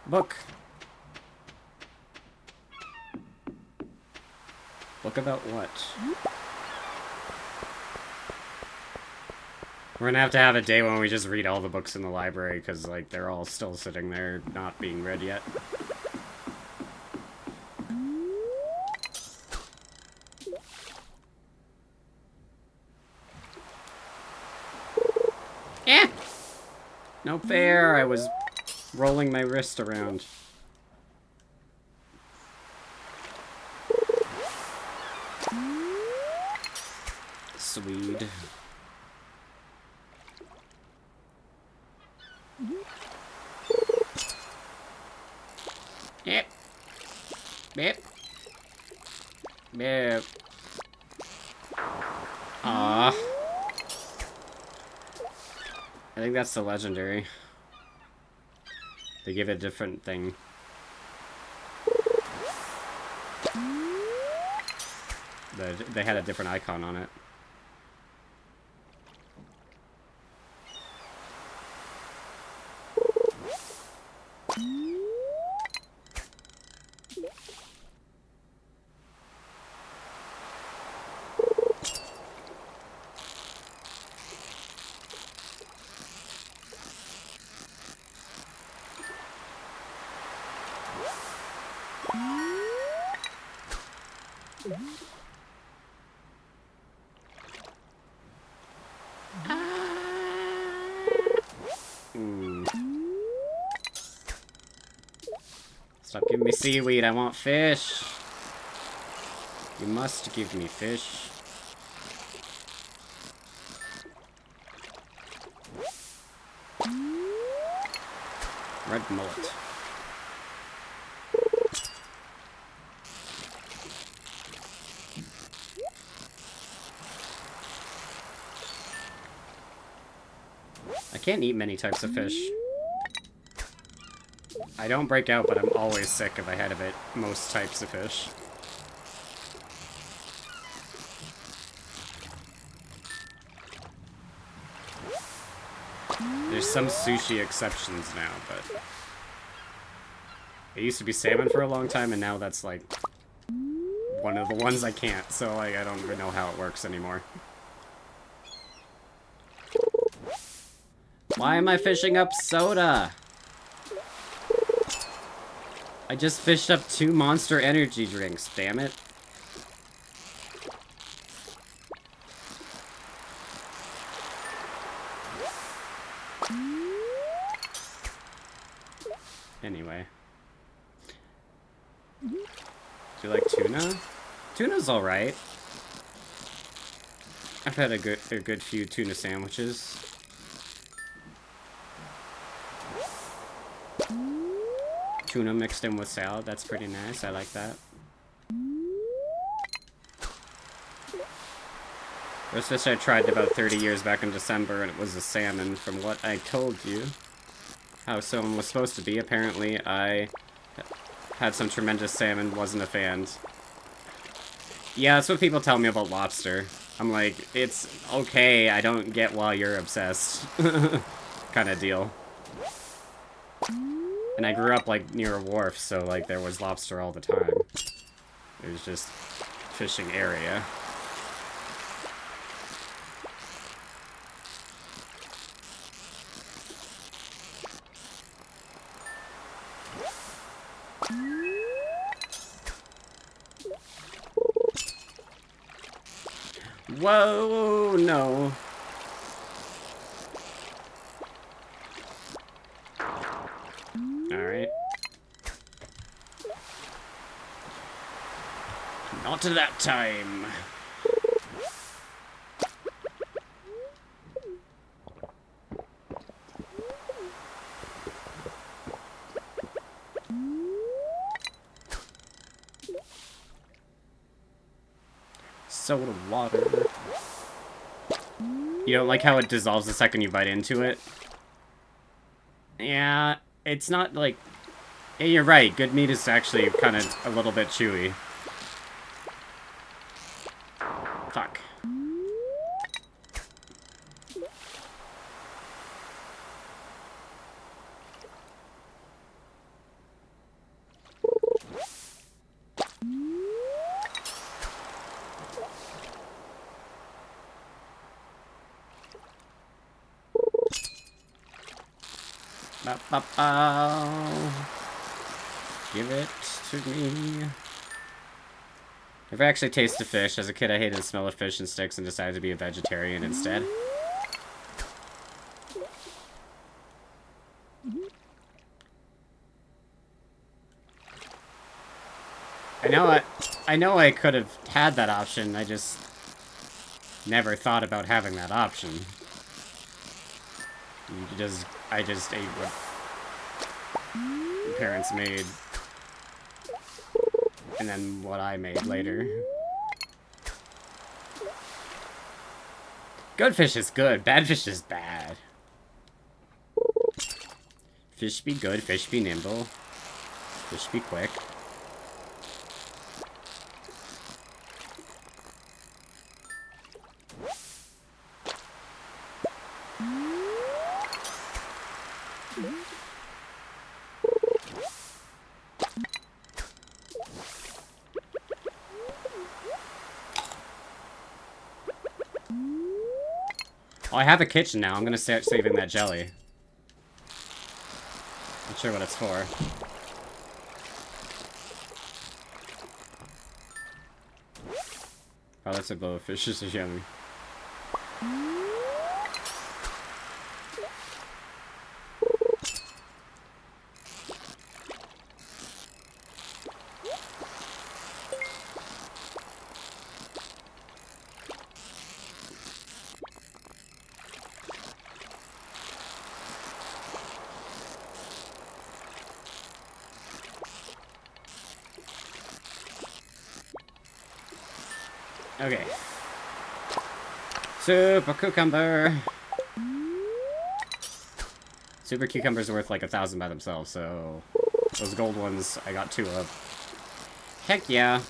Book. Book about what? We're gonna have to have a day when we just read all the books in the library, because, like, they're all still sitting there not being read yet. Eh! No fair, I was rolling my wrist around. Swede. Yep. Yep. Yep. Aww. I think that's the legendary. They give it a different thing. They had a different icon on it. Stop giving me seaweed, I want fish. You must give me fish. Red mullet. I can't eat many types of fish. I don't break out, but I'm always sick if I had of it most types of fish. There's some sushi exceptions now, but it used to be salmon for a long time, and now that's like one of the ones I can't, so like I don't even know how it works anymore. Why am I fishing up soda? I just fished up 2 Monster Energy drinks, damn it. Anyway. Do you like tuna? Tuna's alright. I've had a good few tuna sandwiches. Tuna mixed in with salad, that's pretty nice. I like that. First fish I tried about 30 years back in December, and it was a salmon, from what I told you. How someone was supposed to be. Apparently, I had some tremendous salmon, wasn't a fan. Yeah, that's what people tell me about lobster. I'm like, it's okay, I don't get why you're obsessed. Kind of deal. And I grew up, like, near a wharf, so, like, there was lobster all the time. It was just fishing area. Whoa, no. Alright. Not that time. Soda water. You don't like how it dissolves the second you bite into it? Yeah, it's not like... Yeah, you're right, good meat is actually kind of a little bit chewy. Fuck. Ba-ba-bow. Give it to me. Never actually tasted fish. As a kid, I hated the smell of fish and sticks and decided to be a vegetarian instead. I know I could have had that option. I just never thought about having that option. I just ate what parents made. And then what I made later. Good fish is good, bad fish is bad. Fish be good, fish be nimble. Fish be quick. Oh, I have a kitchen now. I'm gonna start saving that jelly. Not sure what it's for. Oh, that's a bow of fish. This is yummy. Okay. Super cucumber. Super cucumbers are worth like 1,000 by themselves, so those gold ones I got 2 of. Heck yeah.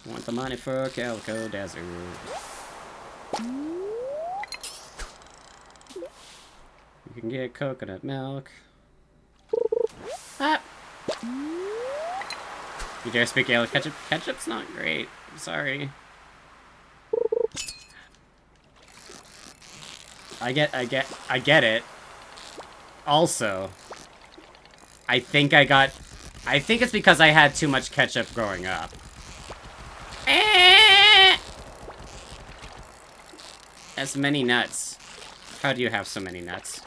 Want the money for Calico Desert. You can get coconut milk. Ah. You dare speak yellow ketchup? Ketchup's not great. I'm sorry. I get it. Also, I think it's because I had too much ketchup growing up. That's many nuts. How do you have so many nuts?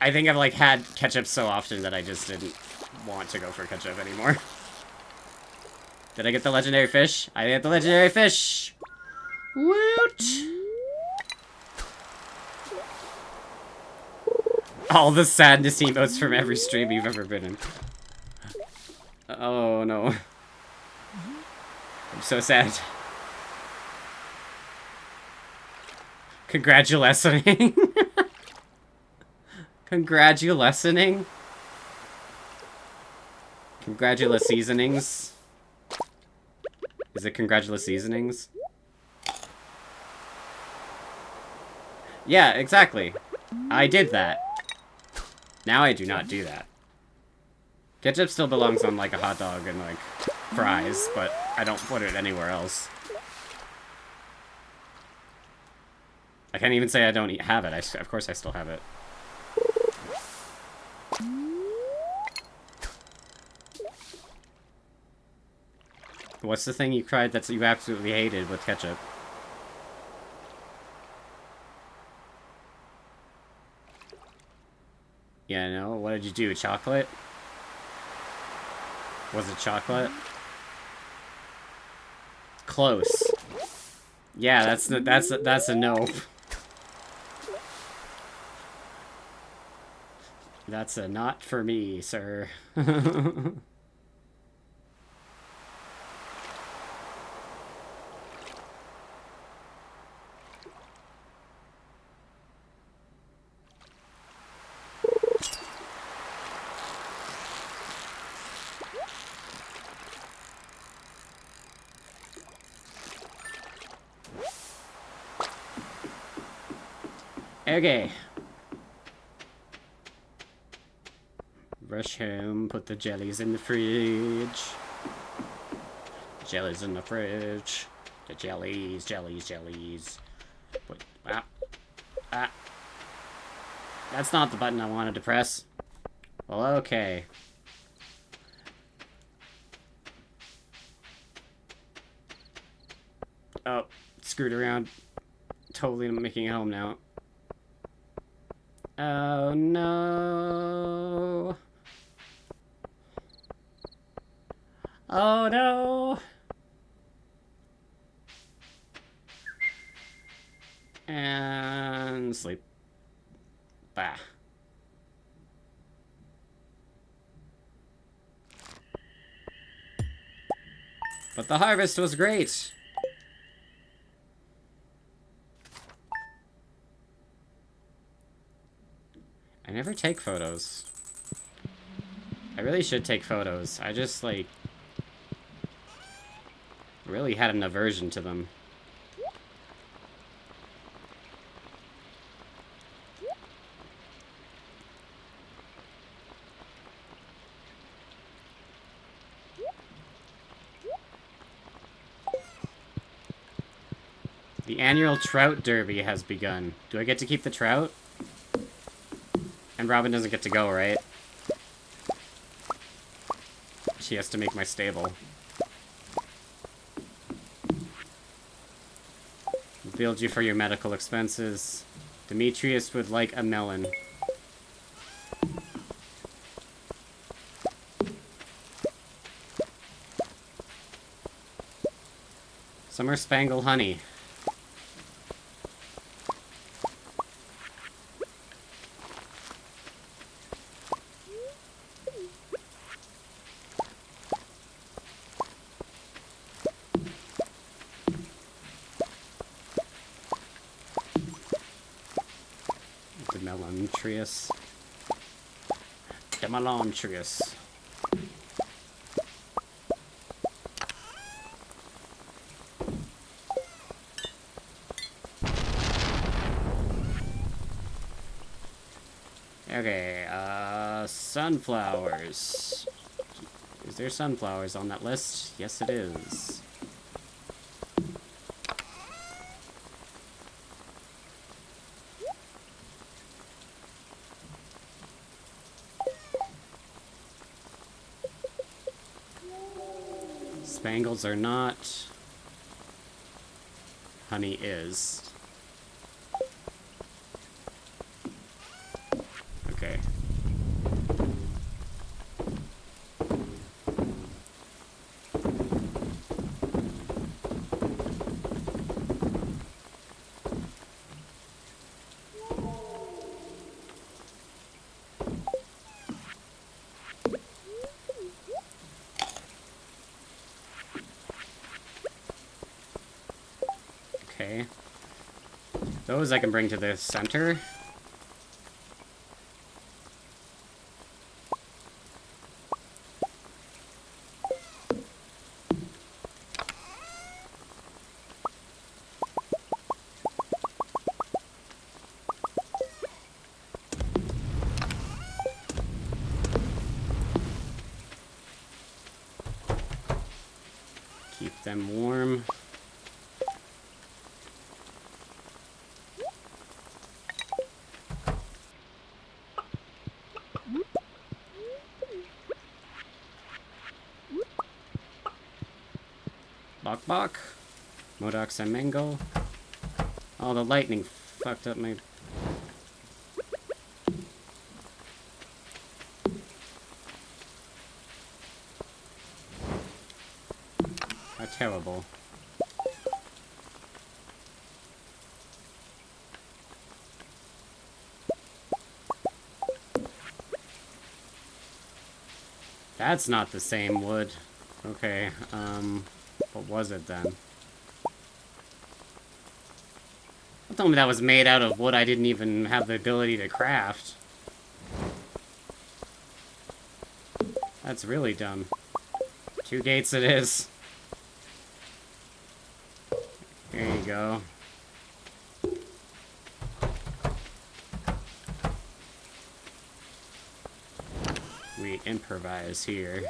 I think I've, like, had ketchup so often that I just didn't want to go for ketchup anymore. Did I get the legendary fish? I get the legendary fish! Woot! All the sadness emotes from every stream you've ever been in. Oh, no. I'm so sad. Congratulationing. Congratulationing. Congratula seasonings. Is it congratula seasonings? Yeah, exactly. I did that. Now I do not do that. Ketchup still belongs on, like, a hot dog and, like, fries, but I don't put it anywhere else. I can't even say I don't have it. Of course I still have it. What's the thing you cried that you absolutely hated with ketchup? Yeah, no. What did you do? Chocolate? Was it chocolate? Close. Yeah, that's a no. That's a not for me, sir. Okay. Rush home, put the jellies in the fridge. Jellies in the fridge. The jellies, jellies, jellies. Put, ah. That's not the button I wanted to press. Well, okay. Oh, screwed around. Totally making it home now. Oh, no. Oh, no. And sleep. Bah. But the harvest was great. I never take photos. I really should take photos. I just, like, really had an aversion to them. The annual trout derby has begun. Do I get to keep the trout? And Robin doesn't get to go, right? She has to make my stable. Build you for your medical expenses. Demetrius would like a melon. Summer Spangle Honey. Demelantrius. Demelantrius. Okay, sunflowers. Is there sunflowers on that list? Yes, it is. Spangles are not. Honey is. Okay. Okay. Those I can bring to the center. Keep them warm. Bok bok. Modox and mango. Oh, the lightning fucked up my... How terrible. That's not the same wood. Okay, what was it then? Don't tell me that was made out of wood I didn't even have the ability to craft. That's really dumb. 2 gates it is. There you go. We improvise here.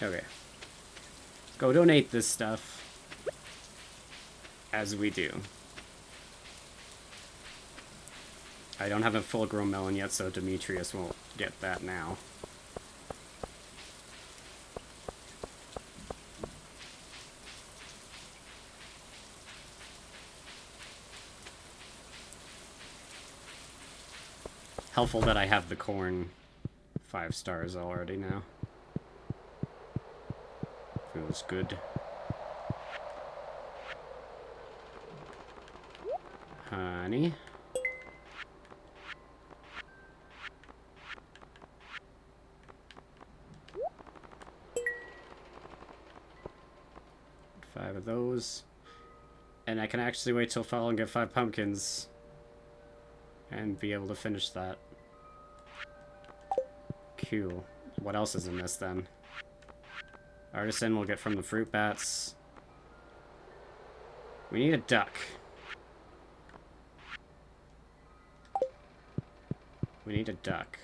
Okay. Go donate this stuff. As we do. I don't have a full-grown melon yet, so Demetrius won't get that now. Helpful that I have the corn 5 stars already now. Feels good. Honey. Five of those. And I can actually wait till fall and get 5 pumpkins. And be able to finish that. Cool. What else is in this then? Artisan we'll get from the fruit bats. We need a duck. We need a duck.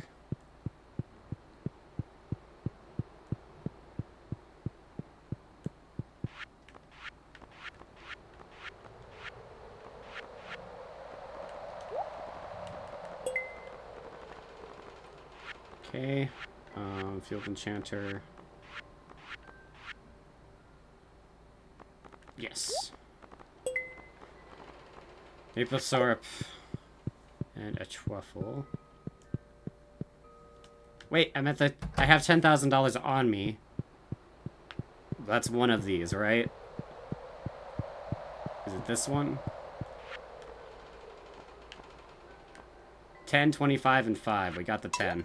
Okay. Field enchanter. Yes. Maple syrup. And a truffle. Wait, I meant that I have $10,000 on me. That's one of these, right? Is it this one? 10, 25, and 5. We got the 10.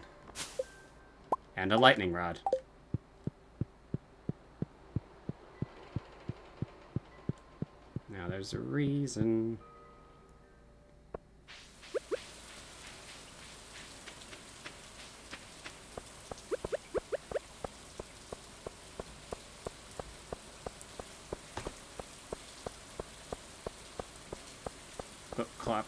And a lightning rod. Now there's a reason. Clap.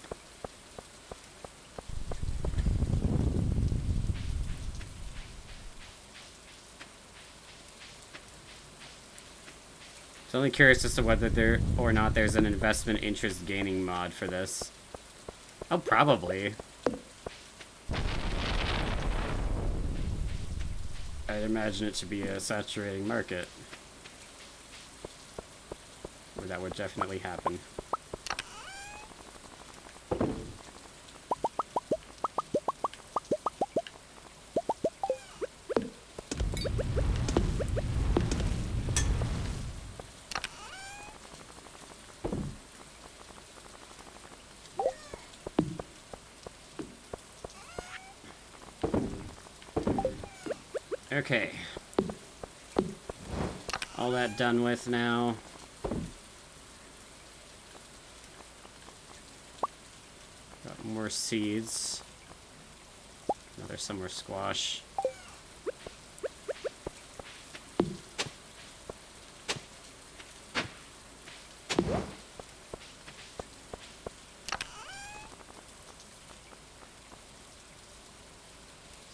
So I'm only curious as to whether there or not there's an investment interest gaining mod for this. Oh, probably. I'd imagine it to be a saturating market. Where that would definitely happen. Okay. All that done with now. Got more seeds. Now there's some more squash.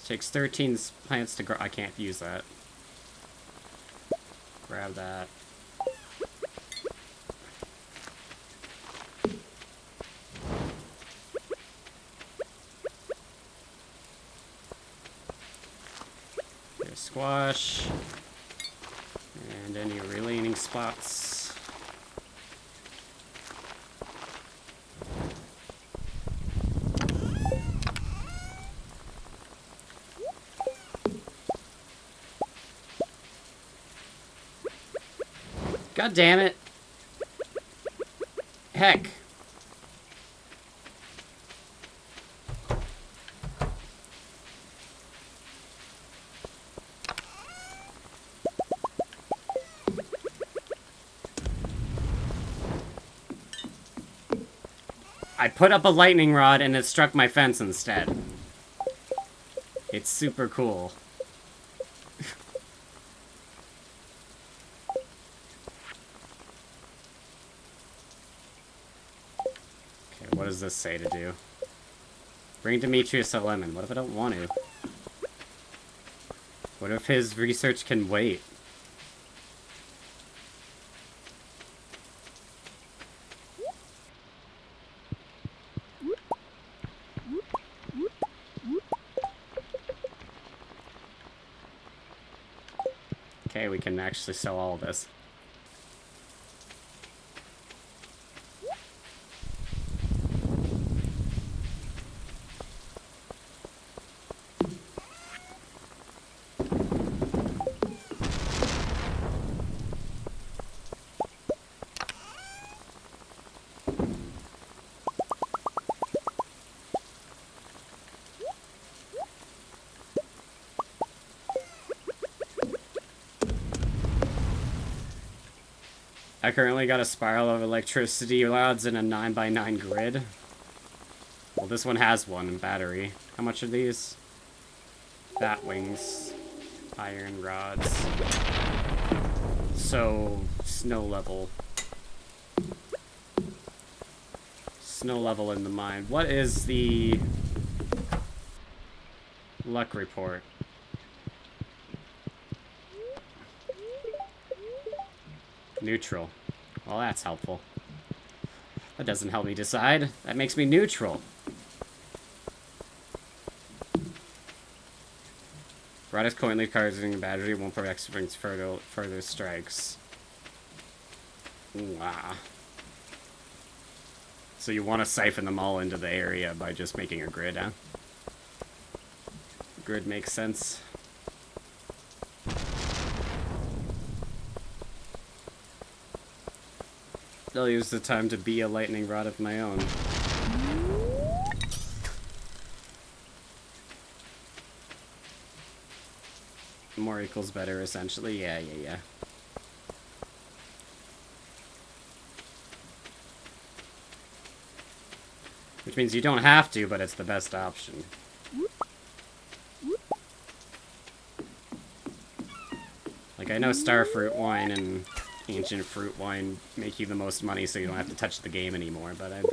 Takes 13 plants to grow. I can't use that. Grab that. There's squash. And any remaining spots. God damn it. Heck. I put up a lightning rod and it struck my fence instead. It's super cool. What does this say to do? Bring Demetrius a lemon. What if I don't want to? What if his research can wait? Okay, we can actually sell all of this. I currently got a spiral of electricity rods in a 9x9 grid. Well, this one has one in battery. How much are these? Bat wings. Iron rods. So, snow level. Snow level in the mine. What is the luck report? Neutral. Well, that's helpful. That doesn't help me decide. That makes me neutral. Brightest coin leaf cards in battery won't protect against further strikes. Wow. So you want to siphon them all into the area by just making a grid, huh? Grid makes sense. I'll use the time to be a lightning rod of my own. More equals better, essentially. Yeah. Which means you don't have to, but it's the best option. Like, I know Starfruit wine and Ancient Fruit wine make you the most money, so you don't have to touch the game anymore, but I'm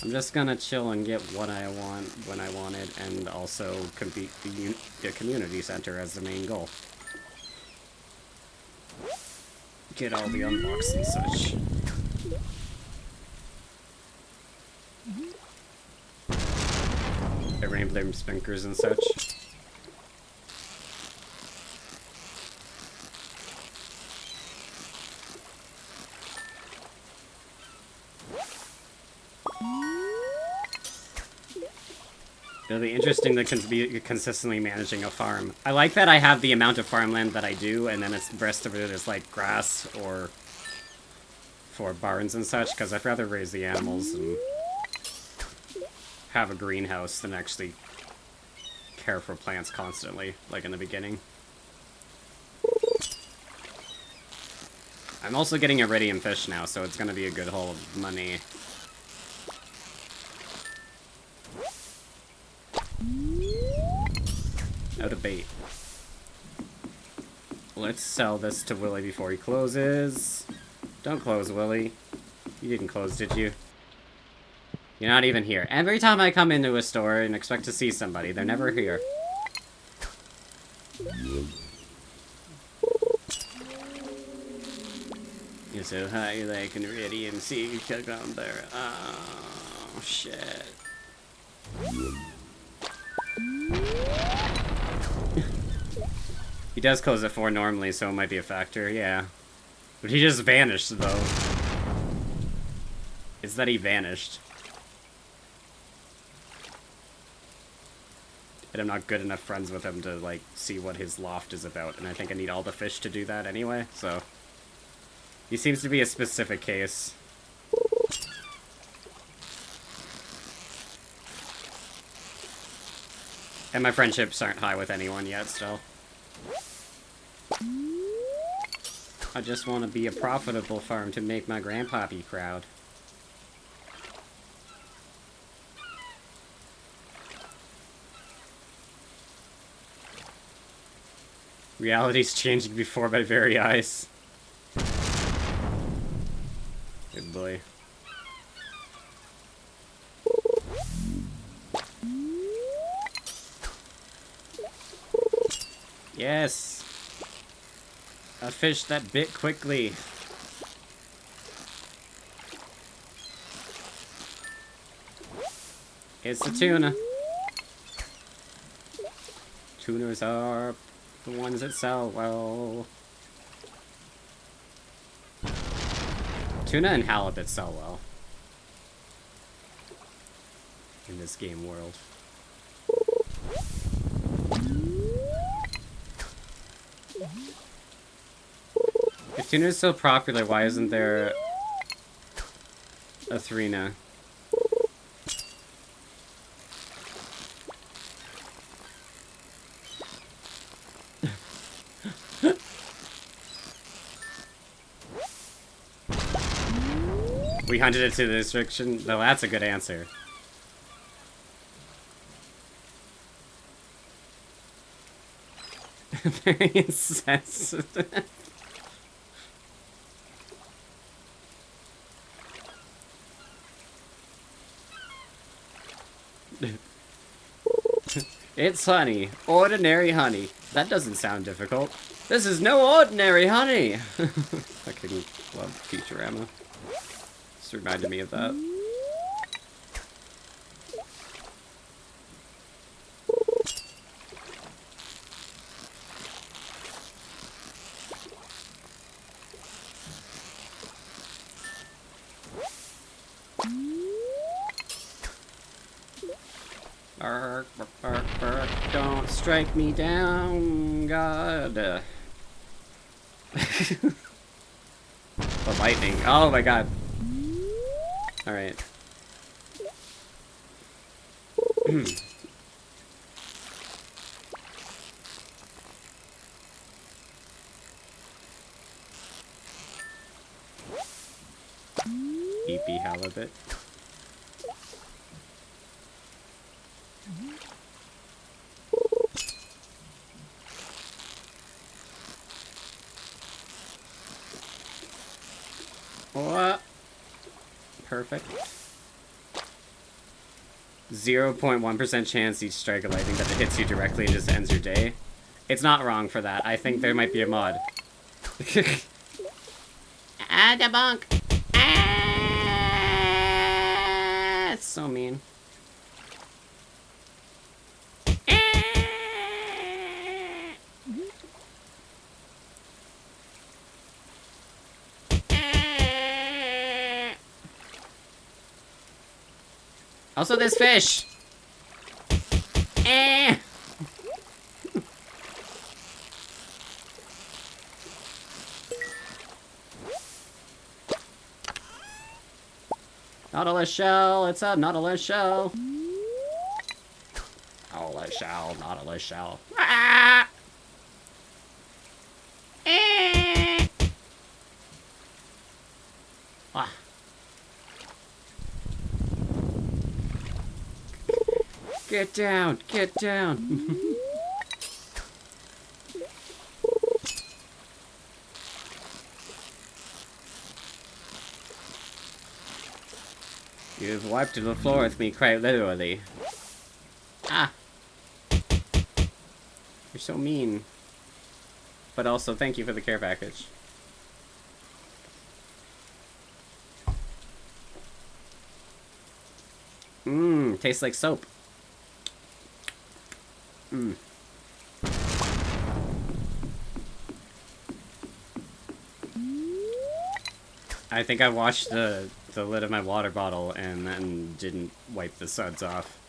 just gonna chill and get what I want when I want it, and also complete the community center as the main goal. Get all the unlocks and such. The rainbow spinkers and such. It'll be interesting to be consistently managing a farm. I like that I have the amount of farmland that I do, and then the rest of it is like grass or for barns and such, because I'd rather raise the animals and have a greenhouse than actually care for plants constantly, like in the beginning. I'm also getting iridium fish now, so it's gonna be a good haul of money. Out of bait. Let's sell this to Willy before he closes. Don't close, Willy. You didn't close, did you? You're not even here. Every time I come into a store and expect to see somebody, they're never here. You're so high like an iridium sea chuck on there. Oh, shit. He does close at 4 normally, so it might be a factor, yeah. But he just vanished, though. It's that he vanished. And I'm not good enough friends with him to, like, see what his loft is about. And I think I need all the fish to do that anyway, so... He seems to be a specific case. And my friendships aren't high with anyone yet, still. I just want to be a profitable farm to make my grandpappy proud. Reality's changing before my very eyes. Good boy. Yes! A fish that bit quickly. It's a tuna. Tuners are the ones that sell well. Tuna and halibut sell well. In this game world. If tuna is so popular, why isn't there a Thrina? We hunted it to the restriction? No, that's a good answer. Very insensitive. It's honey. Ordinary honey. That doesn't sound difficult. This is no ordinary honey! Fucking love Futurama. Just reminded me of that. Bark, bark, bark, bark. Don't strike me down, God. The lightning. Oh my god. Alright. EP halibut. What? Perfect. 0.1% chance each strike of lightning that it hits you directly and just ends your day. It's not wrong for that. I think there might be a mod. Ah, debunk! Ah, it's so mean. Also, this fish! Eh! Nautilus shell, it's a Nautilus shell. Nautilus shell, Nautilus shell. Ah! Eh! Ah. Get down! Get down! You've wiped the floor with me quite literally. Ah! You're so mean. But also, thank you for the care package. Mmm, tastes like soap. Mmm. I think I washed the lid of my water bottle and then didn't wipe the suds off.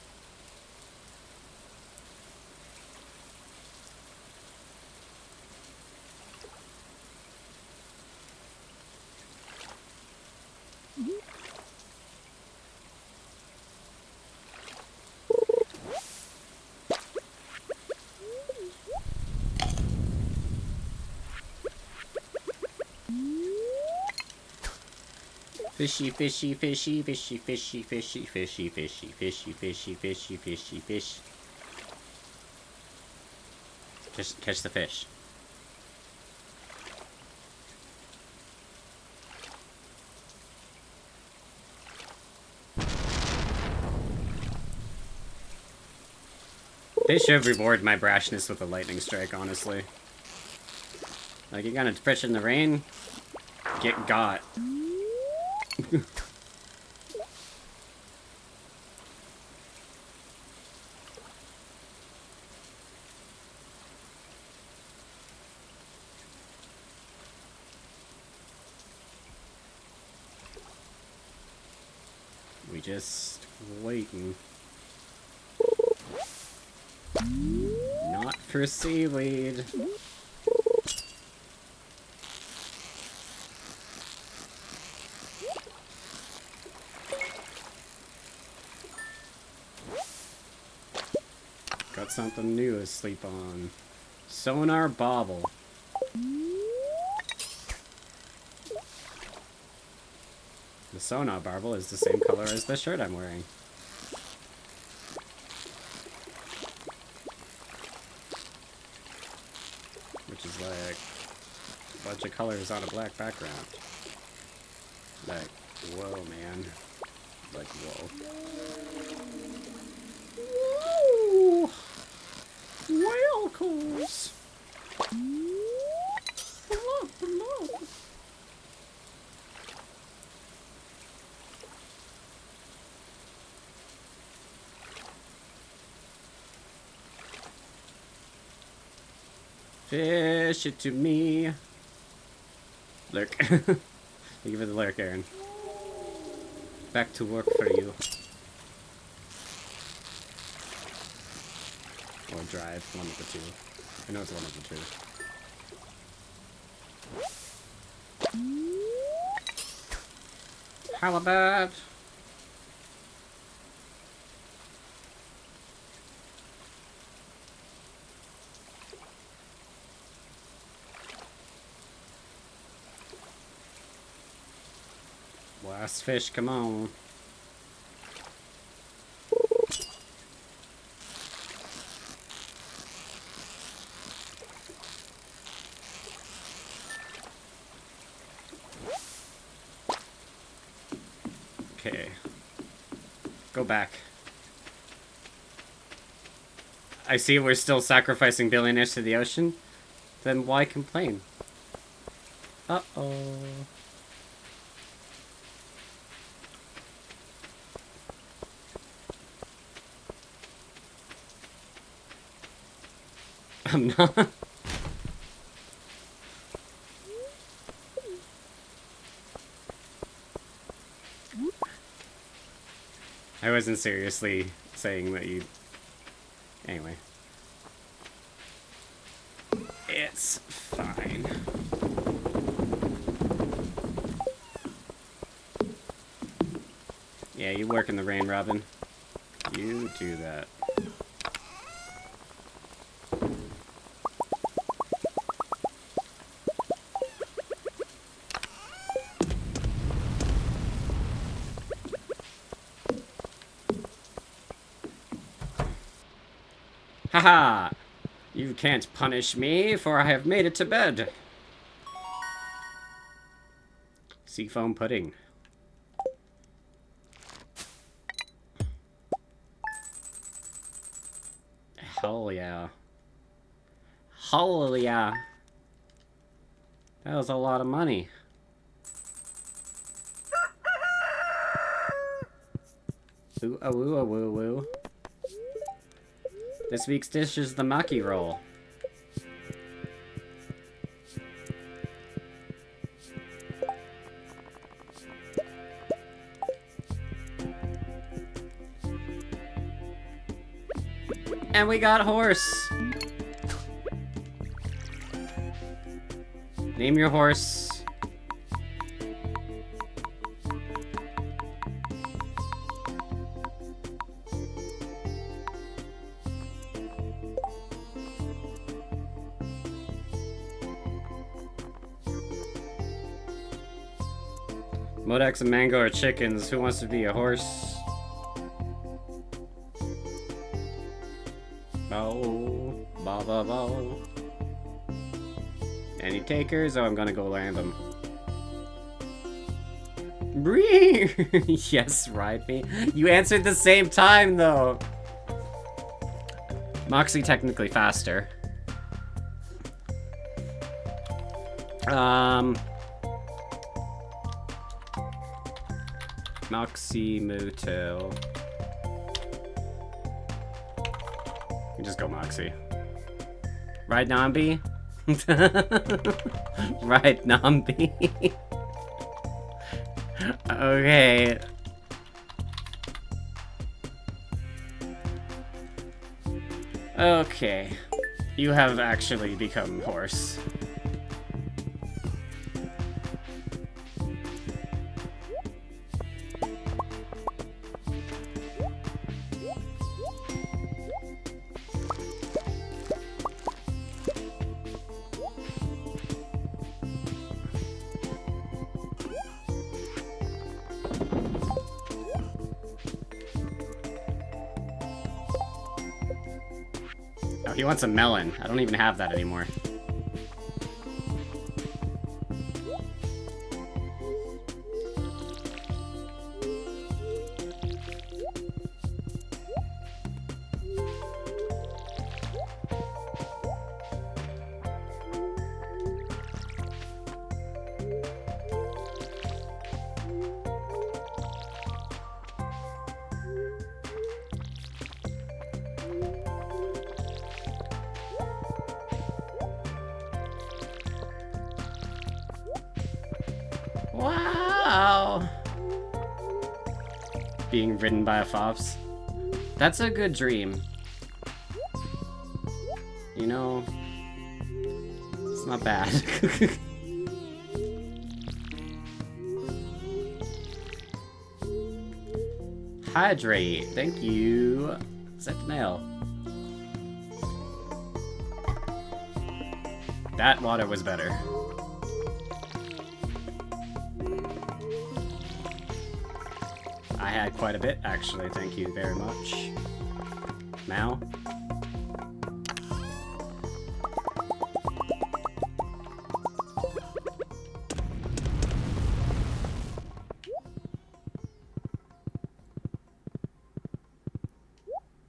Fishy, fishy, fishy, fishy, fishy, fishy, fishy, fishy, fishy, fishy, fishy, fishy, fish. Just catch the fish. They should reward my brashness with a lightning strike, honestly. Like, you're gonna fish in the rain? Get got. We just waiting. Not for seaweed. Got something new to sleep on. Sonar bauble. The sonar bauble is the same color as the shirt I'm wearing. Which is like a bunch of colors on a black background. Like, whoa, man. Like, whoa. Whoa! Whalecores! Hello, hello! Fish it to me. Lurk. Thank you for the lurk, Aaron. Back to work for you. Or drive, one of the two. I know it's one of the two. Halibut! Last fish, come on. Okay. Go back. I see we're still sacrificing billionaires to the ocean. Then why complain? Uh-oh. I'm not. I wasn't seriously saying that you... Anyway. It's fine. Yeah, you work in the rain, Robin. You do that. Haha! You can't punish me, for I have made it to bed. Seafoam pudding. Hell yeah. Hell yeah. That was a lot of money. Ooh, oh, ooh, oh, woo, woo. This week's dish is the maki roll. And we got horse. Name your horse. Modex and Mango are chickens. Who wants to be a horse? Bow, ba ba bow. Any takers? Oh, I'm gonna go land them. Bree! Yes, ride me. You answered the same time, though. Moxie technically faster. Moxie Motel. You just go Moxie. Ride Nambi? Ride Nambi. Okay. Okay. You have actually become horse. He wants a melon. I don't even have that anymore. Wow! Being ridden by a fox. That's a good dream. You know, it's not bad. Hydrate, thank you. Second nail. That water was better. I had quite a bit, actually. Thank you very much. Mal?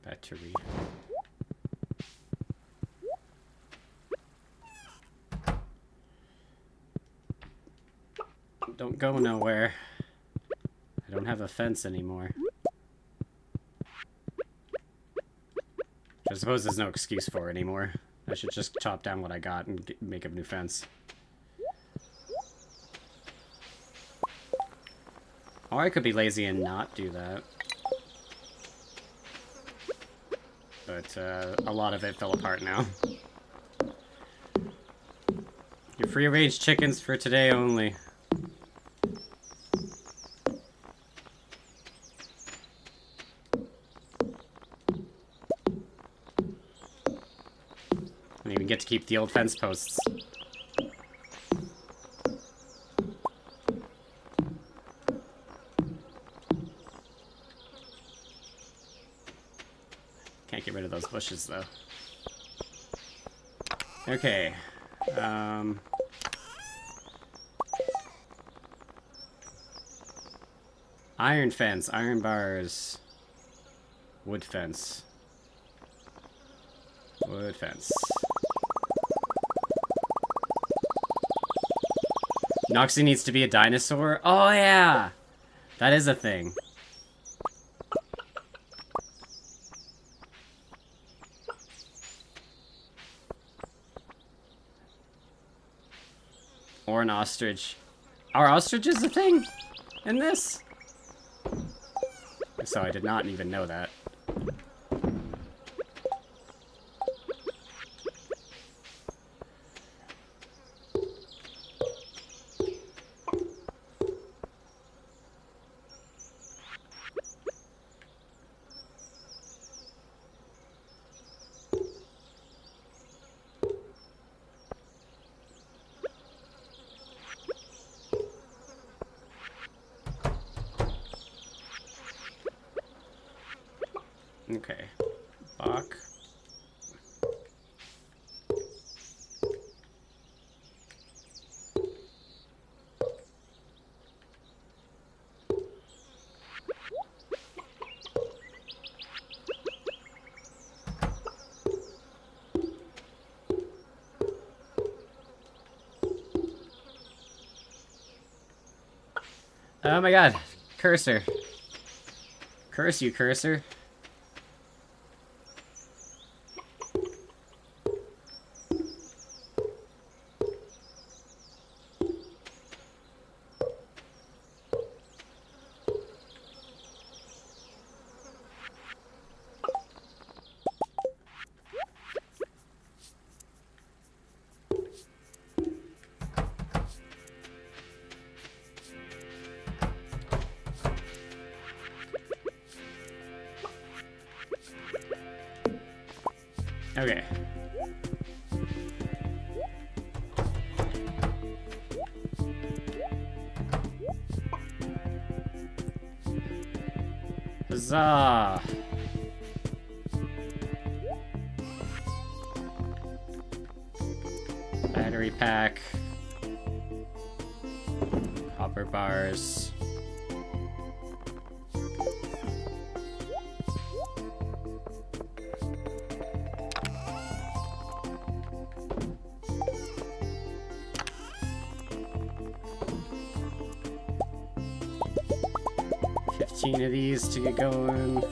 Battery. Don't go nowhere. I don't have a fence anymore. Which I suppose there's no excuse for anymore. I should just chop down what I got and make a new fence. Or I could be lazy and not do that. But a lot of it fell apart now. Your free-range chickens for today only. I even get to keep the old fence posts. Can't get rid of those bushes, though. Okay. Iron fence, iron bars, wood fence. Wood fence. Noxie needs to be a dinosaur? Oh, yeah! That is a thing. Or an ostrich. Are ostriches a thing in this? So I did not even know that. Okay. Bach. Oh my god. Cursor. Curse you, cursor. Okay. Huzzah! Battery pack. Copper bars. Of these to get going.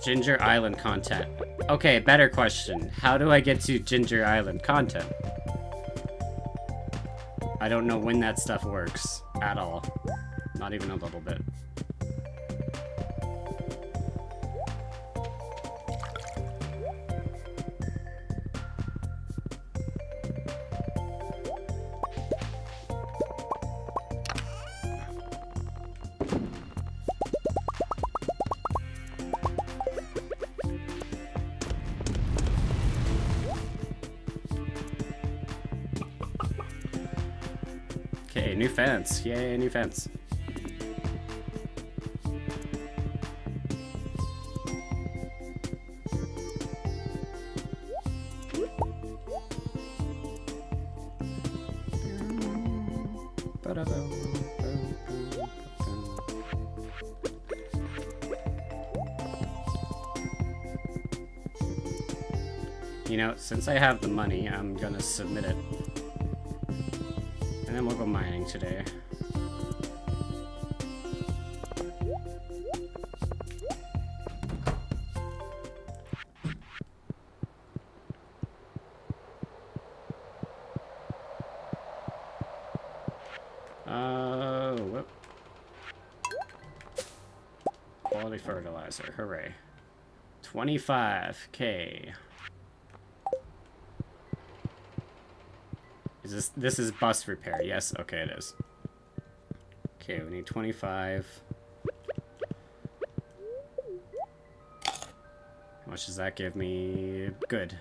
Ginger Island content. Okay, better question. How do I get to Ginger Island content? I don't know when that stuff works at all. Not even a little bit. Okay, new fence. Yay, new fence. You know, since I have the money, I'm gonna submit it. And then we'll go mining today. Whoop. Quality fertilizer, hooray. 25K. This is bus repair, yes? Okay, it is. Okay, we need 25. How much does that give me? Good.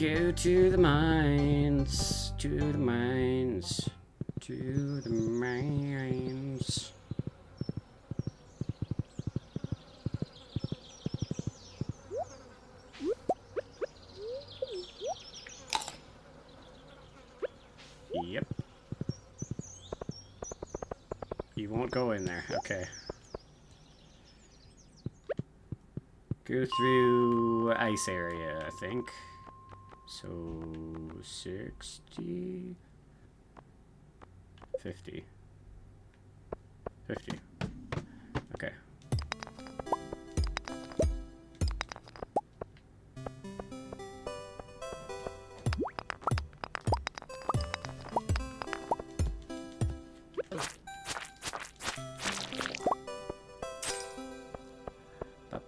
go to the mines. To the mines. To the mines. Yep. You won't go in there. Okay. Go through ice area, I think. So 60, 50, 50. Okay.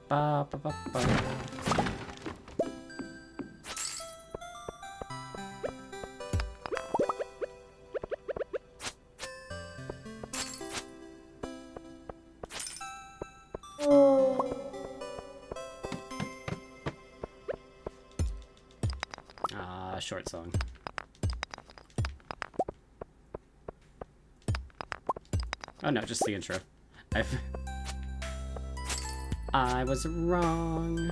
Ba, ba, ba, ba. Short song. Oh no, just the intro. I was wrong.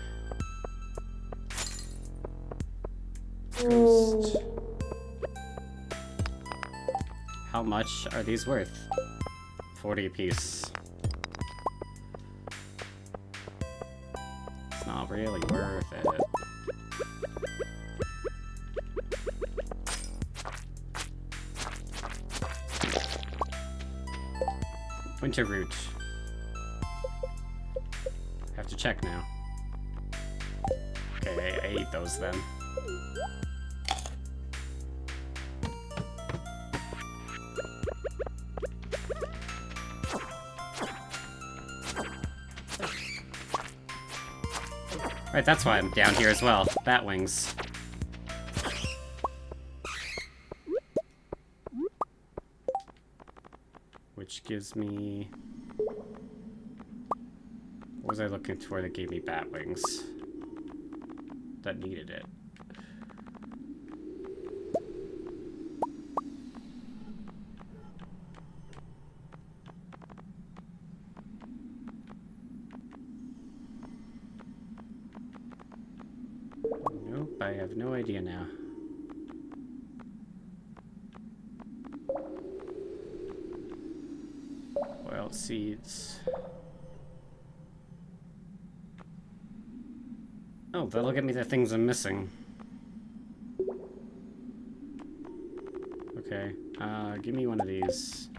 Ghost. How much are these worth? 40 apiece. It's not really worth it. Winter root. Have to check now. Okay, I ate those then. Right, that's why I'm down here as well. Bat wings. Which gives me... What was I looking for that gave me bat wings? That needed it. Nope, I have no idea now. Oil seeds. Oh, that'll get me the things I'm missing. Okay, give me one of these.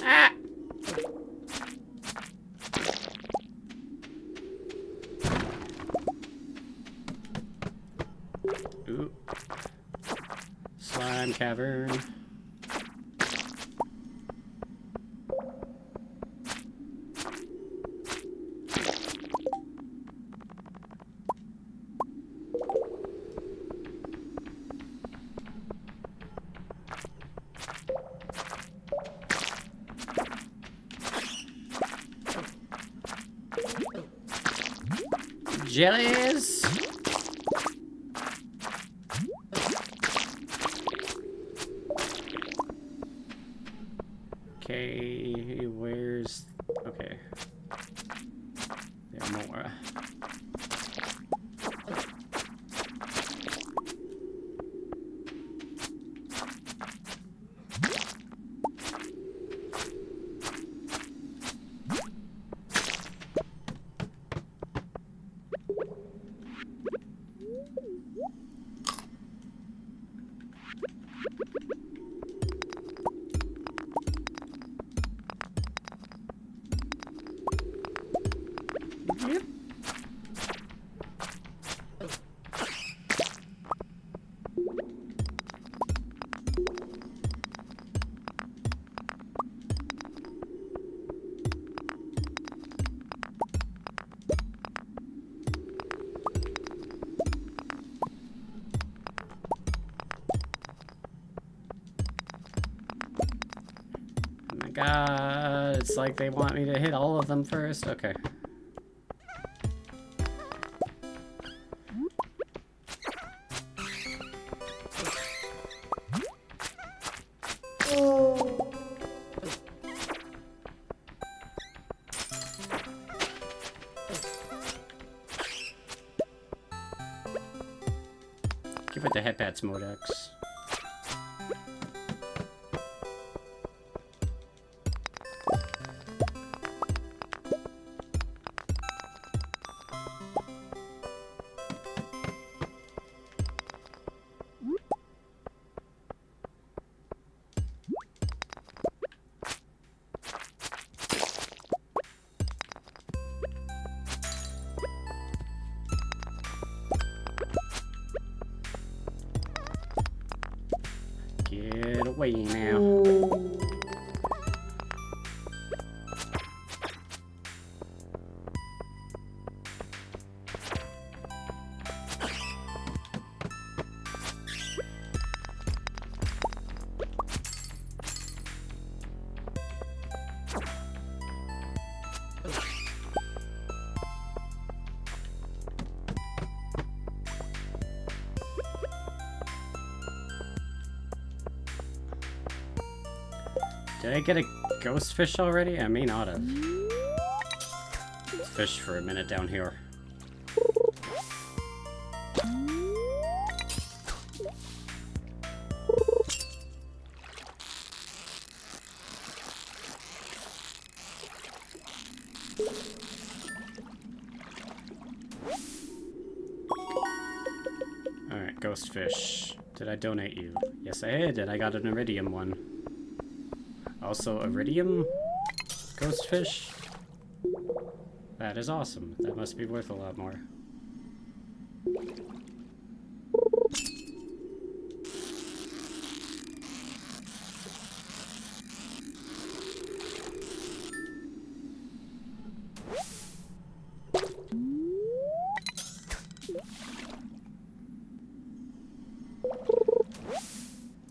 Ah! Ooh. Slime cavern. Jellies! Okay, where's... Okay. There are more. Yep. God, it's like they want me to hit all of them first. Okay. Give it the headpats, Modex. Get away now. Did I get a ghost fish already? I may not have. Let's fish for a minute down here. Alright, ghost fish. Did I donate you? Yes, I did, and I got an iridium one. Also, iridium ghost fish? That is awesome. That must be worth a lot more.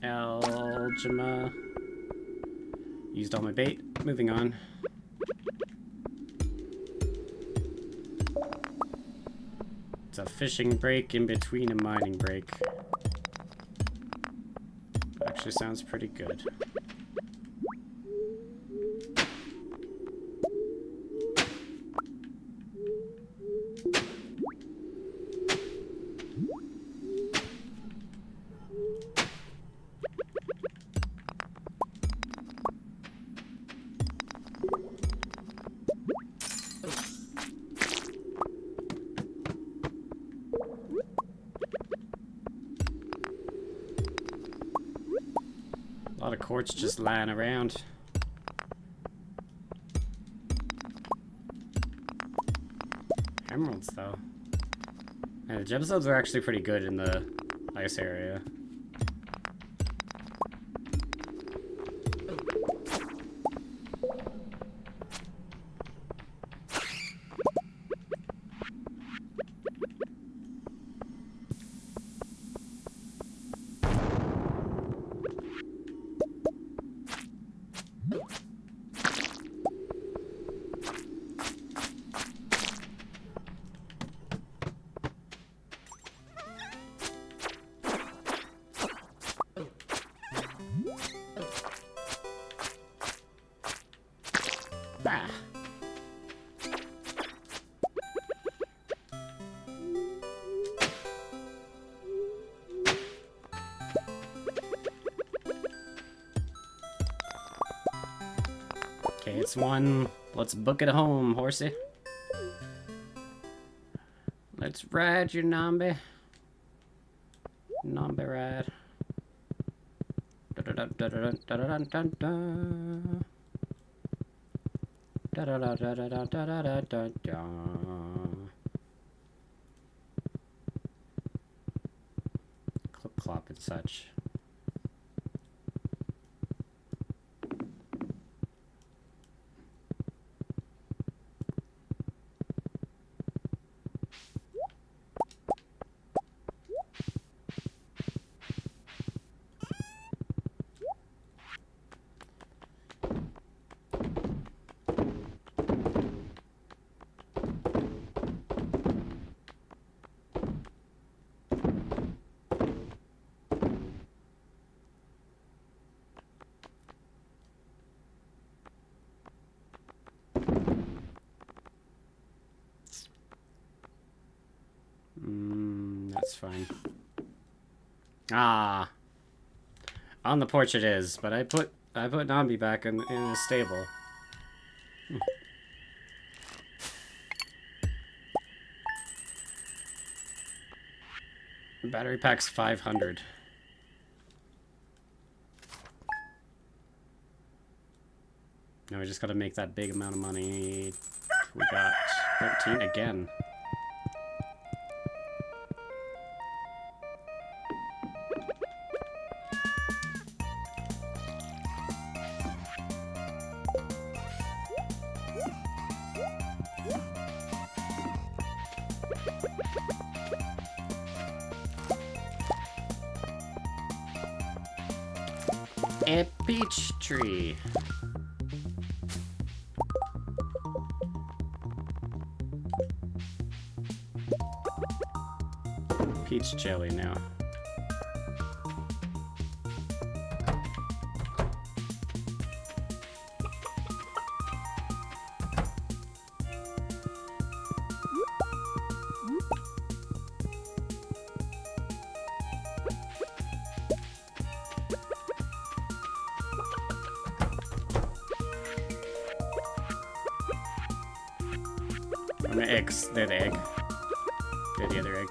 Algema. Used all my bait. Moving on. It's a fishing break in between a mining break. Actually sounds pretty good. A lot of quartz just lying around. Emeralds, though. And the gemstones are actually pretty good in the ice area. Ah. Okay, it's one. Let's book it home, horsey. Let's ride your Nambi. Nambi ride. Clip clop and such. fine. Ah. On the porch it is, but I put Nambi back in the stable. The battery pack's 500. Now we just gotta make that big amount of money. We got 13 again. A peach tree. Peach jelly now. I'm gonna eggs. They're the egg. They're the other egg.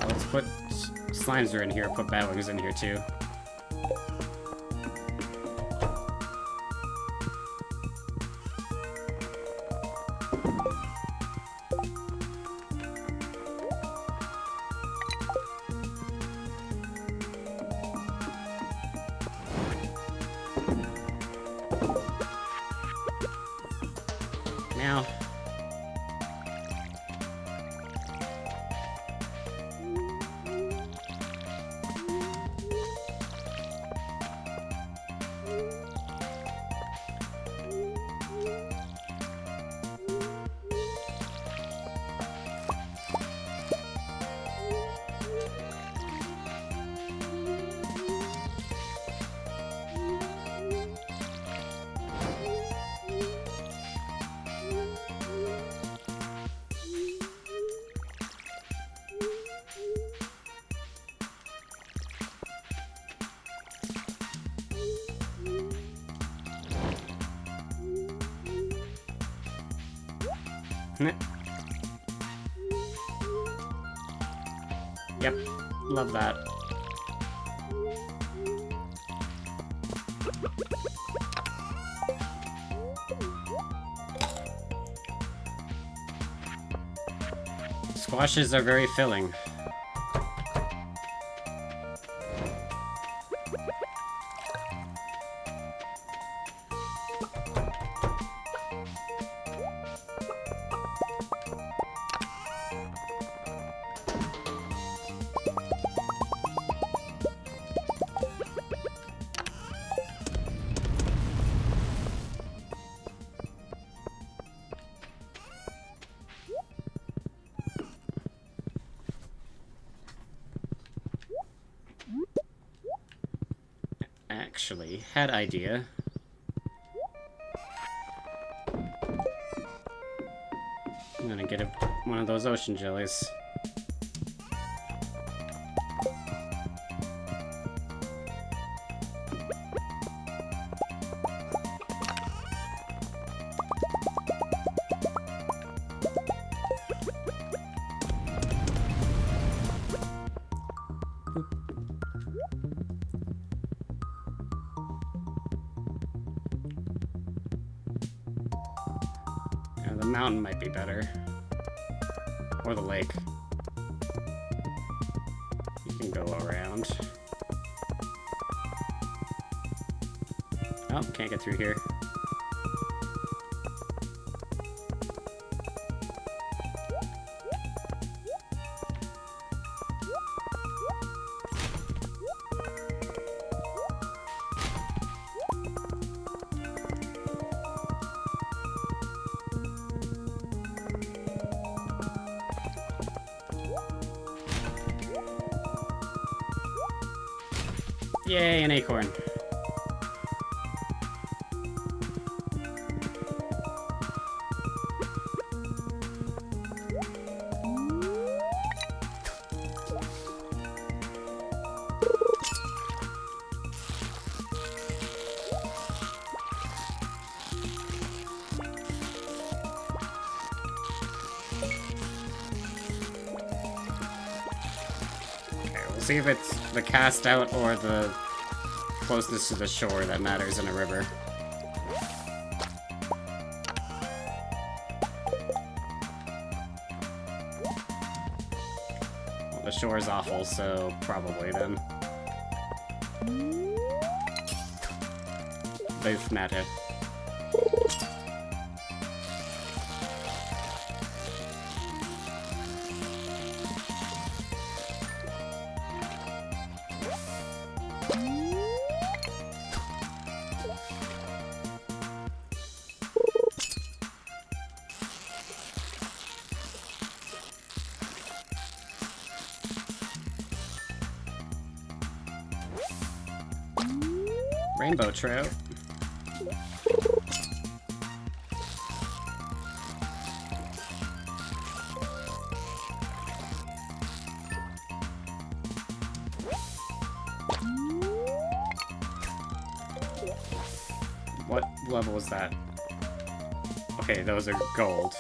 Let's put slimes are in here. Put batwings in here too. Now, yep, love that. Squashes are very filling. Actually, had idea. I'm gonna get one of those ocean jellies. The mountain might be better. Or the lake. You can go around. Oh, can't get through here. Yay, an acorn. See if it's the cast out or the closeness to the shore that matters in a river. Well, the shore is awful, so probably then. Both matter. Rainbow trout. What level is that? Okay, those are gold.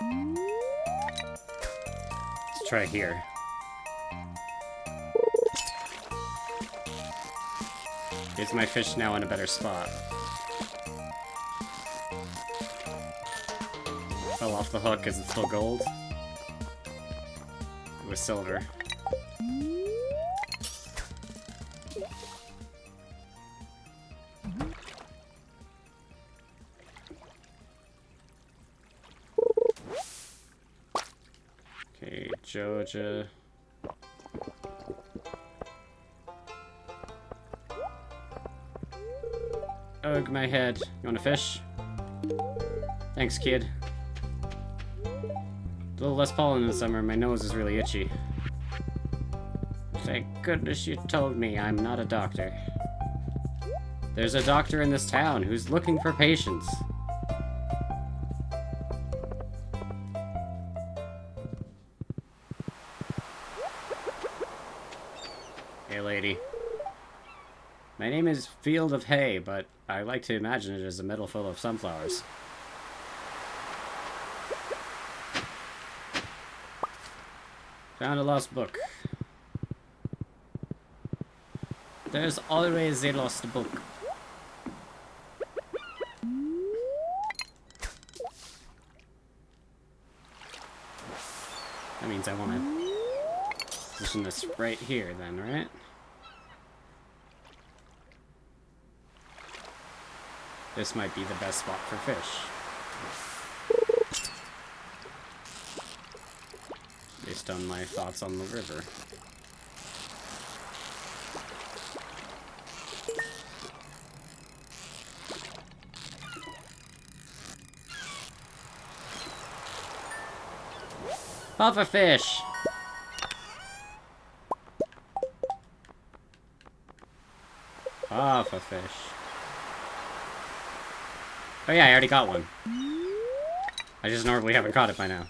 Let's try here. Is my fish now in a better spot? Fell off the hook. Is it still gold? It was silver. Okay, Georgia. Ugh, my head. You want a fish? Thanks, kid. A little less pollen in the summer. My nose is really itchy. Thank goodness you told me I'm not a doctor. There's a doctor in this town who's looking for patients. Hey, lady. My name is Field of Hay, but I like to imagine it as a meadow full of sunflowers. Found a lost book. There's always a lost book. That means I want to position this right here then, right? This might be the best spot for fish. Based on my thoughts on the river. Puffer fish! Puffer fish. Oh yeah, I already got one. I just normally haven't caught it by now.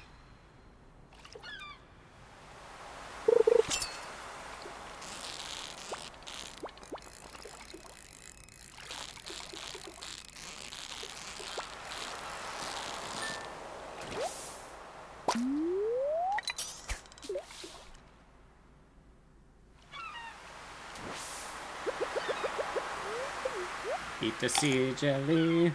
Eat the sea jelly.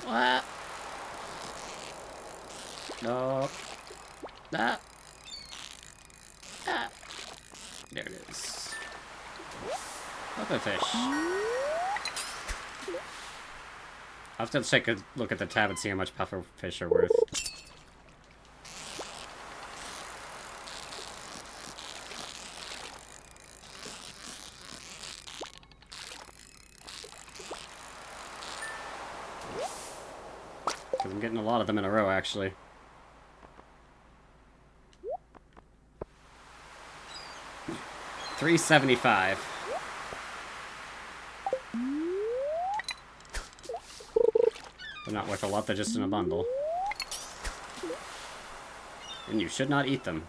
What? No. Ah. Ah. There it is. Another fish. I'll have to take a look at the tab and see how much puffer fish are worth. Because I'm getting a lot of them in a row, actually. $3.75. They're not worth a lot, they're just in a bundle. And you should not eat them.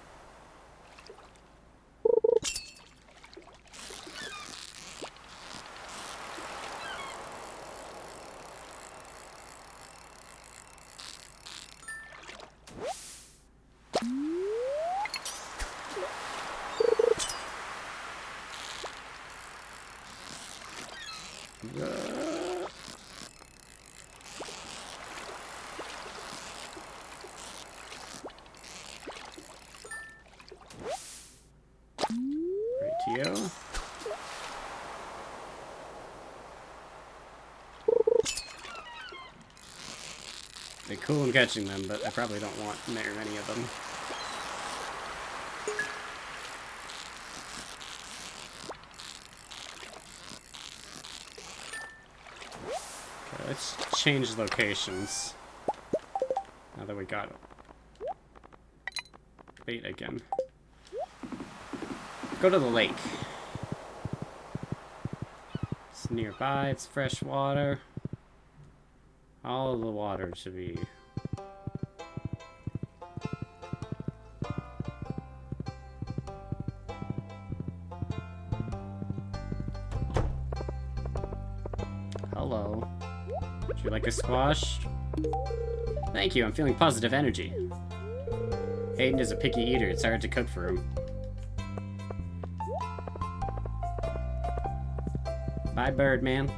Ratio. They're cool in catching them, but I probably don't want very many of them. Okay, let's change locations. Now that we got bait again. Go to the lake. It's nearby, it's fresh water. All of the water should be... Hello. Would you like a squash? Thank you, I'm feeling positive energy. Hayden is a picky eater, it's hard to cook for him. Bye, Birdman.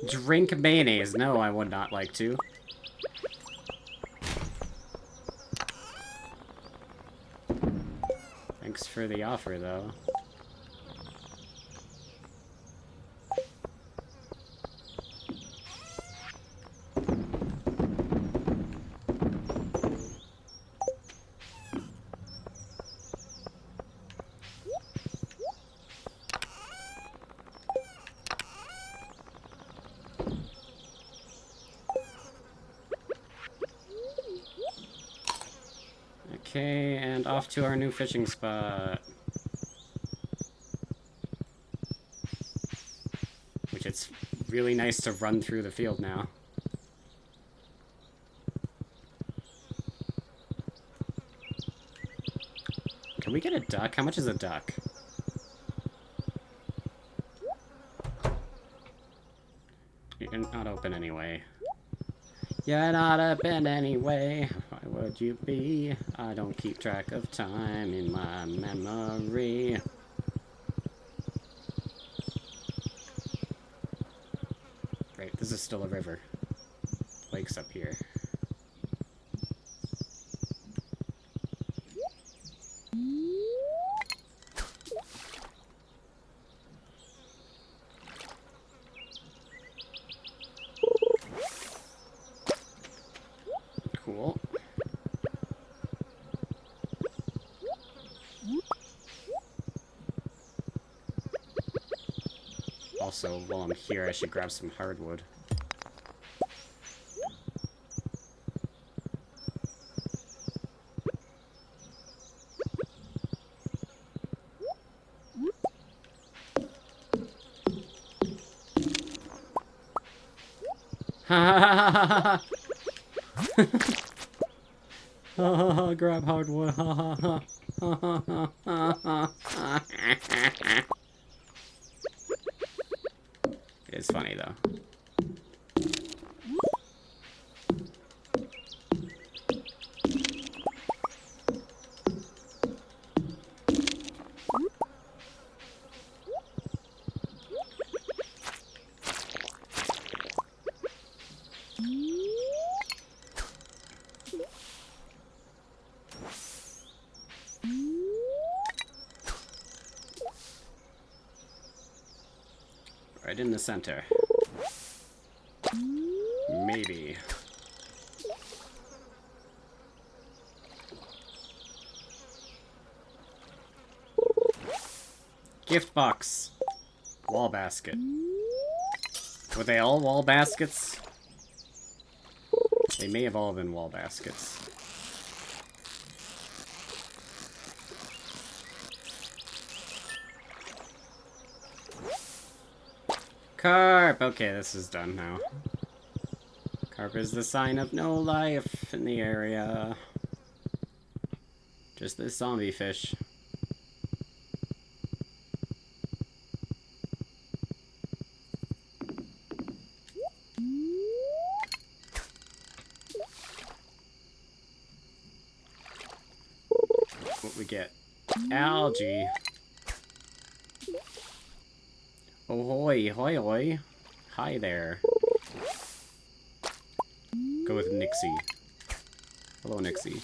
Drink mayonnaise. No, I would not like to. Thanks for the offer, though. Okay, and off to our new fishing spot. Which it's really nice to run through the field now. Can we get a duck? How much is a duck? You're not open anyway. You're not open anyway. Why would you be? I don't keep track of time in my memory. Right, this is still a river. Lake's up here. Cool. Also, while I'm here, I should grab some hardwood. Grab hardwood. It's funny though. Right in the center. Maybe. Gift box. Wall basket. Were they all wall baskets? They may have all been wall baskets. Carp! Okay, this is done now. Carp is the sign of no life in the area. Just this zombie fish. What we get? Algae. Ahoy, hoy, hoy. Hi there. Go with Nixie. Hello, Nixie.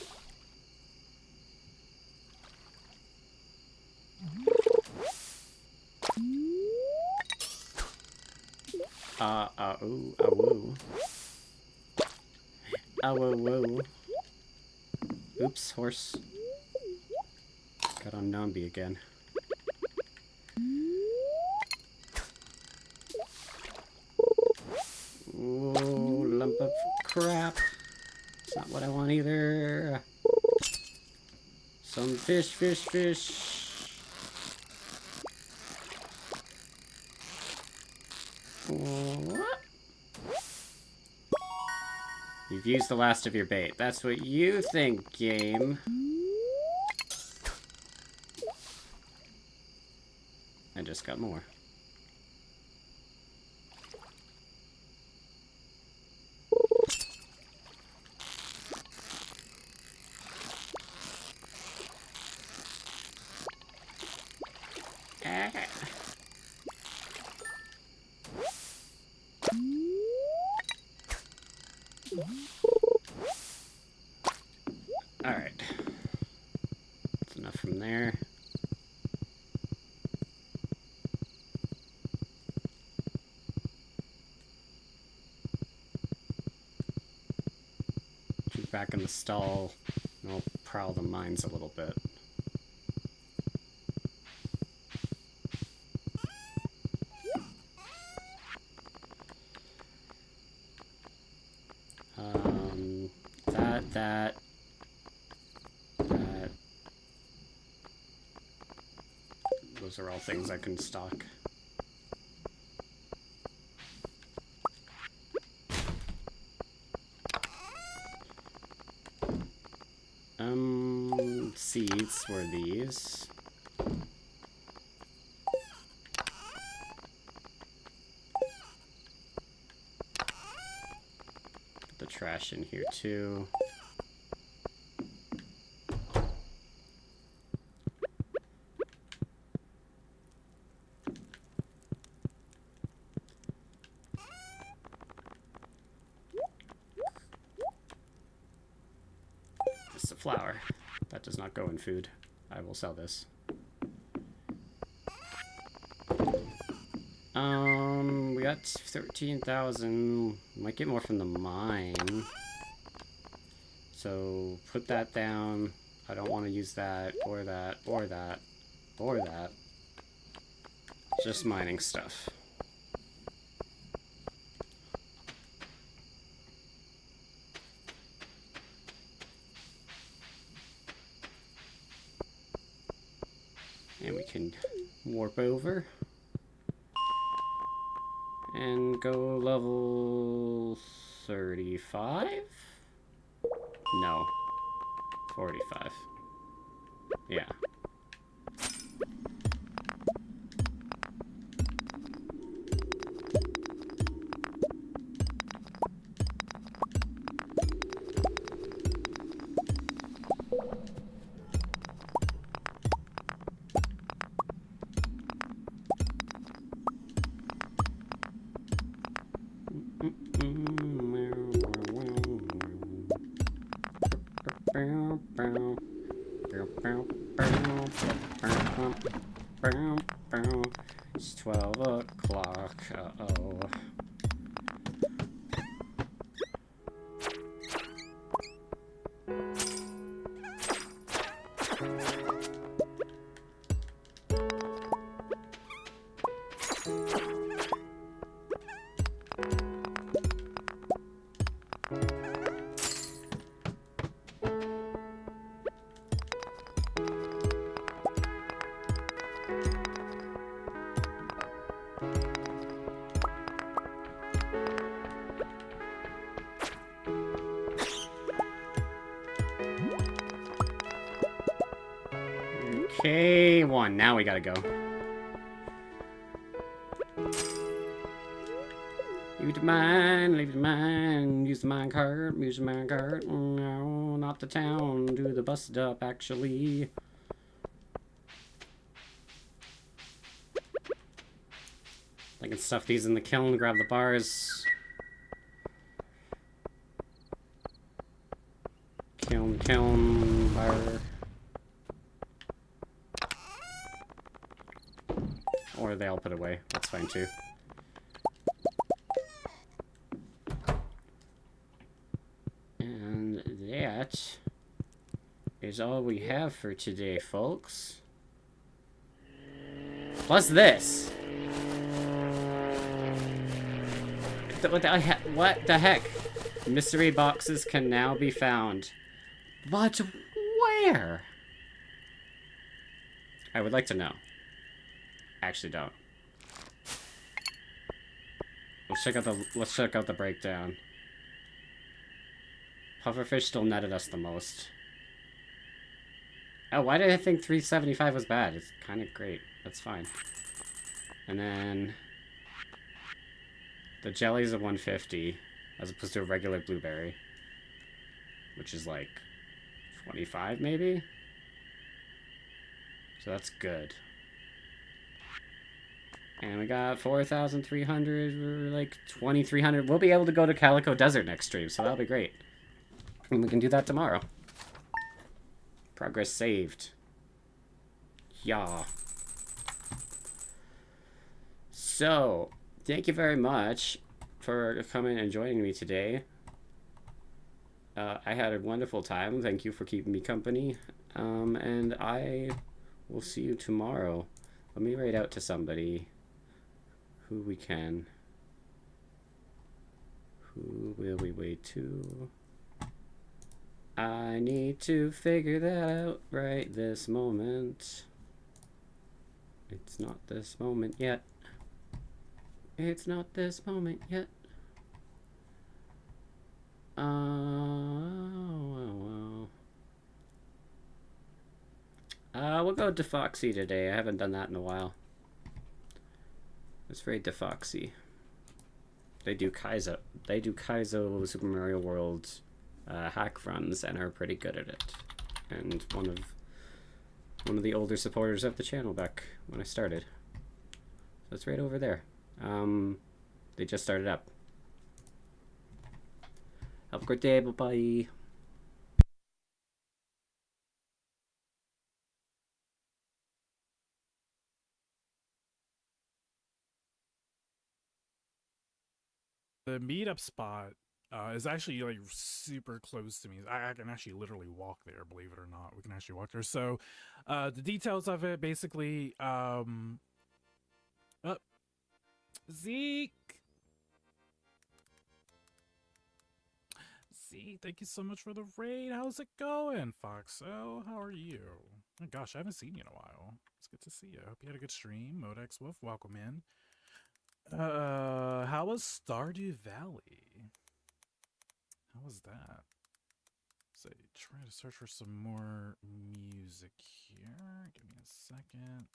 Ooh, woo. Woo, woo. Oops, horse. Got on Nambi again. Ooh, lump of crap. It's not what I want either. Some fish, fish, fish. What? You've used the last of your bait. That's what you think, game. I just got more. Alright. That's enough from there. Keep back in the stall, and I'll prowl the mines a little bit. That. Those are all things I can stock. Seeds were these. Put the trash in here too. Just a flower. That does not go in food. I will sell this. We got 13,000. Might get more from the mine. So put that down. I don't want to use that, or that, or that, or that. Just mining stuff. And we can warp over and go level 35? No, 45. Yeah. It's 12 o'clock. K1. Now we gotta go. Leave the mine, leave the mine. Use the mine cart, use the mine cart. No, not the town. Do the bus stop, actually. I can stuff these in the kiln, grab the bars. Kiln, bar. Or they all put away. That's fine too. And that is all we have for today, folks. Plus this. What the heck? Mystery boxes can now be found. But where? I would like to know. Actually, don't. Let's check out the breakdown. Pufferfish still netted us the most. Oh, why did I think 375 was bad? It's kind of great. That's fine. And then the jelly's a 150 as opposed to a regular blueberry, which is like 25 maybe. So that's good. And we got 4,300, we're like 2,300. We'll be able to go to Calico Desert next stream, so that'll be great. And we can do that tomorrow. Progress saved. Yeah. So, thank you very much for coming and joining me today. I had a wonderful time. Thank you for keeping me company. And I will see you tomorrow. Let me write out to somebody who we can. Who will we wait to? I need to figure that out right this moment. It's not this moment yet. It's not this moment yet. We'll go to Foxy today. I haven't done that in a while. Let's raid to Foxy. They do Kaizo. They do Kaizo Super Mario World hack runs and are pretty good at it. And one of the older supporters of the channel back when I started. So it's right over there. They just started up. Have a great day. Bye bye. The meetup spot is actually like super close to me. I can actually literally walk there, believe it or not. We can actually walk there. So the details of it basically Zeke, thank you so much for the raid. How's it going, Foxo? How are you? Oh gosh, I haven't seen you in a while. It's good to see you. I hope you had a good stream. Modex Wolf, welcome in. How was Stardew Valley? How was that? So try to search for some more music here. Give me a second.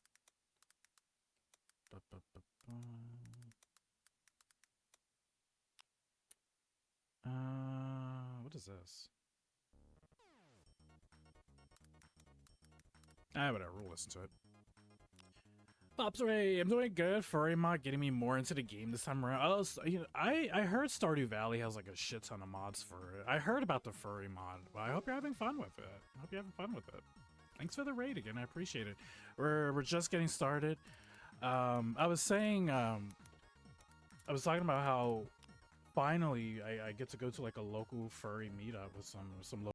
What is this? Whatever, we'll listen to it. Pops Ray, I'm doing good. Furry mod getting me more into the game this time around. I heard Stardew Valley has like a shit ton of mods for it. I heard about the furry mod, but I hope you're having fun with it. I hope you're having fun with it. Thanks for the raid again. I appreciate it. We're just getting started. I was saying, I was talking about how finally I get to go to like a local furry meetup with some local